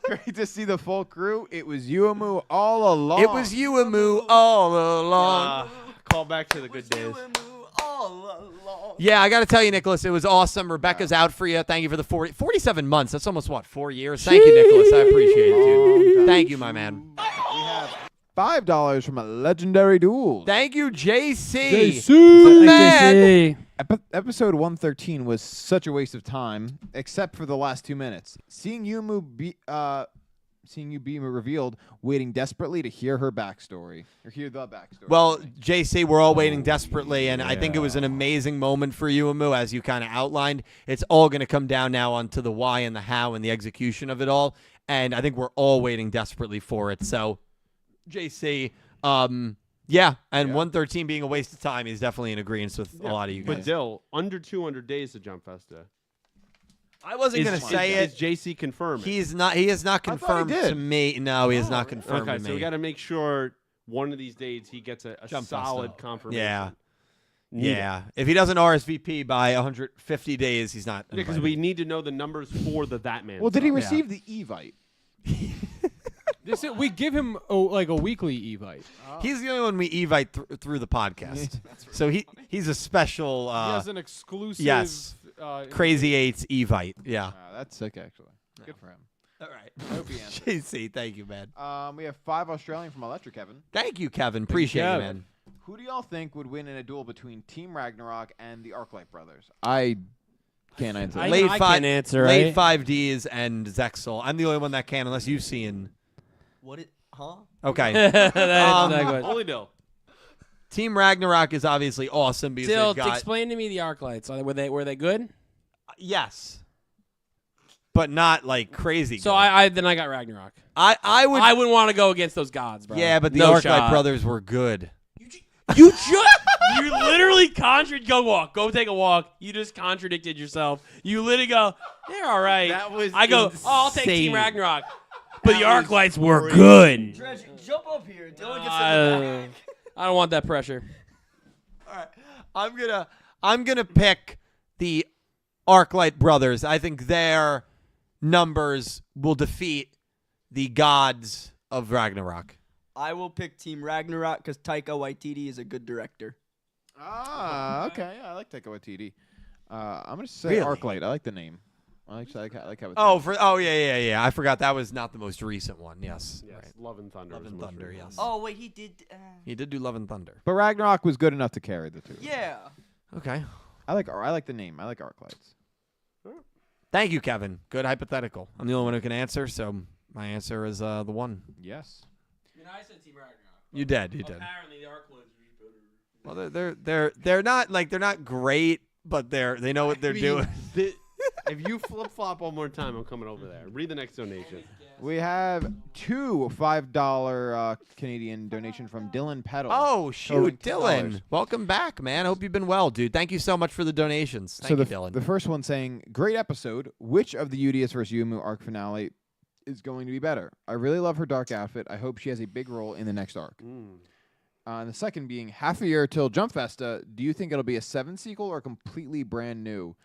Great to see the full crew. It was Yumu all along. It was Yumu all along. Call back to the good days. Yeah, I got to tell you, Nicholas, it was awesome. Rebecca's out for you. Thank you for the 47 months. That's almost, 4 years? Thank you, Nicholas. I appreciate it, dude. Thank you, my man. We have $5 from a legendary duel. Thank you, JC. Thanks, Man. JC. Episode 113 was such a waste of time, except for the last 2 minutes. Seeing Yumu seeing you be revealed, waiting desperately to hear her backstory or hear the backstory. Well, excuse me. JC, we're all waiting desperately, and I think it was an amazing moment for Yumu, as you kind of outlined. It's all going to come down now onto the why and the how and the execution of it all, and I think we're all waiting desperately for it. So, JC, yeah, and 113 being a waste of time, he's definitely in agreement with a lot of you guys. But Dill, under 200 days to Jump Festa. I wasn't going to say it. Is JC confirmed? He has not confirmed did. to me. No, he has not confirmed Okay, to so me. we got to make sure one of these days he gets a Jump solid Festa. confirmation. Yeah. Need it. Yeah. If he doesn't RSVP by 150 days, he's not. Because invited. we need to know the numbers for the That Man. Well, did he stuff. receive the Evite? We give him like a weekly Evite. He's the only one we evite through the podcast. So he's a special He has an exclusive. yes. Crazy 8's evite. Yeah. That's sick, actually. Good for him. All right. I hope he answers. JC, thank you, man. We have 5 Australian from Electric Kevin. Thank you, Kevin. Appreciate it, Kevin. man. Who do y'all think would win in a duel between Team Ragnarok and the Arclight brothers? I can't answer. I- that. can't answer, Late right? 5Ds and Zexel. I'm the only one that can, unless you've seen. What it? Huh? Okay. That's exactly what- Only Dill. Team Ragnarok is obviously awesome because Still, they've got explain to me the arc lights. Were they good? yes, but not like crazy. So good. I got Ragnarok. I would. I wouldn't want to go against those gods, bro. yeah, but the no Arclight shot. brothers were good. You literally go walk. Go take a walk. You just contradicted yourself. You literally go, they're all right. That was I go, insane. I'll take Team Ragnarok. But the That arc was lights were crazy. good. Dredge, jump up here. Dylan gets in the back. I don't want that pressure. All right, I'm gonna pick the Arclight brothers. I think their numbers will defeat the gods of Ragnarok. I will pick Team Ragnarok because Taika Waititi is a good director. Okay. Yeah, I like Taika Waititi. I'm gonna say Really? Arclight. I like the name. I like how it's Yeah. I forgot that was not the most recent one. Yes. Yes, Right. Love and Thunder. Love was and the most Thunder, recent yes. one. Oh wait, he did. He did do Love and Thunder. But Ragnarok was good enough to carry the two. Yeah. Okay. I like the name. I like Arclights. Thank you, Kevin. Good hypothetical. I'm the only one who can answer, so my answer is the one. Yes. I said Team Ragnarok. You did. You did. Apparently, the arc lights were Well, better. they're not great, but they know what they're doing. If you flip flop one more time, I'm coming over there. Read the next donation. We have 2 $5 Canadian donation from Dylan Peddle. Oh shoot, Total Dylan! $10. Welcome back, man. Hope you've been well, dude. Thank you so much for the donations. Thank you, Dylan. The first one saying, great episode. Which of the UDS versus Yumu arc finale is going to be better? I really love her dark outfit. I hope she has a big role in the next arc. And the second being, half a year till Jump Festa. Do you think it'll be a 7 sequel or completely brand new?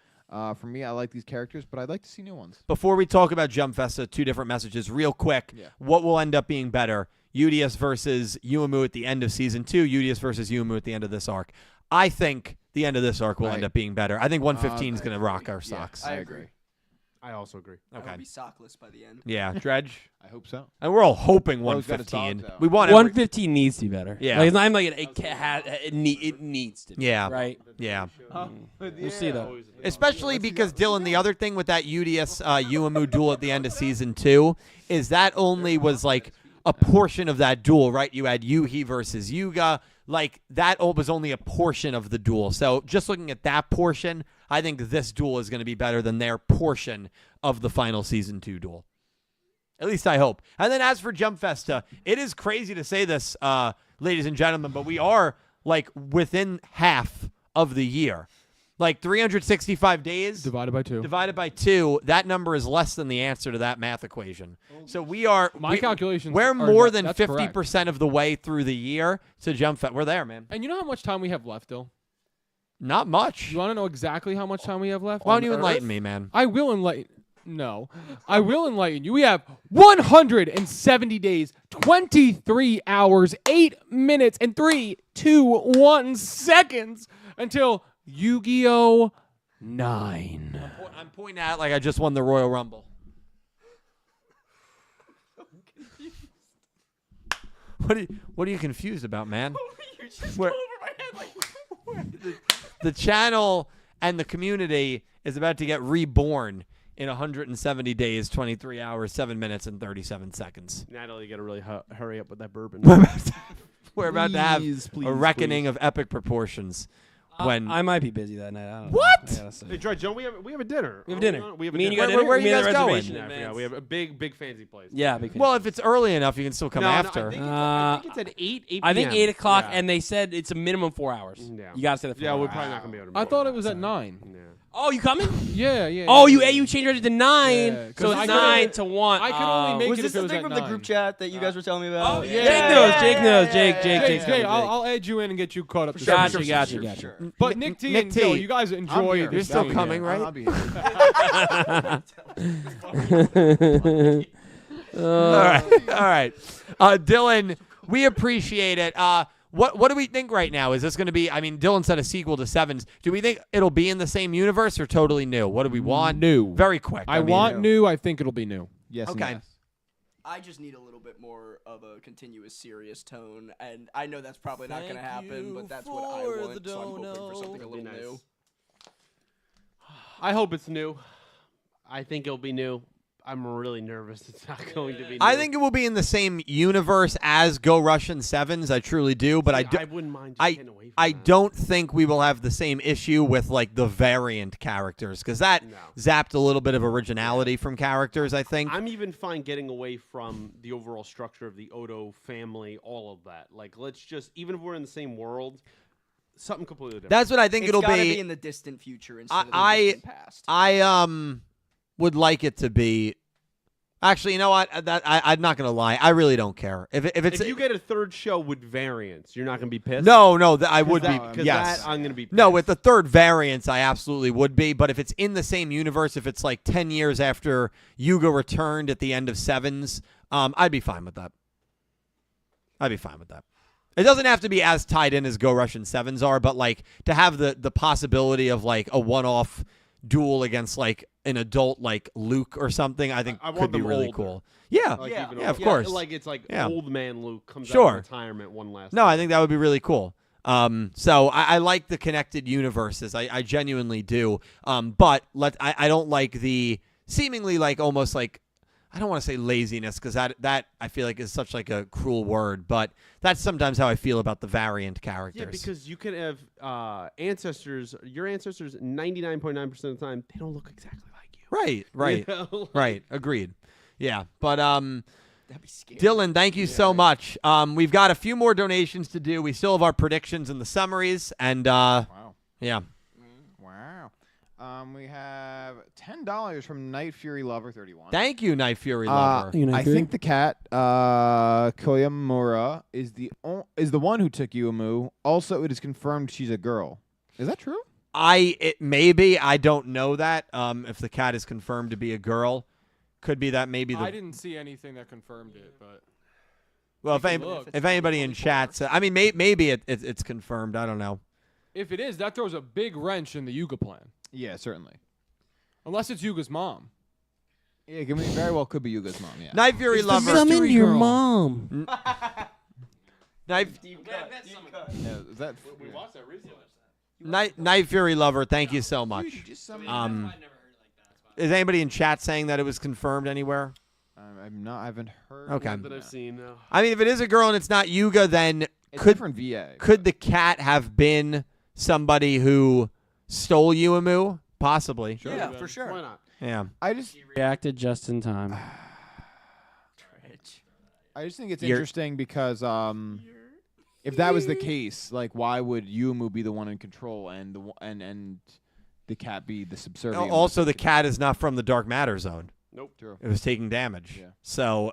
For me, I like these characters, but I'd like to see new ones. Before we talk about Jump Festa, 2 different messages, real quick. Yeah. What will end up being better? UDS versus Yumu at the end of season 2. UDS versus Yumu at the end of this arc. I think the end of this arc will end up being better. I think 115 is going to rock our socks. I agree. I also agree. I Okay. will be sockless by the end. Yeah, Dredge. I hope so. And we're all hoping Bro's got his 115. dogs out. We want every, 115 needs to be better. Yeah. Like, it's not even like it needs to be. Yeah. Right? yeah. We'll see, though. Especially because, Dylan, the other thing with that UDS Yumu duel at the end of season 2 is that only was like a portion of that duel, right? You had Yuhi versus Yuga. Like, that was only a portion of the duel. So just looking at that portion, I think this duel is going to be better than their portion of the final season 2 duel. At least I hope. And then as for Jump Festa, it is crazy to say this, ladies and gentlemen, but we are like within half of the year. Like 365 days Divided by 2. divided by 2, that number is less than the answer to that math equation. So we are My calculations We're are more not- than that's 50% of the way through the year to Jump Fest. We're there, man. And you know how much time we have left, Dill? Not much. You want to know exactly how much time we have left? Why on don't you Earth? enlighten me, man? I will enlighten. No, I will enlighten you. We have 170 days, 23 hours, 8 minutes, and 3, 2, 1 seconds until Yu-Gi-Oh! 9. I'm pointing at it like I just won the Royal Rumble. What are you confused about, man? Where- the channel and the community is about to get reborn in 170 days, 23 hours, 7 minutes, and 37 seconds. Natalie, you got to really hurry up with that bourbon. We're about to have Please, a reckoning of epic proportions. When I might be busy that night. I don't know. What? I gotta say. Hey, George, don't we have a dinner? We have a dinner. We have a Me and you dinner. got dinner? Where are We you made the guys going? reservation in Yeah, I forgot. advance. We have a big fancy place. Yeah, big fan. well, if it's early enough, you can still come No, after. I think it's at 8 I think p.m. 8 o'clock, Yeah. and they said it's a minimum 4 hours. Yeah. You gotta stay the 4 Yeah, hours. we're probably not gonna be able to. I make thought it was at 9. Yeah. Oh, you coming? Yeah, yeah. Oh, yeah. you changed it to 9, Yeah, 'cause so I it's could've- 9 to 1. I could only make Was it this if it the was thing at from 9. the group chat that you guys were telling me about? Oh, yeah. Jake knows. Jake. Jake, I'll add you in and get you caught up. to Gotcha, speed. gotcha. But Nick T Nick and T, Joe, you guys enjoy here. this You're still thing. coming, right? I'll be here. All right. Dylan, we appreciate it. What do we think right now? Is this going to be? I mean, Dylan said a sequel to Sevens. Do we think it'll be in the same universe or totally new? What do we want? New. Very quick. I mean, want new. I think it'll be new. Yes. and Okay. yes. I just need a little bit more of a continuous serious tone, and I know that's probably not going to happen, but that's what I want, so I'm hoping for something a little Nice. new. I hope it's new. I think it'll be new. I'm really nervous it's not going to be new. I think it will be in the same universe as Go Russian Sevens. I truly do, but I wouldn't mind just getting away from I that. don't think we will have the same issue with like the variant characters because that No. zapped a little bit of originality from characters. I think. I'm even fine getting away from the overall structure of the Odo family, all of that. Like, let's just, even if we're in the same world, something completely different. That's what I think It's it'll gotta be. be in the distant future instead of I- the distant past. I would like it to be. Actually, you know what? I'm not gonna lie. I really don't care if it's. if you get a third show with variants, you're not going to be pissed? no, I would be. Because Yes. that, I'm going to be pissed. No, with the third variants, I absolutely would be. But if it's in the same universe, if it's like 10 years after Yuga returned at the end of Sevens, I'd be fine with that. I'd be fine with that. It doesn't have to be as tied in as Go Russian Sevens are, but like to have the possibility of like a one-off duel against like an adult like Luke or something, I think I want could be them really older. cool. Yeah. Like, Yeah. even Yeah, of yeah, course. Like, it's like Yeah. old man Luke comes out Sure. of retirement one last No, time. I think that would be really cool. So I like the connected universes. I genuinely do. But I don't like the seemingly like almost like I don't want to say laziness because that I feel like is such like a cruel word, but that's sometimes how I feel about the variant characters. Yeah, because you can have ancestors. Your ancestors, 99.9% of the time, they don't look exactly like you. right, You know? right, agreed. Yeah, but That'd be scary. Dylan, thank you so much. We've got a few more donations to do. We still have our predictions and the summaries, and Wow. yeah. Wow. We have $10 from Night Fury Lover 31. Thank you, Night Fury Lover. I think the cat Koyamura is the one who took Yumu. Also, it is confirmed she's a girl. Is that true? It may be. I don't know that. If the cat is confirmed to be a girl, could be that maybe I the. didn't see anything that confirmed it, but Well, look. if anybody in chat, I mean, maybe it's confirmed. I don't know. if it is, that throws a big wrench in the Yuga plan. Yeah, certainly. Unless it's Yuga's mom. Yeah, it very well could be Yuga's mom. Yeah. Night Fury It's the Lover. mystery Summon your girl. mom. Night, Yeah, is that Night Fury Lover. Thank you so much. Is anybody in chat saying that it was confirmed anywhere? I haven't heard. Okay. That I've seen. No. I mean, if it is a girl and it's not Yuga, then It's could different VA. could the cat have been somebody who stole Yumu? Possibly. Yeah, for sure. Why not? Yeah. I just Reacted just in time. think it's You're- interesting because if that was the case, like why would Yumu be the one in control and the cat be the subservient? Also, the cat is not from the dark matter zone. Nope. True. It was taking damage. Yeah. So,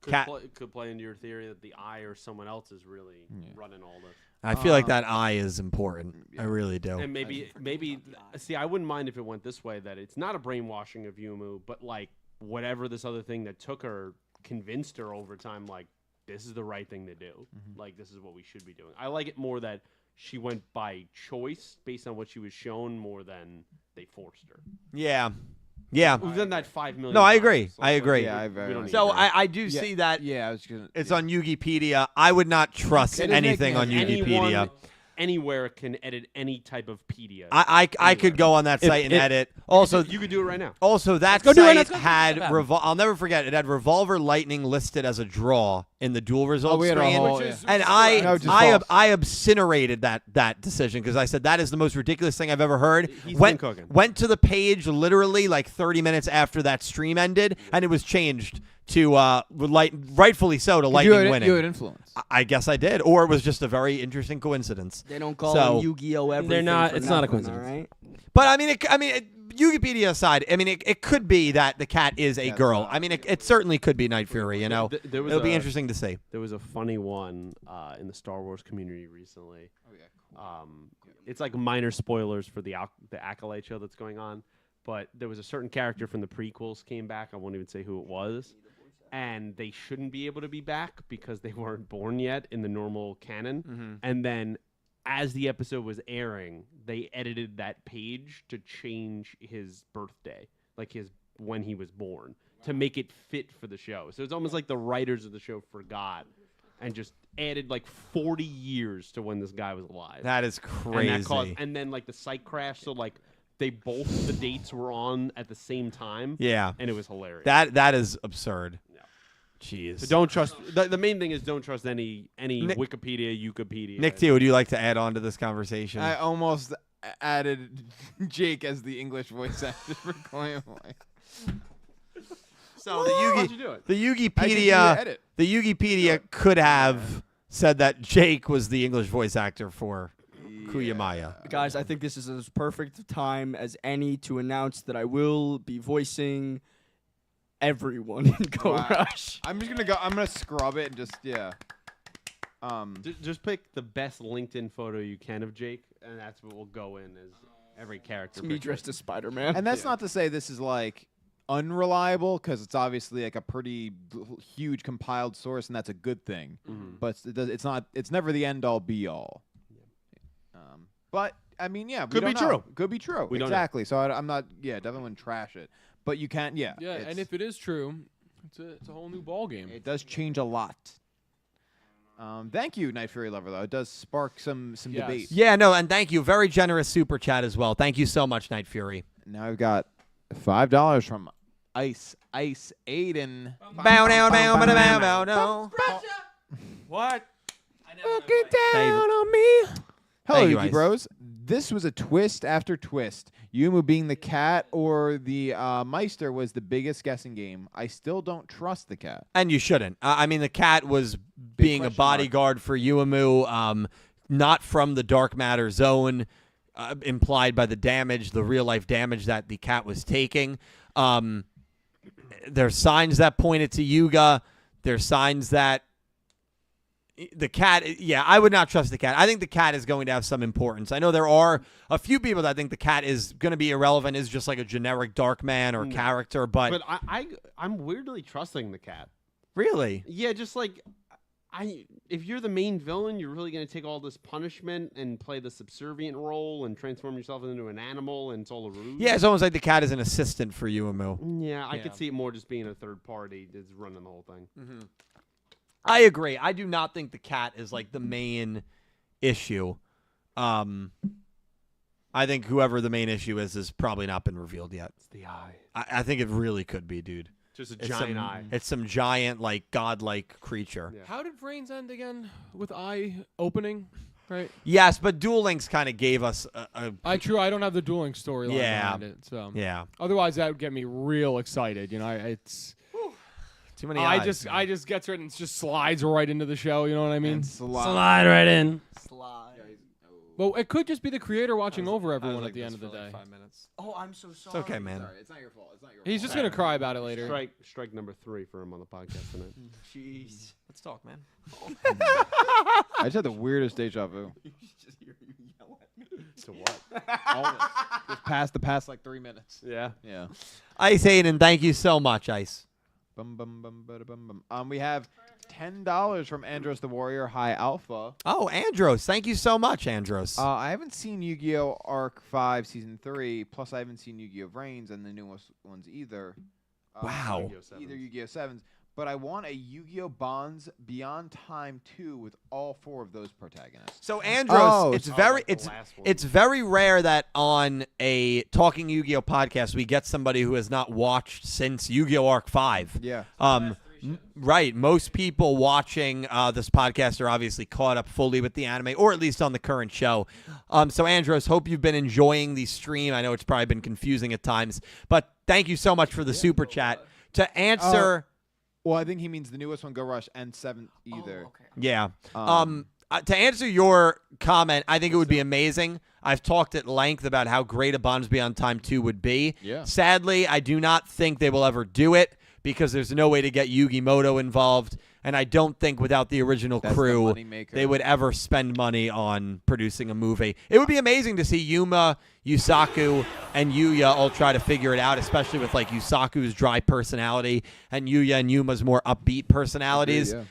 cat. Could play into your theory that the eye or someone else is really running all this. I feel like that eye is important. I really do. And maybe see, I wouldn't mind if it went this way, that it's not a brainwashing of Yumu, but like whatever this other thing that took her convinced her over time, like this is the right thing to do. Like this is what we should be doing. I like it more that she went by choice based on what she was shown more than they forced her. Yeah. Yeah. We've done that 5 million. No, I times, agree. so I it's like, agree. Yeah, we don't need So to. I do Yeah. see that Yeah, I was gonna. it's on Yugipedia. I would not trust It doesn't make anything on sense. Yugipedia. anywhere can edit any type of pedia. I could go on that site and edit. Also, you could do it right now. Also, that go do it. site Let's go. had Let's go. I'll never forget it had Revolver Lightning listed as a draw in the dual results we had a screen. whole- Which is- And which is I correct. No, just false. I incinerated that decision because I said that is the most ridiculous thing I've ever heard. He's Went been cooking. went to the page literally like 30 minutes after that stream ended, and it was changed to rightfully so to Lightning winning. You had influence. I guess I did, or it was just a very interesting coincidence. They don't call So- him Yu-Gi-Oh everything. They're not- for it's not a nothing, coincidence. all right? But I mean, Wikipedia aside, I mean, it could be that the cat is a Yeah, girl. I mean, it certainly could be Night Fury. You know, There was it'll be a- interesting to see. There was a funny one in the Star Wars community recently. Oh yeah. It's like minor spoilers for the Acolyte show that's going on, but there was a certain character from the prequels came back. I won't even say who it was, and they shouldn't be able to be back because they weren't born yet in the normal canon. And then, as the episode was airing, they edited that page to change his birthday, like when he was born, to make it fit for the show. So it's almost like the writers of the show forgot and just added like 40 years to when this guy was alive. That is crazy. And then like the site crashed, so like they both the dates were on at the same time. Yeah, And it was hilarious. that is absurd. Yeah. Jeez. So don't trust. The main thing is don't trust any Wikipedia, Wikipedia. Nick T, would you like to add on to this conversation? I almost added Jake as the English voice actor for Coin Boy. so How'd you do it? the I just need to Wikipedia edit. could have said that Jake was the English voice actor for Kuyamaya. Guys, I think this is as perfect a time as any to announce that I will be voicing everyone in Go Wow. Rush. I'm gonna scrub it and just Just pick the best LinkedIn photo you can of Jake, and that's what will go in as every character. It's me picture. dressed as Spider-Man. and that's not to say this is like unreliable because it's obviously like a pretty huge compiled source and that's a good thing. But it's not. It's never the end all be all. But I mean, yeah, we Could be don't know. true. Could be true. We don't know. Exactly. So I'm not. Yeah, definitely wouldn't trash it. But you can't. Yeah. Yeah, and if it is true, it's a whole new ball game. it does change a lot. Thank you, Night Fury Lover. Though it does spark some Yes. debate. Yeah, no, and thank you. Very generous super chat as well. Thank you so much, Night Fury. Now I've got $5 from Ice Aiden. Bow down, bow, bow, bow, bow, no. What? Get down on me. Hello, Thank you, Yuki Ice. Bros. This was a twist after twist. Yumu being the cat or the Meister was the biggest guessing game. I still don't trust the cat. And you shouldn't. I mean, the cat was being a question mark. bodyguard for Yumu, not from the dark matter zone, implied by the damage, the real life damage that the cat was taking. There's signs that pointed to Yuga. There's signs that the cat, yeah, I would not trust the cat. I think the cat is going to have some importance. I know there are a few people that think the cat is going to be irrelevant, is just like a generic dark man or character, but I'm weirdly trusting the cat. really? Yeah, just like if you're the main villain, you're really going to take all this punishment and play the subservient role and transform yourself into an animal, and it's all a ruse. Yeah, it's almost like the cat is an assistant for Yumu. Yeah, I Yeah. could see it more just being a third party that's running the whole thing. I agree. I do not think the cat is like the main issue. I think whoever the main issue is has probably not been revealed yet. It's the eye. I think it really could be, dude. Just a It's giant some, eye. It's some giant, like, godlike creature. Yeah. How did Reigns end again? With eye opening, right? Yes, but Duel Links kind of gave us a I don't have the dueling storyline Yeah. behind it. So yeah. otherwise, that would get me real excited. You know, it's Too many I eyes. just gets right and it just slides right into the show. You know what I mean? And slide. Slide right in. Slide. Well, it could just be the creator watching over everyone at the end of the day. 5 minutes. Oh, I'm so sorry. It's okay, man. Sorry, it's not your fault. It's not your He's just gonna cry about it later. Strike number 3 for him on the podcast tonight. Jeez. Let's talk, man. I just had the weirdest deja vu. Just hear you yell at me. So what? All this. Just the past like 3 minutes. Yeah. Yeah. Ice Aiden, thank you so much, Ice. Bum, bum, bum, bada, bum, bum. We have $10 from Andros the Warrior High Alpha. Oh, Andros. Thank you so much, Andros. I haven't seen Yu-Gi-Oh! Arc 5 Season 3, plus I haven't seen Yu-Gi-Oh! Reigns and the newest ones either. Wow. Yu-Gi-Oh! 7s. Either Yu-Gi-Oh! 7s. but I want a Yu-Gi-Oh! Bonds Beyond Time 2 with all 4 of those protagonists. So Andros, Oh, it's so- very like the it's last one. it's very rare that on a Talking Yu-Gi-Oh podcast we get somebody who has not watched since Yu-Gi-Oh! Arc 5. Yeah. Right. Most people watching this podcast are obviously caught up fully with the anime, or at least on the current show. So, Andros, hope you've been enjoying the stream. I know it's probably been confusing at times, but thank you so much for the super chat. To answer, Well, I think he means the newest one, Go Rush, and 7th either. okay. yeah. To answer your comment, I think it would be amazing. I've talked at length about how great a Bonds Beyond Time 2 would be. Yeah. Sadly, I do not think they will ever do it because there's no way to get Yugi Moto involved, and I don't think without the original That's the crew moneymaker. they would ever spend money on producing a movie. It would be amazing to see Yuma, Yusaku, and Yuya all try to figure it out, especially with like Yusaku's dry personality and Yuya and Yuma's more upbeat personalities. Agreed,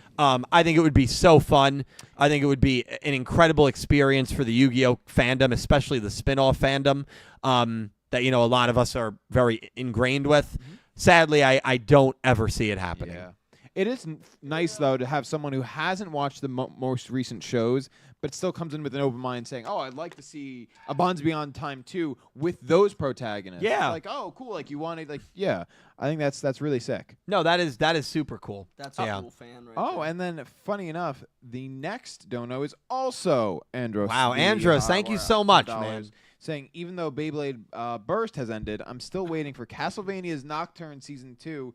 I think it would be so fun. I think it would be an incredible experience for the Yu-Gi-Oh fandom, especially the spin-off fandom that a lot of us are very ingrained with. Sadly, I don't ever see it happening. Yeah. It is nice, though, to have someone who hasn't watched the most recent shows, but still comes in with an open mind saying, oh, I'd like to see a Bonds Beyond Time 2 with those protagonists. Yeah. Like, oh, cool. Like, you wanted, like, yeah. I think that's really sick. No, that is super cool. That's a Yeah. cool fan right Oh, there. and then, funny enough, the next dono is also Andros. Wow, the, Andros, thank you so much, $100, man. Saying, even though Beyblade Burst has ended, I'm still waiting for Castlevania's Nocturne Season 2.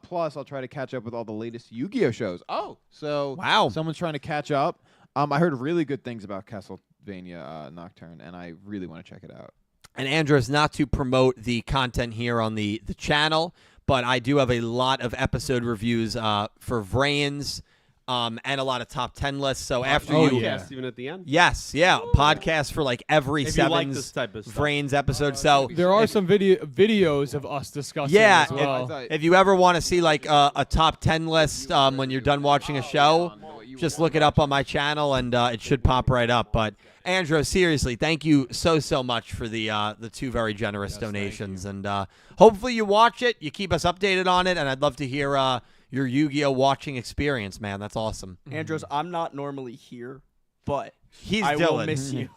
Plus, I'll try to catch up with all the latest Yu-Gi-Oh shows. Oh, so Wow. someone's trying to catch up. I heard really good things about Castlevania Nocturne, and I really want to check it out. And Andros, not to promote the content here on the channel, but I do have a lot of episode reviews for Vrains and a lot of top 10 lists. So after you... Yes, even at the end. Yes, yeah. Podcast for like every If you like Seven's this type of stuff. Vrains episode. So There are some videos of us discussing Yeah, as well. if you ever want to see like a top 10 list when you're done watching a show, just look it up on my channel and it should pop right up. But Andrew, seriously, thank you so much for the 2 very generous donations. And hopefully you watch it, you keep us updated on it, and I'd love to hear your Yu-Gi-Oh watching experience, man. That's awesome. Andros, I'm not normally here, but He's I Dylan. will miss you.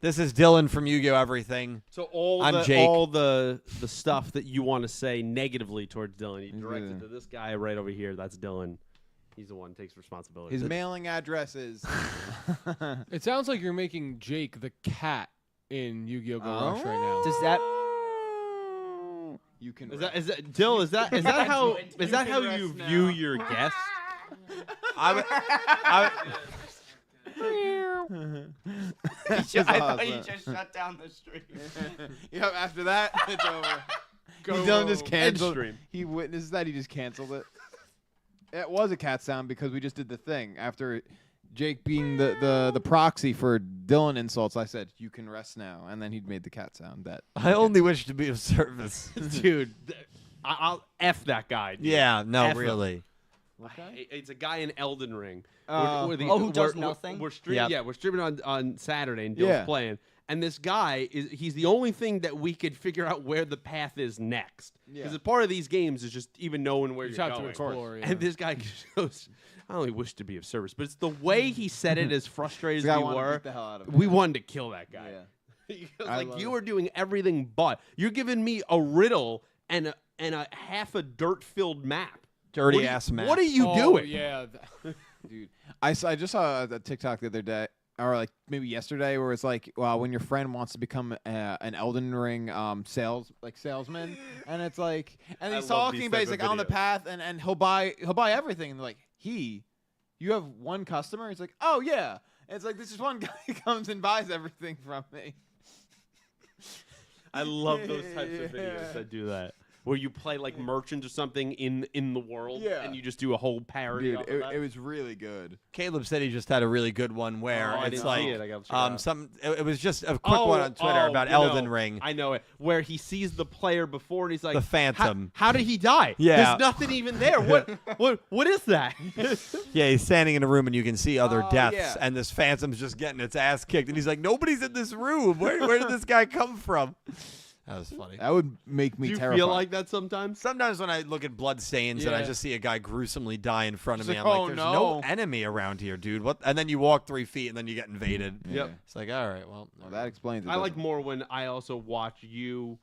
This is Dylan from Yu-Gi-Oh Everything. So I'm Jake. all the stuff that you want to say negatively towards Dylan, you direct it to this guy right over here. That's Dylan. He's the one who takes responsibility. His mailing address is... It sounds like you're making Jake the cat in Yu-Gi-Oh! Go Rush right now. Does that You can... Is that Dill? Is that how you view your guests? I I thought you just shut down the stream. Yep, after that, it's over. Dylan just canceled. He witnesses that. He just canceled it. It was a cat sound because we just did the thing. After Jake being the proxy for Dylan insults, I said, you can rest now. And then he made the cat sound. I only wish to be of service. Dude, I'll F that guy. Dude. Yeah, no, F him. really. It's a guy in Elden Ring. who does nothing? We're streaming. Yep. Yeah, we're streaming on Saturday, and Dill's Yeah. playing. And this guy he's the only thing that we could figure out where the path is next. Because Yeah. part of these games is just even knowing where You you're have going. to explore. Yeah. And this guy goes, I only wish to be of service, but it's the way he said it, as frustrated This as guy we wanted to were. beat the hell out of him. We wanted to kill that guy. Yeah. He goes, I like love you it. were doing everything but you're giving me a riddle and a half a dirt-filled map. Dirty What are you- ass man. What are you Oh, doing? Yeah. Dude, I just saw a TikTok the other day, or like maybe yesterday, where it's like, well, when your friend wants to become an Elden Ring salesman, and it's like, and I he's love talking, these but type he's of like on the videos. path, and he'll buy everything, and they're like, you have one customer? He's like, oh yeah. And it's like this is one guy who comes and buys everything from me. I love those types of videos that do that. Where you play like merchant or something in the world, Yeah. and you just do a whole parody. Dude, off of that. it was really good. Caleb said he just had a really good one where Oh, I it's didn't like see it. I gotta check it out. it was just a quick one on Twitter about Elden Ring. I know it. Where he sees the player before and he's like, The Phantom. How did he die? Yeah. There's nothing even there. What is that? Yeah, he's standing in a room and you can see other Oh, deaths, yeah. and this Phantom's just getting its ass kicked, and he's like, "Nobody's in this room. Where did this guy come from?" That was funny. That would make me Do you terrified. feel like that sometimes? Sometimes when I look at blood stains and I Yeah. just see a guy gruesomely die in front of It's me, like, I'm like, oh, there's no. no enemy around here, dude. What? And then you walk 3 feet and then you get invaded. Yeah. Yep. It's like, all right, well. Well, that explains it. I like doesn't it? more when I also watch you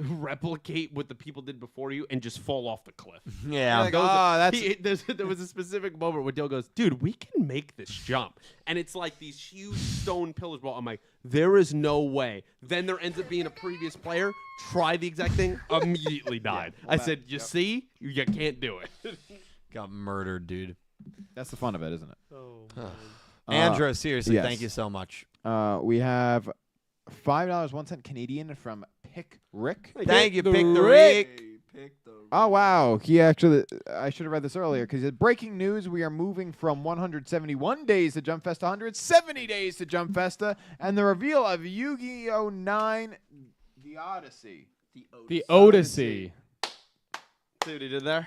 replicate what the people did before you and just fall off the cliff. Yeah. Like, that's There was a specific moment where Dill goes, dude, we can make this jump. And it's like these huge stone pillars. Well, I'm like, there is no way. Then there ends up being a previous player, try the exact thing, immediately died. well, I that- said, you see? You can't do it. Got murdered, dude. that's the fun of it, isn't it? Andrew, seriously, yes. thank you so much. We have $5.01 Canadian from Pick Rick. Thank you, the Pick the Rick. Rick. Oh wow, he actually. I should have read this earlier because breaking news: we are moving from 171 days to Jump Festa, 170 days to Jump Festa, and the reveal of Yu-Gi-Oh 9: The Odyssey. The Odyssey. See what he did there?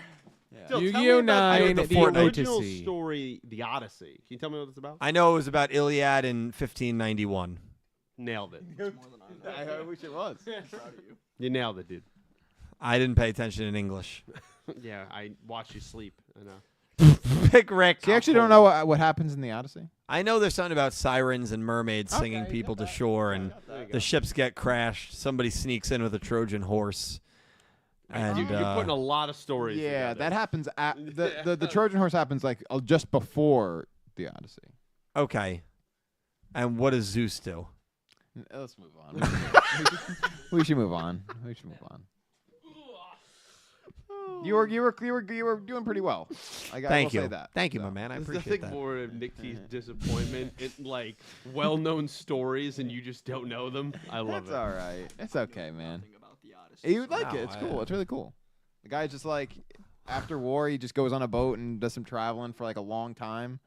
Yeah. Jill, tell me Yu-Gi-Oh! about 9, the the original Odyssey. story, The Odyssey. Can you tell me what it's about? I know it was about Iliad in 1591. Nailed it. I wish it was. You nailed it, dude. I didn't pay attention in English. Yeah, I watched you sleep. I know. Pick Rick. So you actually don't know what happens in the Odyssey? I know there's something about sirens and mermaids Okay, singing you people got to that. shore, and There you go. the ships get crashed. Somebody sneaks in with a Trojan horse. And You're putting a lot of stories. Yeah, together. that happens. The Trojan horse happens like just before the Odyssey. okay. And what does Zeus do? Let's move on. We should move on. We should move on. You were doing pretty well. I Thank will you. Say that. Thank you, So. my man. I There's appreciate nothing that. more of Nick T's disappointment in like well-known stories and you just don't know them. I love It's it. all right. It's okay, man. Nothing about the Odyssey. You would like No, it. It's I- cool. It's really cool. The guy's just like, after war, he just goes on a boat and does some traveling for like a long time,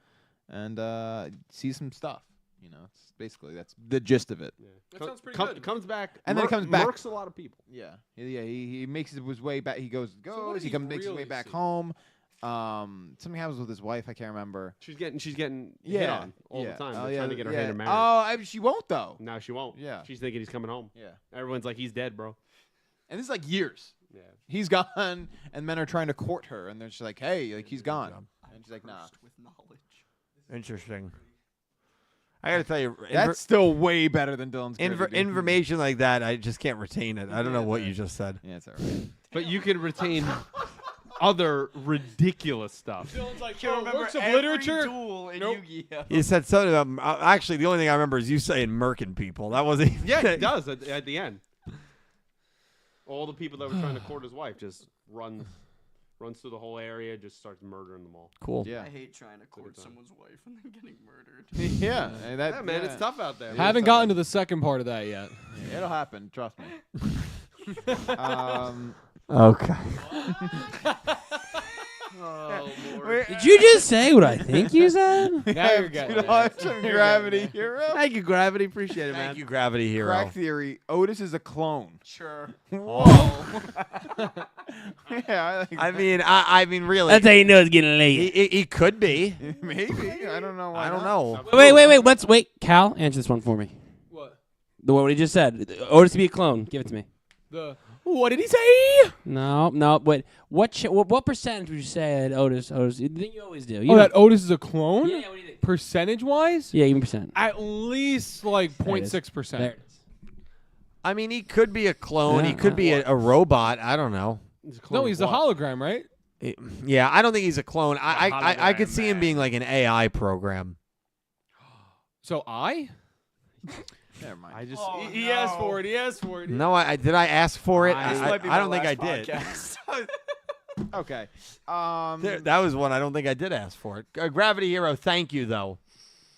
and sees some stuff. You know, it's basically that's the gist of it. Yeah. That sounds pretty good. Comes back And then comes back- murks a lot of people. Yeah, he makes his way back. He goes, what did he he comes makes his way really back see? home. Something happens with his wife. I can't remember. She's getting hit Yeah, on all the time. Oh, They're yeah, trying to get her yeah. hand in marriage. She won't though. Now she won't. Yeah. She's thinking he's coming home. Yeah, Everyone's like, he's dead, bro. and this is like years. Yeah. He's gone, and men are trying to court her, and they're just like, "Hey, like he's gone," and she's like, "Nah." With knowledge. Interesting. I got to tell you, That's still way better than Dylan's. crazy, dude. information like that, I just can't retain it. I don't know what you just said. Yeah, it's alright. But you can retain other ridiculous stuff. Dylan's like, Can't remember works of every literature. duel in Nope. Yu-Gi-Oh. You said something about. Actually, the only thing I remember is you saying murking people. That wasn't. Even Yeah, he does at the end. All the people that were trying to court his wife just runs through the whole area, just starts murdering them all. Cool. Yeah, I hate trying to court time. someone's wife and then getting murdered. yeah, and that, Yeah, man, it's tough out there. Haven't gotten to the second part of that yet. Yeah, it'll happen. Trust me. Okay. Oh, Lord. Did you just say what I think you said? Now you're getting there. Some gravity hero. Thank you, Gravity. Appreciate it, man. Thank you, Gravity Hero. Crack theory. Otis is a clone. Sure. Whoa. yeah, I mean, I mean, really. That's how you know it's getting late. He could be. maybe. I don't know. Why I don't not. know. Wait. Cal, answer this one for me. What? What he just said. Otis to be a clone. Give it to me. What did he say? No. Wait. What percentage would you say that Otis? The thing you always do. Oh, that Otis is a clone? Yeah. What do you think? Percentage-wise? Yeah, give me percent. At least like There it is. 0.6%. There it is. I mean, he could be a clone. Yeah, He could be a robot. I don't know. No, he's a hologram, right? Yeah, I don't think he's a clone. I could hologram, see him man. being like an AI program. So I? Never mind. I just He asked for it. He asked for it. No, did I ask for it? This I don't think I did. Okay. That was one I don't think I did ask for it. Gravity Hero, thank you though.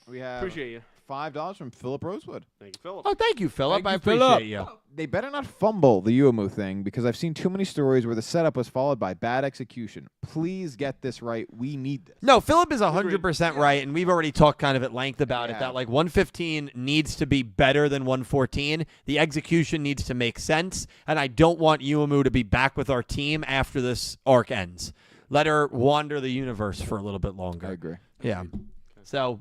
We have appreciate you. $5 from Philip Rosewood. Thank you, Philip. Oh, thank you, Philip. Thank I you, appreciate Philip. you. They better not fumble the Yumu thing because I've seen too many stories where the setup was followed by bad execution. Please get this right. We need this. No, Philip is 100% right, and we've already talked kind of at length about it, Yeah. that like 115 needs to be better than 114. The execution needs to make sense, and I don't want Yumu to be back with our team after this arc ends. Let her wander the universe for a little bit longer. I agree. Yeah. So,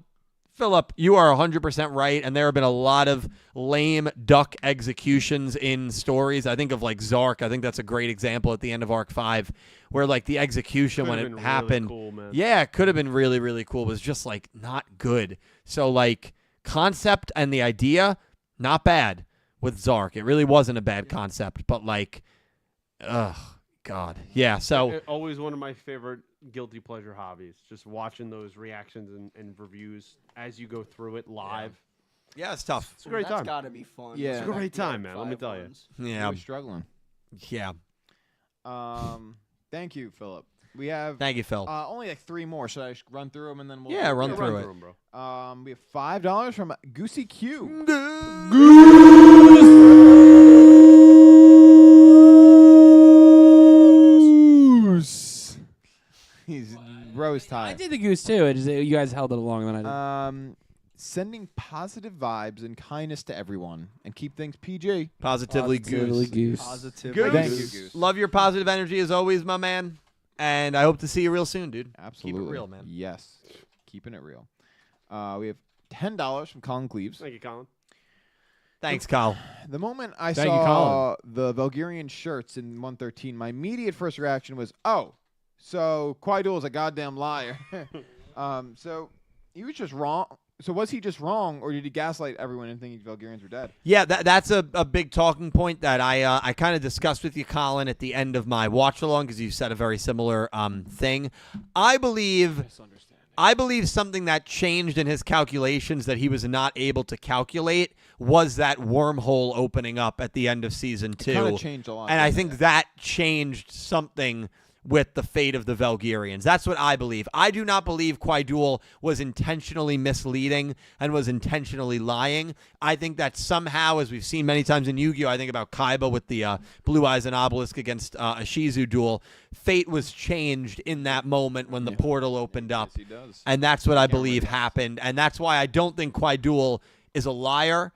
Philip, you are 100% right, and there have been a lot of lame duck executions in stories. I think of like Zark. I think that's a great example at the end of Arc 5, where like the execution when Could've it been really happened, cool, man. yeah, it could have been really, really cool. It was just like not good. So like concept and the idea, not bad with Zark. It really wasn't a bad concept, but like, ugh, God, yeah. So Always one of my favorite guilty pleasure hobbies, just watching those reactions and reviews as you go through it live. yeah, it's tough. It's a great That's time. gotta be fun. Yeah. Those It's a great like the time, man, let me five tell you. ones. Yeah, Really struggling. yeah. Thank you, Philip. We have Thank you, Phil. only like 3 more. Should I just run through them and then we'll Yeah, run Yeah, through it. 'em, bro. We have $5 from Goosey Q. Goose. He's rose I tide. did the goose too. You guys held it longer than I did. Sending positive vibes and kindness to everyone and keep things PG. Positively Goose. goose. Positive. Goose. Thank you, Goose. Love your positive energy as always, my man. And I hope to see you real soon, dude. Absolutely. real, man. Yes. Keeping it real. We have $10 from Colin Cleaves. Thank you, Colin. Thanks, Kyle. The moment I Thank you, saw the Bulgarian shirts in 113, my immediate first reaction was, oh, so Quaidul is a goddamn liar. So he was just wrong. So was he just wrong, or did he gaslight everyone and think Bulgarians were dead? Yeah, that's a big talking point that I kind of discussed with you, Colin, at the end of my watch along because you said a very similar thing. I believe something that changed in his calculations that he was not able to calculate was that wormhole opening up at the end of season 2. Kind of changed a lot. And I didn't think it? that changed something with the fate of the Velgirians. That's what I believe. I do not believe Quaidul was intentionally misleading and was intentionally lying. I think that somehow, as we've seen many times in Yu-Gi-Oh!, I think about Kaiba with the Blue Eyes and Obelisk against a Shizu duel, fate was changed in that moment when the portal opened up. Yes, he does. And that's what I believe happened. And that's why I don't think Quaidul is a liar.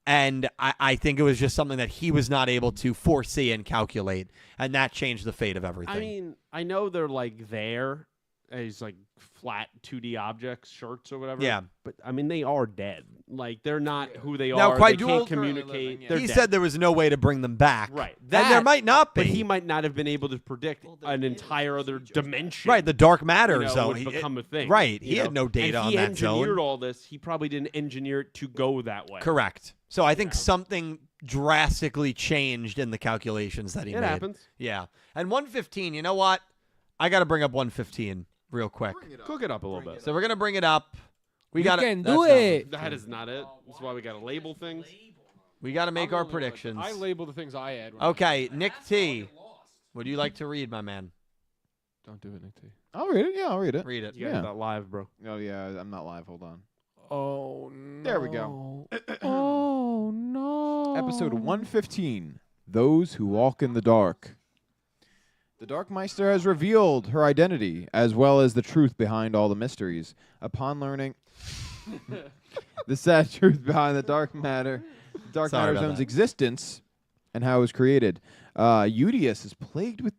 And I think it was just something that he was not able to foresee and calculate. And that changed the fate of everything. I mean, I know they're like there as like flat 2D objects, shirts or whatever. Yeah. But I mean, they are dead. Like they're not who they Now, are. They Quaidul can't currently communicate. living, They're he dead. said there was no way to bring them back. Right. And there That- might not be. But he might not have been able to predict an entire other dimension. Right, the dark matter you know, zone. would He- become a thing. Right, you he had know? no data and on he that zone. engineered all this. He probably didn't engineer it to go that way. Correct. So I think something drastically changed in the calculations that he It made. happens. Yeah. And 115, you know what? I got to bring up 115 real quick. Cook it up a little bit. So we're going to bring it up. We You got can to do it. That is not it. That's why we got to label things. We got to make our predictions. I label the things I add. when Okay, Nick T. Would you like to read, my man? Don't do it, Nick T. I'll read it. Yeah, I'll read it. Read it. You guys Yeah. are not live, bro. Oh, yeah, I'm not live. Hold on. Oh no. There we go. Oh no. Episode 115, Those Who Walk in the Dark. The Dark Meister has revealed her identity, as well as the truth behind all the mysteries. Upon learning the sad truth behind the dark matter, Sorry matter about zone's that. existence, and how it was created. Yugioh is plagued with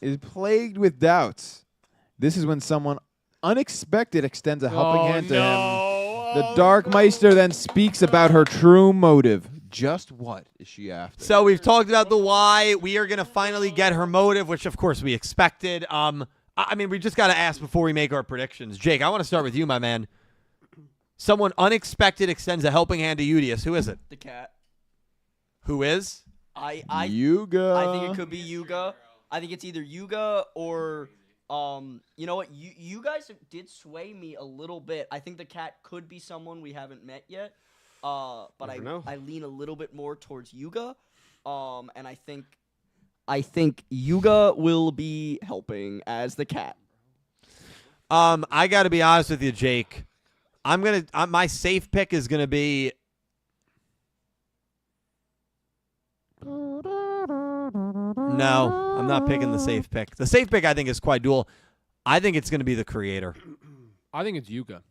is plagued with doubts. This is when someone unexpected extends a helping hand to him. The Dark Meister then speaks about her true motive. Just what is she after? So we've talked about the why. We are going to finally get her motive, which of course we expected. I mean, we just got to ask before we make our predictions. Jake, I want to start with you, my man. Someone unexpected extends a helping hand to Yugioh. Who is it? The cat. Who is? Yuga. I think it could be Yuga. I think it's either Yuga or you know what? You guys did sway me a little bit. I think the cat could be someone we haven't met yet. But Never know. I lean a little bit more towards Yuga. And I think Yuga will be helping as the cat. I got to be honest with you, Jake. My safe pick is gonna be. No, I'm not picking the safe pick. The safe pick, I think, is Quaidul. I think it's gonna be the creator. I think it's Yuga.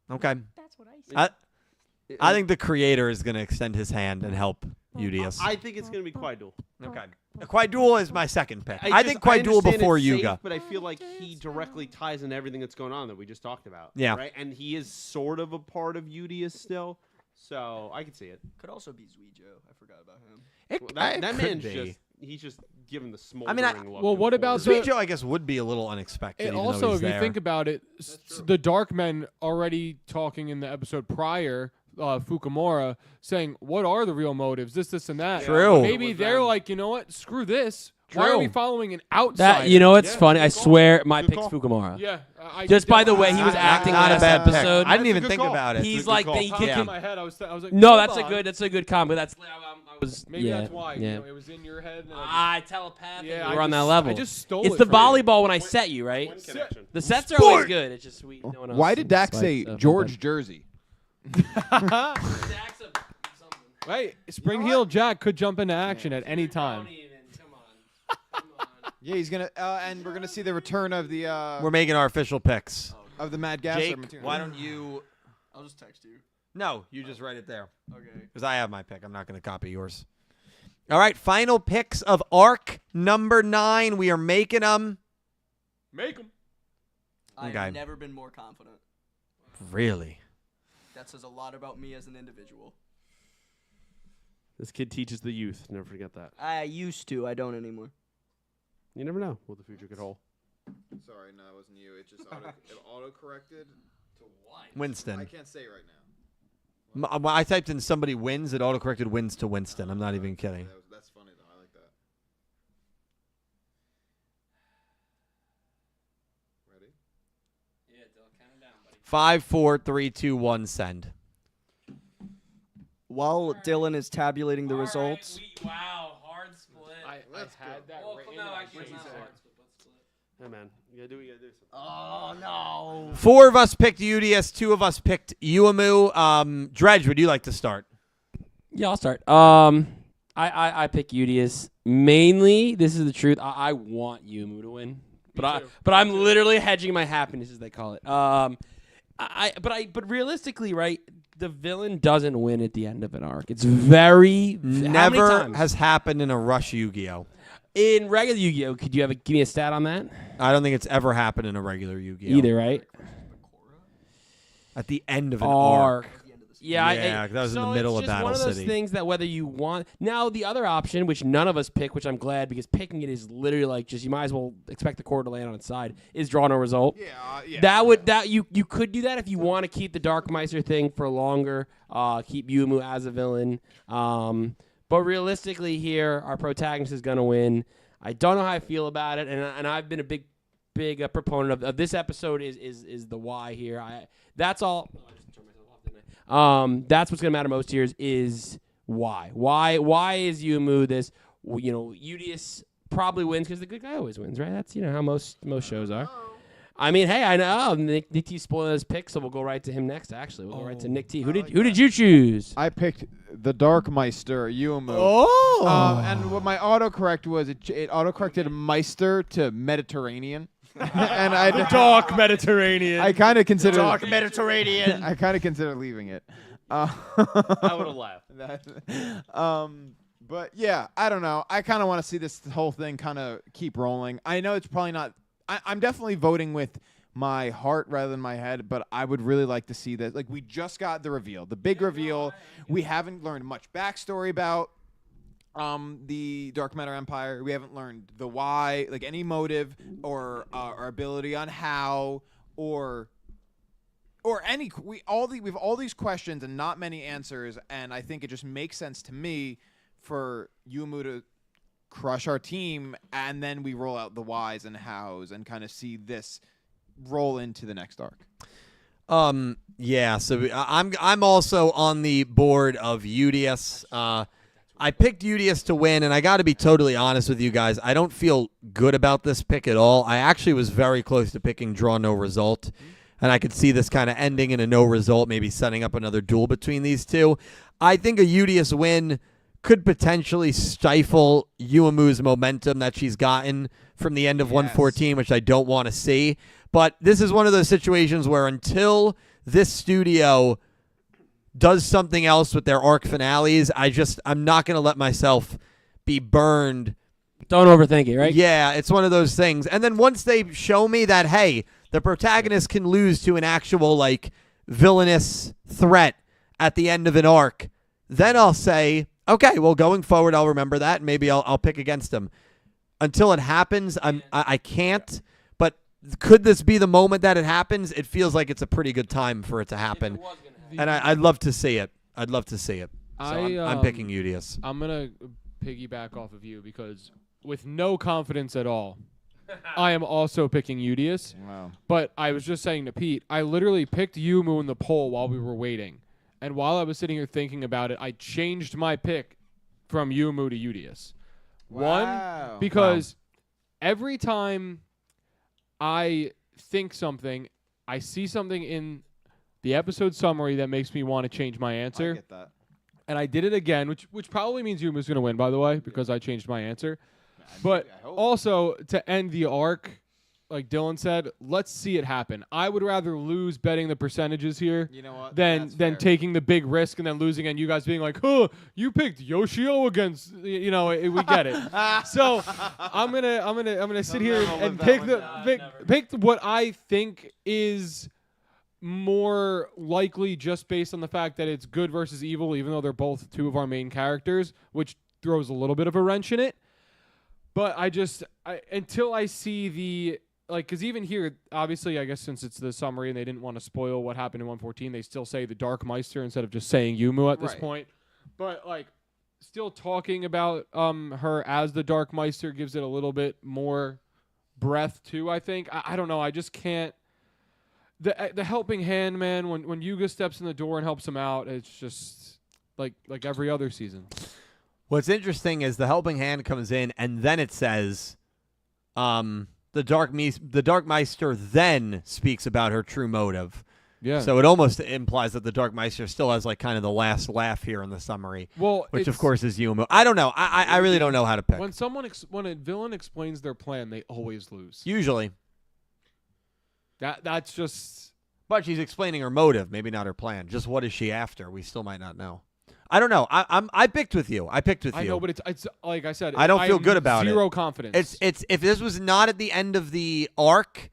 Okay. That's what I said. I think the creator is gonna extend his hand and help Udius. I think it's going to be Kwai Duel. Okay. Kwai Duel is my second pick. I just- think Kwai Duel understand before it's safe, Yuga. but I feel like he directly ties into everything that's going on that we just talked about. Yeah. Right? And he is sort of a part of Udius still. So I can see it. Could also be Yugioh. I forgot about him. It, Well, that it man's could be. he's just giving the I smoldering mean, look. well, and what about forward. the- Sweet Joe, I guess, would be a little unexpected. And even though also, he's if you there. think about it, the Dark Men already talking in the episode prior, Fukumura, saying, what are the real motives? This, and that. True. Maybe With they're them. like, you know what? Screw this. Why are we True. following an outsider? That you know what's Yeah, funny? good I call. swear my Good pick's call. Fukumura. Yeah. Just by the way he was Not- acting not a last bad pick. episode. I didn't That's a even good think call. about it. He's Good like call. he Popped Yeah. in my head. I was like, No, hold that's a on. good combo. That's I was Maybe yeah, that's why. Yeah. You know, it was in your head. And I Telepathic. Yeah, we're I on that just- level. I just stole it's it the from you. volleyball when I set you, right? Twin connection. The sets are always good. It's just no one else. Why did Dak spikes say stuff. George Jersey? Dak's Right. Spring Heel Jack could jump into action at any time. Yeah, he's gonna, and we're gonna see the return of the We're making our official picks. of the Mad Gas. Jake, why don't you? I'll just text you. No, you just write it there Okay. because I have my pick. I'm not going to copy yours. All right, final picks of arc number 9. We are making them. Make them. Okay. I've never been more confident. Really? That says a lot about me as an individual. This kid teaches the youth. Never forget that. I used to. I don't anymore. You never know what the future could hold. Sorry, no, it wasn't you. It just auto corrected to what? Winston. I can't say right now. When I typed in somebody wins, it autocorrected wins to Winston. I'm not even kidding. That's funny though. I like that. Ready? Yeah, count it down, buddy. 5, 4, 3, 2, 1, send. While Dylan is tabulating the results, Wow, hard split. I had that Well, written. no, I actually, it's couldn't not say. hard split. Let's split. Hey man, you gotta do what you gotta do. oh no. 4 of us picked UDS. 2 of us picked Yumu. Dredge, would you like to start? Yeah, I'll start. I pick Udius mainly. This is the truth. I want Yumu to win, but I'm literally hedging my happiness, as they call it. But realistically, right? The villain doesn't win at the end of an arc. It's very how many Never times? has happened in a Rush Yu-Gi-Oh. In regular Yu-Gi-Oh. Could you give me a stat on that? I don't think it's ever happened in a regular Yu-Gi-Oh. Either, right? At the end of an arc. Yeah, Yeah, that was in the so middle it's of just Battle one of those City. things that whether you want now the other option, which none of us pick, which I'm glad because picking it is literally like just you might as well expect the core to land on its side, is draw no result. Yeah. You could do that if you want to keep the Dark Meister thing for longer, keep Yumu as a villain. But realistically, here our protagonist is gonna win. I don't know how I feel about it, and I've been a big proponent of this episode is the why here. That's all. Oh, I just turned myself off, didn't I? That's what's gonna matter most here is why. Why is Yumu this? Udius probably wins because the good guy always wins, right? That's how most shows are. I mean, hey, I know Nick T spoiled his pick, so we'll go right to him next. Actually, we'll go right to Nick T. Who did you choose? I picked the Dark Meister, Yumu. Oh. And what my autocorrect was, it autocorrected Meister to Mediterranean. And I Dark Mediterranean. I kind of considered Dark Mediterranean. I kind of considered leaving it. I would have laughed. But yeah, I don't know. I kind of want to see this whole thing kind of keep rolling. I know it's probably not. I'm definitely voting with my heart rather than my head, but I would really like to see that. Like, we just got the reveal, the big reveal. We haven't learned much backstory about the Dark Matter Empire. We haven't learned the why, like any motive or our ability on how or any. We have all these questions and not many answers, and I think it just makes sense to me for Yumu to crush our team, and then we roll out the whys and hows and kind of see this roll into the next arc. Yeah, so I'm also on the board of Udius. I picked Udius to win, and I got to be totally honest with you guys. I don't feel good about this pick at all. I actually was very close to picking draw no result, and I could see this kind of ending in a no result, maybe setting up another duel between these two. I think a Udius win could potentially stifle Yuamu's momentum that she's gotten from the end of 114, which I don't want to see. But this is one of those situations where until this studio does something else with their arc finales, I'm not going to let myself be burned. Don't overthink it, right? Yeah, it's one of those things. And then once they show me that, hey, the protagonist can lose to an actual, like, villainous threat at the end of an arc, then I'll say, okay, well, going forward, I'll remember that, and maybe I'll pick against him. Until it happens, I can't. But could this be the moment that it happens? It feels like it's a pretty good time for it to happen. And I'd love to see it. I'd love to see it. So I'm picking Yugioh. I'm gonna piggyback off of you because with no confidence at all, I am also picking Yugioh. Wow. But I was just saying to Pete, I literally picked Yumu in the poll while we were waiting. And while I was sitting here thinking about it, I changed my pick from Yumu to Yugioh. Wow. One, because every time I think something, I see something in the episode summary that makes me want to change my I answer. get that. And I did it again, which probably means Yumu's going to win, by the way, because I changed my answer. But I hope. also, to end the arc, like Dylan said, let's see it happen. I would rather lose betting the percentages here You know what? than That's fair. taking the big risk and then losing and you guys being like, "Huh, you picked Yugioh against," we get it. So I'm gonna sit here never and live pick that pick what I think is more likely just based on the fact that it's good versus evil, even though they're both two of our main characters, which throws a little bit of a wrench in it. But until I see the, like, because even here, obviously, I guess since it's the summary and they didn't want to spoil what happened in 114, they still say the Dark Meister instead of just saying Yumu at this Right. point. But, like, still talking about her as the Dark Meister gives it a little bit more breath, too, I think. I don't know. I just can't. The helping hand, man, when Yuga steps in the door and helps him out, it's just like every other season. What's interesting is the helping hand comes in, and then it says, the Dark Meister then speaks about her true motive. Yeah. So it almost implies that the Dark Meister still has like kind of the last laugh here in the summary, Well, which of it's- course is Yumu. I don't know. I really don't know how to pick. when a villain explains their plan, they always lose. Usually, That's just. but she's explaining her motive, maybe not her plan. Just what is she after? We still might not know. I don't know. I picked with you. I picked with you. I know, but it's like I said. I don't feel am good about it. Zero confidence. It's if this was not at the end of the arc,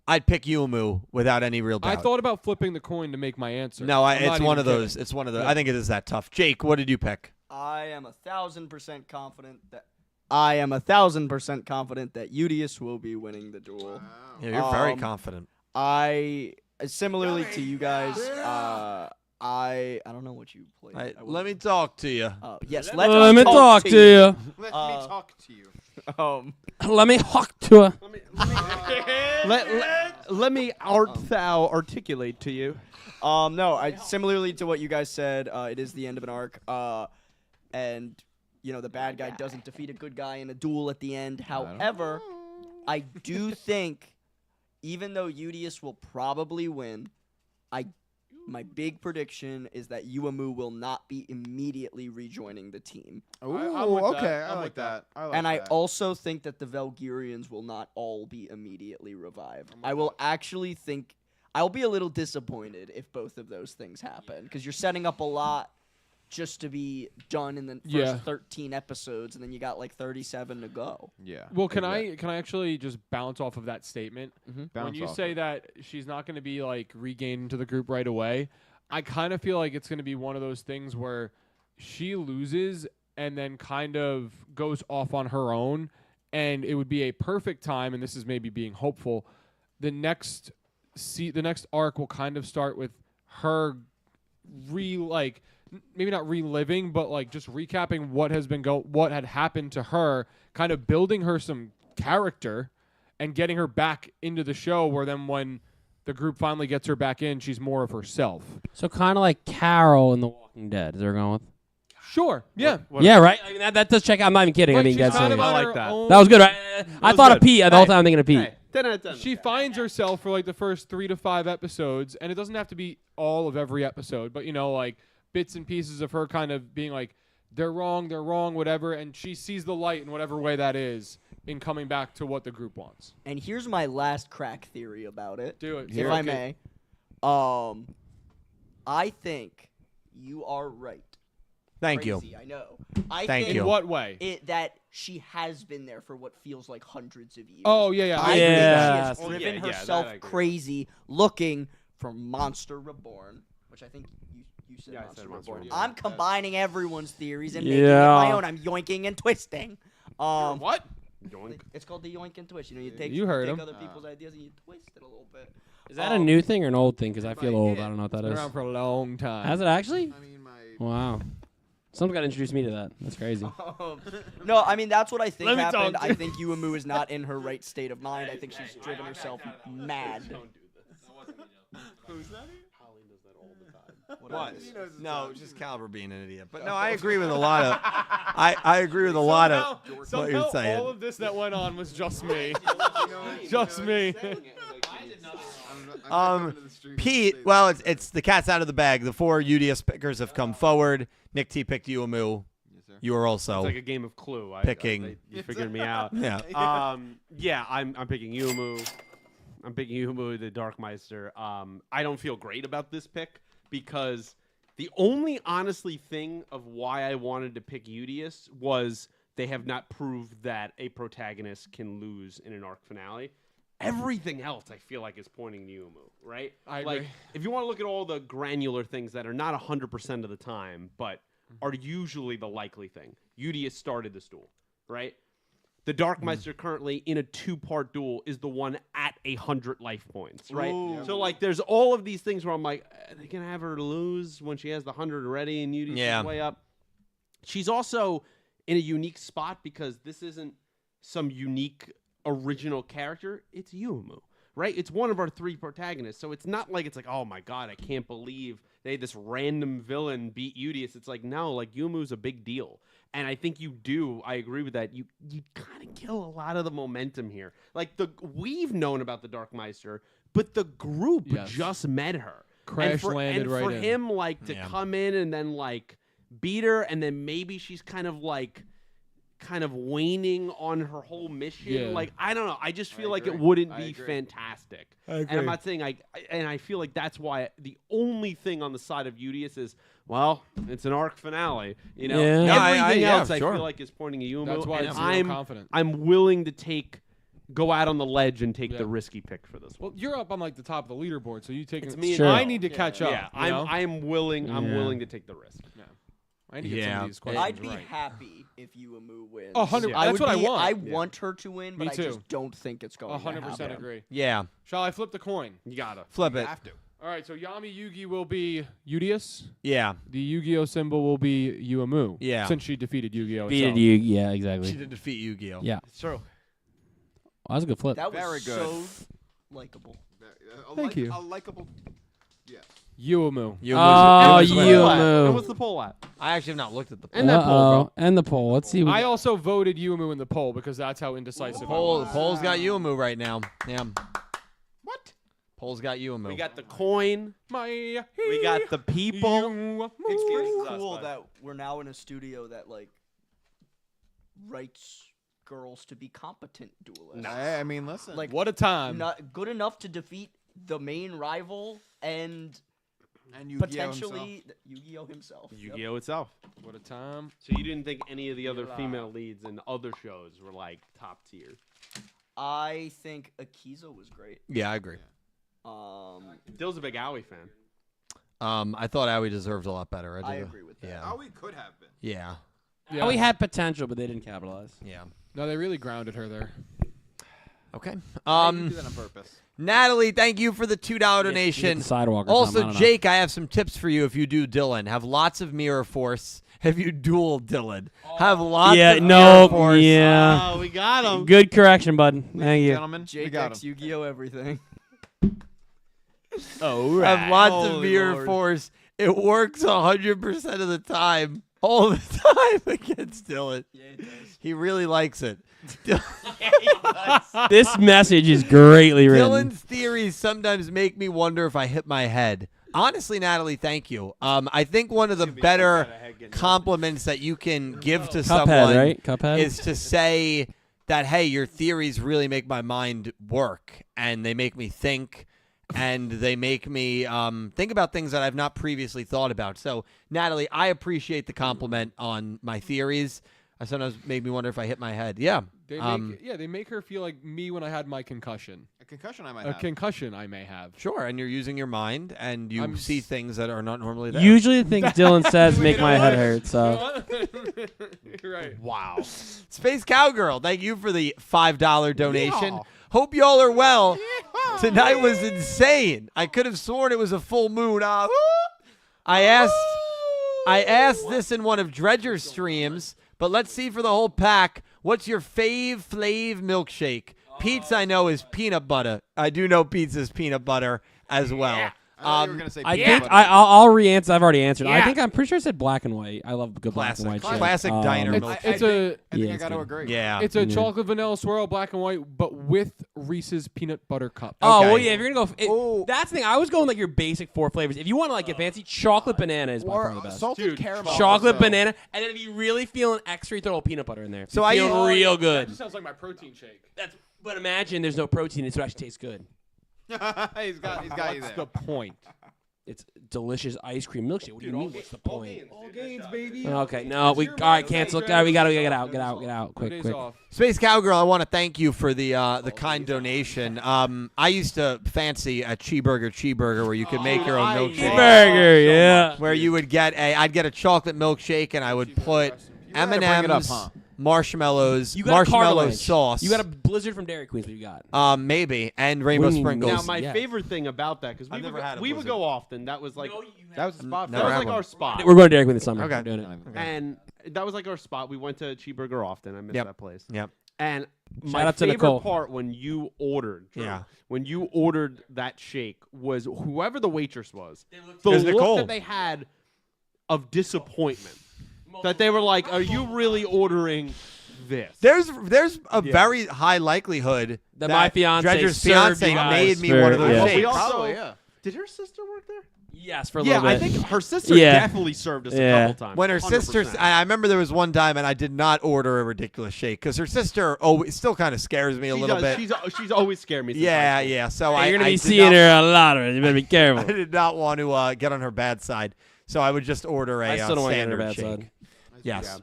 I'd pick Yumu without any real doubt. I thought about flipping the coin to make my answer. No, I'm not it's one even of those. kidding. It's one of those. Yeah. I think it is that tough. Jake, what did you pick? I am 1,000% confident that Yugioh will be winning the duel. Yeah, you're very Um, confident. I similarly to you guys. I don't know what you played. Let me talk to you. Yes, Let me talk to you. Let Uh, me talk to you. Let me talk to her. Let me articulate to you. No, similarly to what you guys said, it is the end of an arc. And the bad guy doesn't defeat a good guy in a duel at the end. However, I do think, even though Yugioh will probably win, my big prediction is that Yumu will not be immediately rejoining the team. Ooh, I'm with that. okay. I'm I like with that. that. I like And I that. also think that the Valkyrians will not all be immediately revived. I will actually think I'll be a little disappointed if both of those things happen, because you're setting up a lot just to be done in the first 13 episodes, and then you got like 37 to go. Yeah. Well, can I actually just bounce off of that statement? When Bounce you off say it. that she's not going to be like regained into the group right away, I kind of feel like it's going to be one of those things where she loses and then kind of goes off on her own, and it would be a perfect time, and this is maybe being hopeful, the next arc will kind of start with her maybe not reliving, but like just recapping what had happened to her, kind of building her some character and getting her back into the show, where then when the group finally gets her back in, she's more of herself. So kind of like Carol in The Walking Dead. Is there going with? Sure. Yeah. Yeah, right. I mean, that does check. I'm not even kidding. I mean, she's that's kind of I on like her that. own- that was good. Right? I thought of Pete the whole time. I'm thinking of Pete. She finds herself for like the first 3 to 5 episodes, and it doesn't have to be all of every episode, but like bits and pieces of her kind of being like, they're wrong, whatever, and she sees the light in whatever way that is in coming back to what the group wants. And here's my last crack theory about it. Do it. If I may. I think You are right. Thank you. Crazy, I know. I Thank think you. In what way? that she has been there for what feels like hundreds of years. Oh, yeah. I Yeah. think she has Oh, driven yeah, that herself I agree. crazy looking for Monster Reborn, which I think you said Yeah, I Monster said Monster Reborn. Reborn. I'm combining everyone's theories and making it Yeah. my own. I'm yoinking and twisting. What? Yoink. It's called the yoink and twist. You know, you take You heard take him. other people's ideas and you twist it a little bit. Is that a new thing or an old thing? Because I feel my old. hit. I don't know what that Been is. around for a long time. Has it actually? I mean, my. Wow. Someone's got to introduce me to that. That's crazy. No, I mean that's what I think Let me happened. talk to I think Yumu is not in her right state of mind. I think she's driven herself mad. Who's that? Holly does that all the time. What? He knows his No, job. just Caliber being an idiot. But no, I agree with a lot of. I agree with a lot of what Somehow you're saying. all of this that went on was just me. You Just me. Pete, well, it's the cat's out of the bag. The 4 UDS pickers have come forward. Nick T picked Yumu. Yes, sir. You were It's also like a game of Clue. Picking. You figured me out. yeah. Yeah, I'm picking Yumu. I'm picking Yumu, the Darkmeister. I don't feel great about this pick because the only honestly thing of why I wanted to pick Udius was they have not proved that a protagonist can lose in an arc finale. Everything else I feel like is pointing to Yumu, right? I like agree. if you want to look at all the granular things that are not 100% of the time, but are usually the likely thing. Udius started this duel, right? The Darkmeister currently in a 2-part duel is the one at 100 life points, right? Ooh. So like, there's all of these things where I'm like, they can have her lose when she has the 100 already, and Udius Yeah. is way up. She's also in a unique spot because this isn't some unique original character. It's Yumu, right? It's one of our 3 protagonists, so it's not like it's like, oh my god, I can't believe they had this random villain beat Udius. It's like, no, like Yumu's a big deal. And I think you do. I agree with that. You kind of kill a lot of the momentum here. Like we've known about the Darkmeister, but the group Yes. just met her. Crash landed and right for in. him, like to Yeah. come in and then like beat her, and then maybe she's kind of waning on her whole mission. Yeah. Like I don't know. I just feel like it agree. wouldn't I be agree. fantastic. I And I'm not saying and I feel like that's why the only thing on the side of Udius is, well, it's an arc finale. You know, Yeah. No, everything yeah, else I sure. feel like is pointing to Yumu. That's why and it's I'm confident. I'm willing to go out on the ledge and take Yeah. the risky pick for this one. Well, you're up on like the top of the leaderboard, so you take. It's me and Sure. I you. need to catch up. Yeah, you know? I'm willing. I'm Yeah. willing to take the risk. I need to get some Yeah. of these questions I'd be right. happy if Yumu wins. 100. Yeah. That's what I want. I want her to win, but Me I too. just don't think it's going to 100% happen. agree. Yeah. Shall I flip the coin? You gotta. Flip You it. have to. All right, so Yami Yugi will be Udius. Yeah. The Yu-Gi-Oh symbol will be Yumu. Yeah. Since she defeated Yu-Gi-Oh. Beat itself. you. Yeah, She exactly. did defeat Yu-Gi-Oh. Yeah. It's true. Well, that was a good flip. That was Very good. so likable. Thank you. A likable. Yes. Yumu. Yumu. Oh, Yumu's winning. Yumu. And what's the poll at? I actually have not looked at the poll. And that poll, bro. And the poll. Let's see. I also voted Yumu in the poll because that's how indecisive I The was. poll's got Yumu right now. Yeah. What? Poll's got Yumu. We got the coin. My We got the people. It's It's pretty us, cool bud. that we're now in a studio that like writes girls to be competent duelists. I mean, listen. Like What a time. not good enough to defeat the main rival and and Yu-Gi-Oh potentially Yu-Gi-Oh himself. Yep. Yu-Gi-Oh itself. What a time. So you didn't think any of the other female leads in other shows were like top tier? I think Akiza was great. Yeah, I agree. Dill's a big Owie fan. I thought Aoi deserved a lot better. I did. agree with that. Yeah. Oh, we could have been. Yeah. Yeah. we had potential, but they didn't capitalize. Yeah. No, they really grounded her there. Okay. You do that on purpose. Natalie, thank you for the $2 You get donation. the sidewalker Also, I don't know. Jake, I have some tips for you if you do Dylan. Have lots of mirror force. If you duel Dylan, have lots Yeah, of mirror no, force. yeah. Oh, we got him. Good correction, bud. Thank you. Gentlemen, we Jake got X him. Yu-Gi-Oh everything. Oh, Have lots of Holy mirror Lord. force. It works 100% of the time. All the time against Dylan. Yeah, it does. He really likes it. This message is greatly written. Dylan's theories sometimes make me wonder if I hit my head. Honestly, Natalie, thank you. I think one of the better compliments that you can give to someone Cuphead, right? Cuphead. is to say that, hey, your theories really make my mind work and they make me think. and they make me think about things that I've not previously thought about. So, Natalie, I appreciate the compliment on my theories. I sometimes made me wonder if I hit my head. Yeah. They make her feel like me when I had my concussion. A concussion I might A have. concussion I may have. Sure, and you're using your mind, and you see things that are not normally there. Usually the things Dylan says make my head hurt. So Right. Wow. Space Cowgirl, thank you for the $5 donation. Yeah. Hope y'all are well. Tonight was insane. I could have sworn it was a full moon. I asked this in one of Dredger's streams, but let's see for the whole pack. What's your fave milkshake? Pete's, I know, is peanut butter. I do know Pete's is peanut butter as well. I thought you were gonna say I peanut think butter. I'll re-answer. I've already answered. I'm pretty sure I said black and white. I love good black and white. shit. Classic diner It's, milkshake. it's a I think Yeah, I it's got to good. agree. Yeah. it's a chocolate vanilla swirl, black and white, but with Reese's peanut butter cup. Oh Okay. well, yeah. If you're gonna go, that's the thing. I was going like your basic 4 flavors. If you want to like get fancy, chocolate banana is by far the best. Salted caramel. Chocolate also. banana, and then if you're really feeling extra, you throw a little peanut butter in there. So You I feel use- real That good. just sounds like my protein shake. But imagine there's no protein, it actually tastes good. he's got you What's there. the point? It's delicious ice cream milkshake. What do you mean? What's the point? All gains, baby. Okay, no, we all right. Cancel. All right, we gotta get out. Quick. Days off. Space Cowgirl, I want to thank you for the kind donation. I used to fancy a cheeseburger where you could make your own milkshake. Burger, yeah. Where you would I'd get a chocolate milkshake and I would put gotta bring it up, M&M's, huh? marshmallows, You got marshmallow cartilage. sauce. You got a Blizzard from Dairy Queen. What you got? Maybe, and rainbow What do you mean, sprinkles. Now, my Yeah. favorite thing about that, because I've never had a we would Blizzard. go often. That was like That was the spot. Never that was had like one. our spot. We're going to Dairy Queen this summer. Okay. We're doing it. And that was like our spot. We went to Cheeseburger often. I miss Yep. that place. Yep. And Shout my out to favorite Nicole. part when you ordered, Drew, Yeah. when you ordered that shake was whoever the waitress was, the It was look Nicole. that they had of disappointment. That they were like, "Are you really ordering this?" There's a very high likelihood That my fiance Dredger's served fiance you guys made me for- one of those yeah. shakes. We also, Probably, yeah. Did her sister work there? Yes, for a Yeah, little bit. I think her sister Yeah. definitely served us a Yeah. couple times. When her 100%. sister, I remember there was one time, and I did not order a ridiculous shake because her sister always still kind of scares me a She little does. bit. She's always scared me. Since Yeah, high school. yeah. So Hey, you're gonna I be did seeing not- her a lot of it. You better be careful. I did not want to get on her bad side, so I would just order a I still don't want to get on her standard bad shake. side. Yes.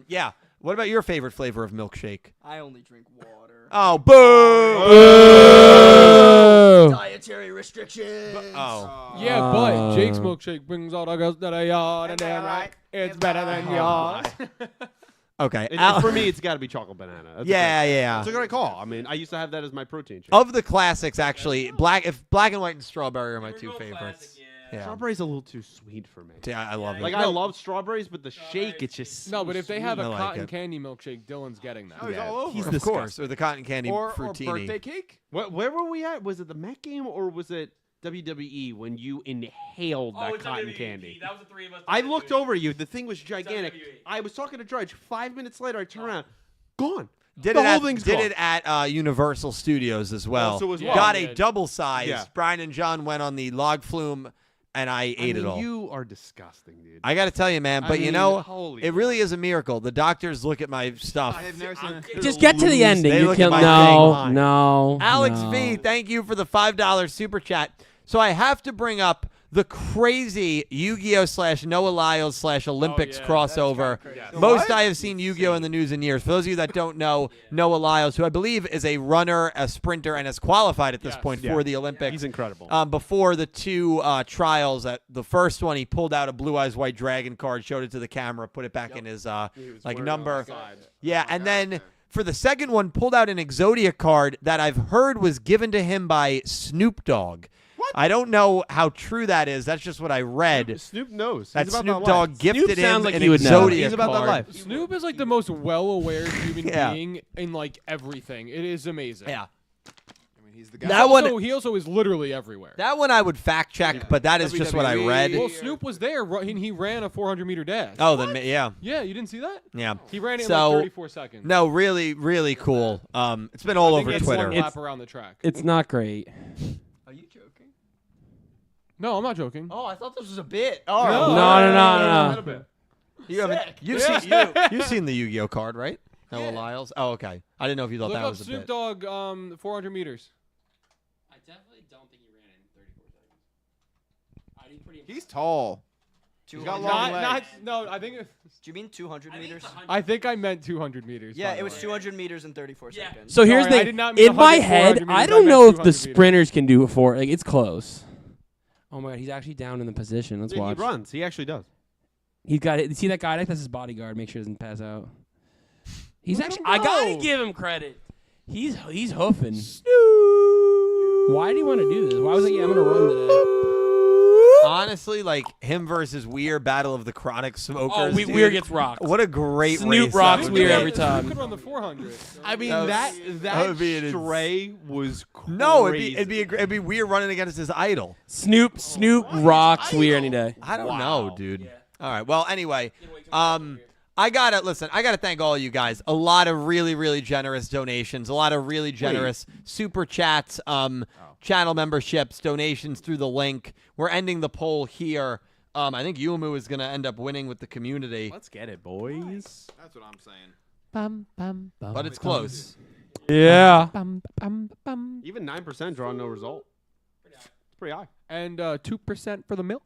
Yeah. What about your favorite flavor of milkshake? I only drink water. Oh, boo! Dietary restrictions. Oh. Yeah, but Jake's milkshake brings all the girls to the yard, and then right, it's better than yours. Okay. For me, it's got to be chocolate banana. That's Yeah, a yeah. That's a great call. I mean, I used to have that as my protein shake. Of the classics, actually, black and white and strawberry are my two favorites. Yeah. Strawberry's a little too sweet for me. Yeah, I love it. Like I love strawberries, but the shake, it's just No, but if they have a I like cotton it. candy milkshake, Dylan's getting that. Oh, he's all over. he's it. of course, or the cotton candy or fruitini. birthday cake. Where were we at? Was it the Met game or was it WWE when you inhaled that cotton candy? That was the three of us. I looked over at you. The thing was gigantic. WWE. I was talking to Dredge. 5 minutes later, I turned around. Gone. Did the it whole at, thing's did gone. it at Universal Studios as well. Also as well. Got Yeah. a double size. Yeah. Brian and John went on the log flume, and I ate it all. You are disgusting, dude. I got to tell you, man. I But you mean, know, holy it really is a miracle. The doctors look at my stuff. I've never seen it. Just get to the ending. They You look kill. at my No, thing. no. Alex no. V, thank you for the $5 super chat. So I have to bring up the crazy Yu-Gi-Oh / Noah Lyles / Olympics yeah, crossover. Most I have seen Yu-Gi-Oh in the news in years. For those of you that don't know, Noah Lyles, who I believe is a runner, a sprinter, and has qualified at this point for the Olympics. He's incredible. Before the two trials, the first one, he pulled out a Blue Eyes White Dragon card, showed it to the camera, put it back in his number. Yeah, and then for the second one, pulled out an Exodia card that I've heard was given to him by Snoop Dogg. What? I don't know how true that is. That's just what I read. Snoop knows. That He's about Snoop that Dogg life. gifted Snoop sounds him like an he would know. Exodia He's about that card. life. Snoop is like the most well-aware human Yeah. being in like everything. It is amazing. Yeah. I mean, he's the guy. That one, He also is literally everywhere. that one I would fact check, but that is just what I WWE. read. Well, Snoop was there. He ran a 400-meter dash. Oh, then yeah, Yeah, you didn't see that? yeah. He ran it in So, like 34 seconds. No, really, really cool. It's been all I think over it's Twitter. one lap around the track. It's not great. Are you joking? No, I'm not joking. Oh, I thought this was a bit. No, No. You haven't. You've seen the Yu-Gi-Oh card, right? Noah Lyles. Oh, okay. I didn't know if you thought Look that up was a Snoop bit. Dogg 400 meters. I definitely don't. He's tall. He's got long legs. No, I think. Do you mean 200 meters? I think I meant 200 meters. Yeah, by the it was way. 200 meters in 34 seconds. So here's Sorry, I the did not mean in my 100, 400 head, meters. I I don't meant know if 200 the meters. sprinters can do it for. Like it's close. Oh my god, he's actually down in the position. Let's Dude, watch. he runs. He actually does. He's got it. See that guy? That's his bodyguard. Make sure he doesn't pass out. He's Look at actually. him I gotta go. give him credit. He's hoofing. Why do you want to do this? Why was it? Yeah, I'm gonna run today. Honestly, like him versus Weir, Battle of the Chronic Smokers. Oh, dude. Weir gets rocked. What a great Snoop race rocks that would Weir be. every time. You could run the 400. I mean, That that would be an stray was crazy. No, it'd be Weir running against his idol. Snoop rocks Weir any day. I don't know, dude. All right. Well, anyway, I gotta thank all of you guys. A lot of really, really generous donations. A lot of really generous super chats, channel memberships, donations through the link. We're ending the poll here. I think Yumu is gonna end up winning with the community, Let's get it, boys. That's what I'm saying. but it's close. Yeah. Even 9% drawing no result. It's pretty high. And 2% for the milk.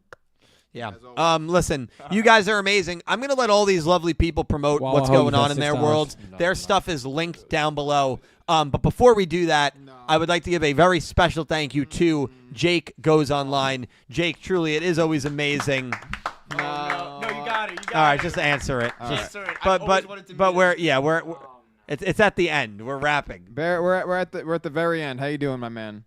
Yeah. Listen, you guys are amazing. I'm gonna let all these lovely people promote Wow, what's I hope going on in their $6. worlds. Their stuff is linked down below. But before we do that, I would like to give a very special thank you to Jake Goes Online. Jake, truly, it is always amazing. No, you got it. All right, just answer it. Answer it. But we're it's at the end. We're wrapping. Barrett, we're at the very end. How you doing, my man?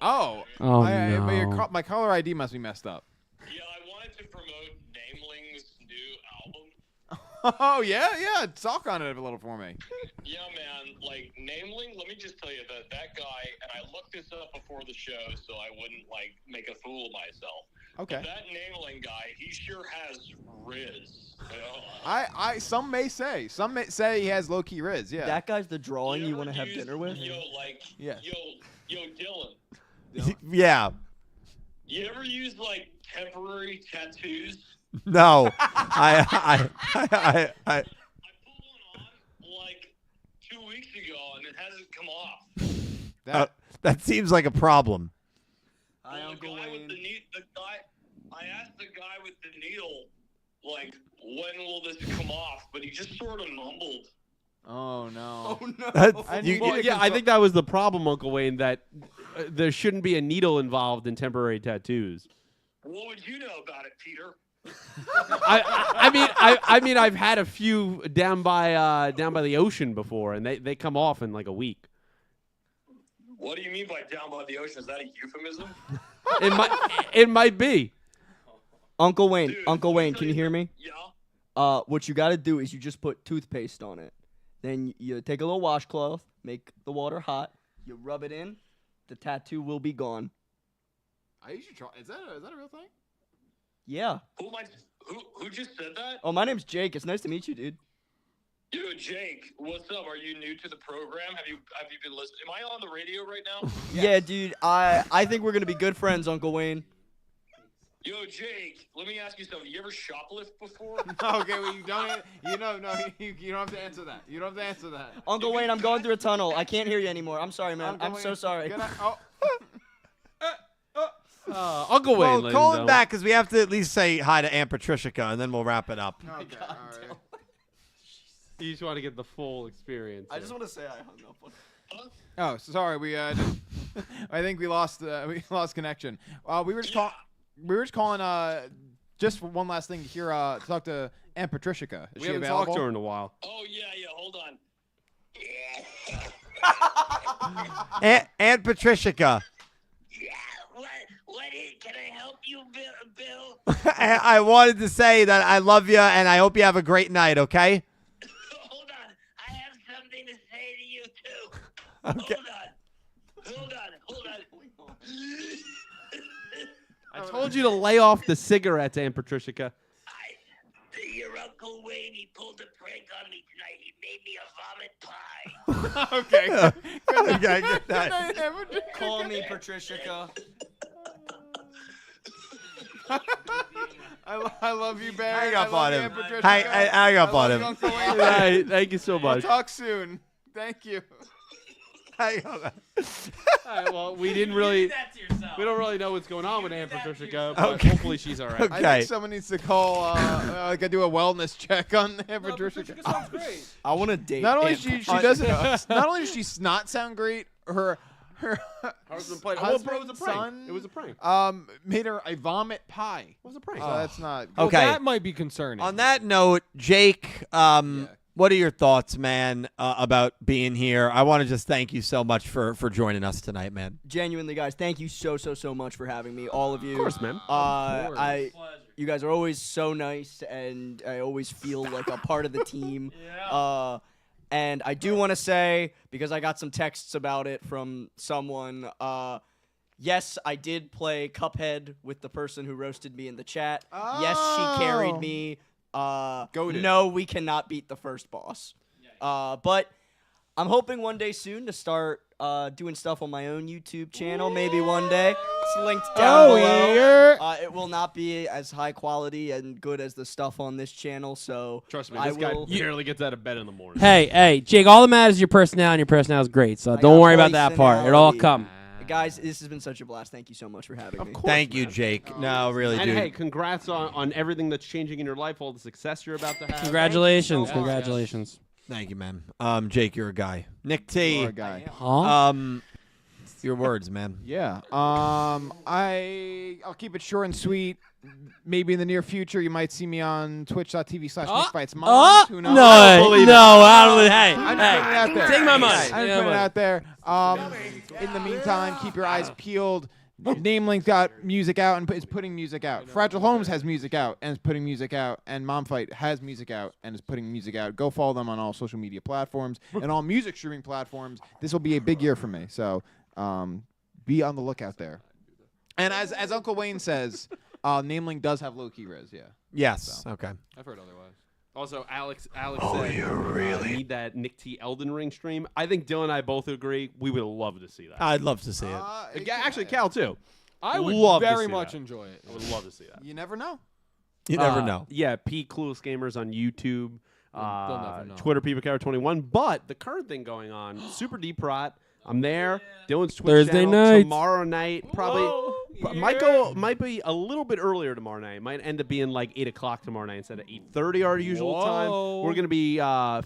Oh, Oh, but no. my caller ID must be messed up. Yeah, I wanted to promote Nameling's new album. Oh yeah. Talk on it a little for me. Yeah, man. Like Nameling, let me just tell you that guy. And I looked this up before the show, so I wouldn't like make a fool of myself. Okay. But that Nameling guy, he sure has riz. You know? Some may say he has low key riz. Yeah. That guy's the drawing you ever want to have use- dinner with? Yo, like, Yeah. yo, Dylan. Yeah. You ever use like temporary tattoos? No. I pulled one on like 2 weeks ago, and it hasn't come off. That seems like a problem. Hi, Well, Uncle the guy Wayne. with the guy. I asked the guy with the needle, like, when will this come off? But he just sort of mumbled. Oh no. I think that was the problem, Uncle Wayne, that there shouldn't be a needle involved in temporary tattoos. What would you know about it, Peter? I mean, I've had a few down by the ocean before, and they come off in like a week. What do you mean by down by the ocean? Is that a euphemism? It might be. Uncle Wayne, Dude, Uncle let me Wayne, tell can you hear me? Yeah. What you got to do is you just put toothpaste on it. Then you take a little washcloth, make the water hot, you rub it in, the tattoo will be gone. I should try. Is that a real thing? Yeah. Who just said that? Oh, my name's Jake. It's nice to meet you, dude. Dude, Jake, what's up? Are you new to the program? Have you been listening? Am I on the radio right now? Yeah, dude. I think we're gonna be good friends, Uncle Wayne. Yo, Jake, let me ask you something. You ever shoplift before? Okay, well you don't. You don't have to answer that. You don't have to answer that. Uncle Wayne, I'm going through a tunnel. I can't hear you anymore. I'm sorry, man. I'm so sorry. Uncle Wayne. Well, ladies call and him back because we have to at least say hi to Aunt Patricia, and then we'll wrap it up. Okay, all right. You just want to get the full experience. I just want to say I hung up on. Oh, sorry. We I think we lost connection. We were just calling just for one last thing here to talk to Aunt Patricia. Is We she haven't available? talked to her in a while. Oh, yeah, hold on. Aunt Patricia. Yeah, what is, can I help you, Bill? I wanted to say that I love you, and I hope you have a great night, okay? Hold on. I have something to say to you, too. Okay. Hold on. I told you to lay off the cigarettes, Aunt Patricia. Your Uncle Wayne, he pulled a prank on me tonight. He made me a vomit pie. Okay. Okay, good night. Call me Patricia. I love you, Barry. Hang up on him. Patricia. Hang up on him. Uncle Wayne. Right, thank you so We'll much. talk soon. Thank you. Hang up. Well, we didn't really. That to yourself. We don't really know what's going on with Aunt Patricia, but Okay. hopefully she's all right. Okay. I think someone needs to call. Like I do a wellness check on Aunt Patricia. sounds great. I want to date. Not only Aunt she Patricia. doesn't. Not only does she not sound great. Her Husband played. husband, it was a prank. son, It was a prank. made her a vomit pie. It was a prank. So that's not. Well, Okay. that might be concerning. On that note, Jake, what are your thoughts, man, about being here? I want to just thank you so much for joining us tonight, man. Genuinely, guys, thank you so much for having me, all of you. Of course, man. You guys are always so nice, and I always feel like a part of the team. And I do want to say, because I got some texts about it from someone, yes, I did play Cuphead with the person who roasted me in the chat. Yes, she carried me. Goated. No, we cannot beat the first boss. But I'm hoping one day soon to start doing stuff on my own YouTube channel. Maybe one day. It's linked down below. It will not be as high quality and good as the stuff on this channel. So Trust me, I this guy will- barely gets out of bed in the morning. Hey, Jake, all that matters is your personality, and your personality is great, so don't got worry about that part. It'll all personality. come. Guys, this has been such a blast. Thank you so much for having me. Thank you, Jake. No, really, And dude. hey, congrats on everything that's changing in your life, all the success you're about to have. Congratulations. much. Congratulations. Thank you, man. Jake, you're a guy. Nick T. You're a guy. Huh? Your words, man. Yeah. I'll keep it short and sweet. Maybe in the near future, you might see me on twitch.tv/NickFightsMoms. Who knows? I don't believe it. Hey, I'm just putting it out there. take my money. I'm just putting it out there. In the meantime, keep your eyes peeled. Namelink got music out and is putting music out. Fragile Homes has music out and is putting music out. And Mom Fight has music out and is putting music out. Go follow them on all social media platforms and all music streaming platforms. This will be a big year for me. So be on the lookout there. And as Uncle Wayne says, Namelink does have low-key res, yeah. Yes. Okay. I've heard otherwise. Also, Alex said, need that Nick T. Elden Ring stream. I think Dylan and I both agree. We would love to see that. I'd love to see it. Actually, Cal, too. I would Love to very see much that. enjoy it. I would love to see that. You never know. You never know. Yeah, P. Clueless Gamers on YouTube. They'll never know. Twitter, PeePaCarrot21. But the current thing going on, Super Deep Rot. I'm there. Dylan's Twitch Thursday channel night. tomorrow night. Probably might be a little bit earlier tomorrow night. Might end up being like 8 o'clock tomorrow night instead of 8:30 our usual time. We're gonna be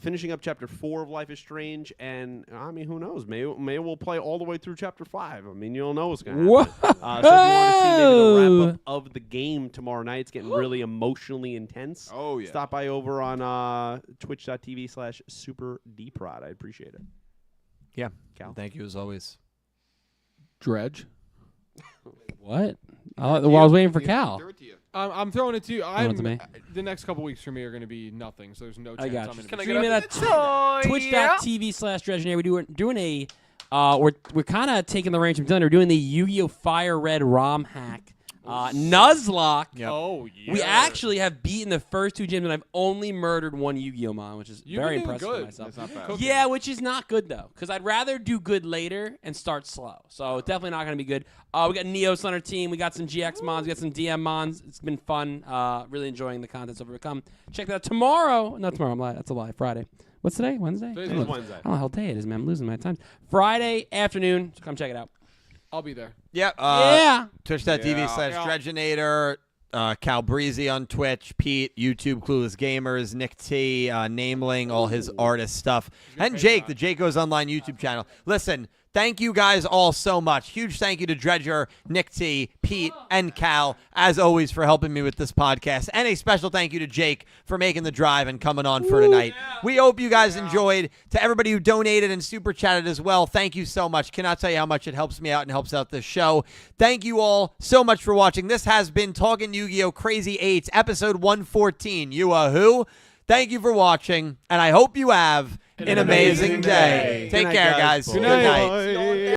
finishing up chapter 4 of Life is Strange, and I mean, who knows? Maybe we'll play all the way through chapter 5. I mean, you'll know what's gonna happen. Whoa. So if you want to see maybe the wrap up of the game tomorrow night, it's getting really emotionally intense. Oh, yeah. Stop by over on twitch.tv/SuperDeepRod. I appreciate it. Yeah. Cal. Thank you as always. Dredge. What? I was waiting for Cal. I'm throwing it to you. it to me. The next couple weeks for me are going to be nothing, so there's no chance I got I'm you. going Can to I be get that twitch.tv/Dredgenair. We're doing a we're kind of taking the range from Dylan. We're doing the Yu-Gi-Oh! Fire Red ROM hack. Nuzlocke. Yep. Oh, yeah. We actually have beaten the first 2 gyms, and I've only murdered 1 Yu-Gi-Oh! Mon, which is You've very been doing impressive good. for myself. That's not bad. Cooking. Yeah, which is not good though, because I'd rather do good later and start slow. So definitely not going to be good. We got Neos on our team. We got some GX Mons. We got some DM Mons. It's been fun. Really enjoying the content so far. Come check that out tomorrow. Not tomorrow. I'm lying. That's a lie. Friday. What's today? Wednesday? Today's I don't know. Wednesday. I don't know how day it is, man. I'm losing my time. Friday afternoon. So come check it out. I'll be there. Yeah. Yeah. Twitch.tv/Dredgenator. Cal Breezy on Twitch, Pete, YouTube, Clueless Gamers, Nick T, Nameling, all his artist stuff, and Jake, the Jake Goes Online YouTube channel. Listen, thank you guys all so much. Huge thank you to Dredger, Nick T, Pete, and Cal, as always, for helping me with this podcast. And a special thank you to Jake for making the drive and coming on for tonight. We hope you guys enjoyed. To everybody who donated and super chatted as well, thank you so much. Cannot tell you how much it helps me out and helps out this show. Thank you all so much for watching. This has been Talking Yu-Gi-Oh! Crazy 8's, episode 114. Yua-Who. Thank you for watching, and I hope you have an amazing day. Take Good night, care, guys. guys. Good Good night. night.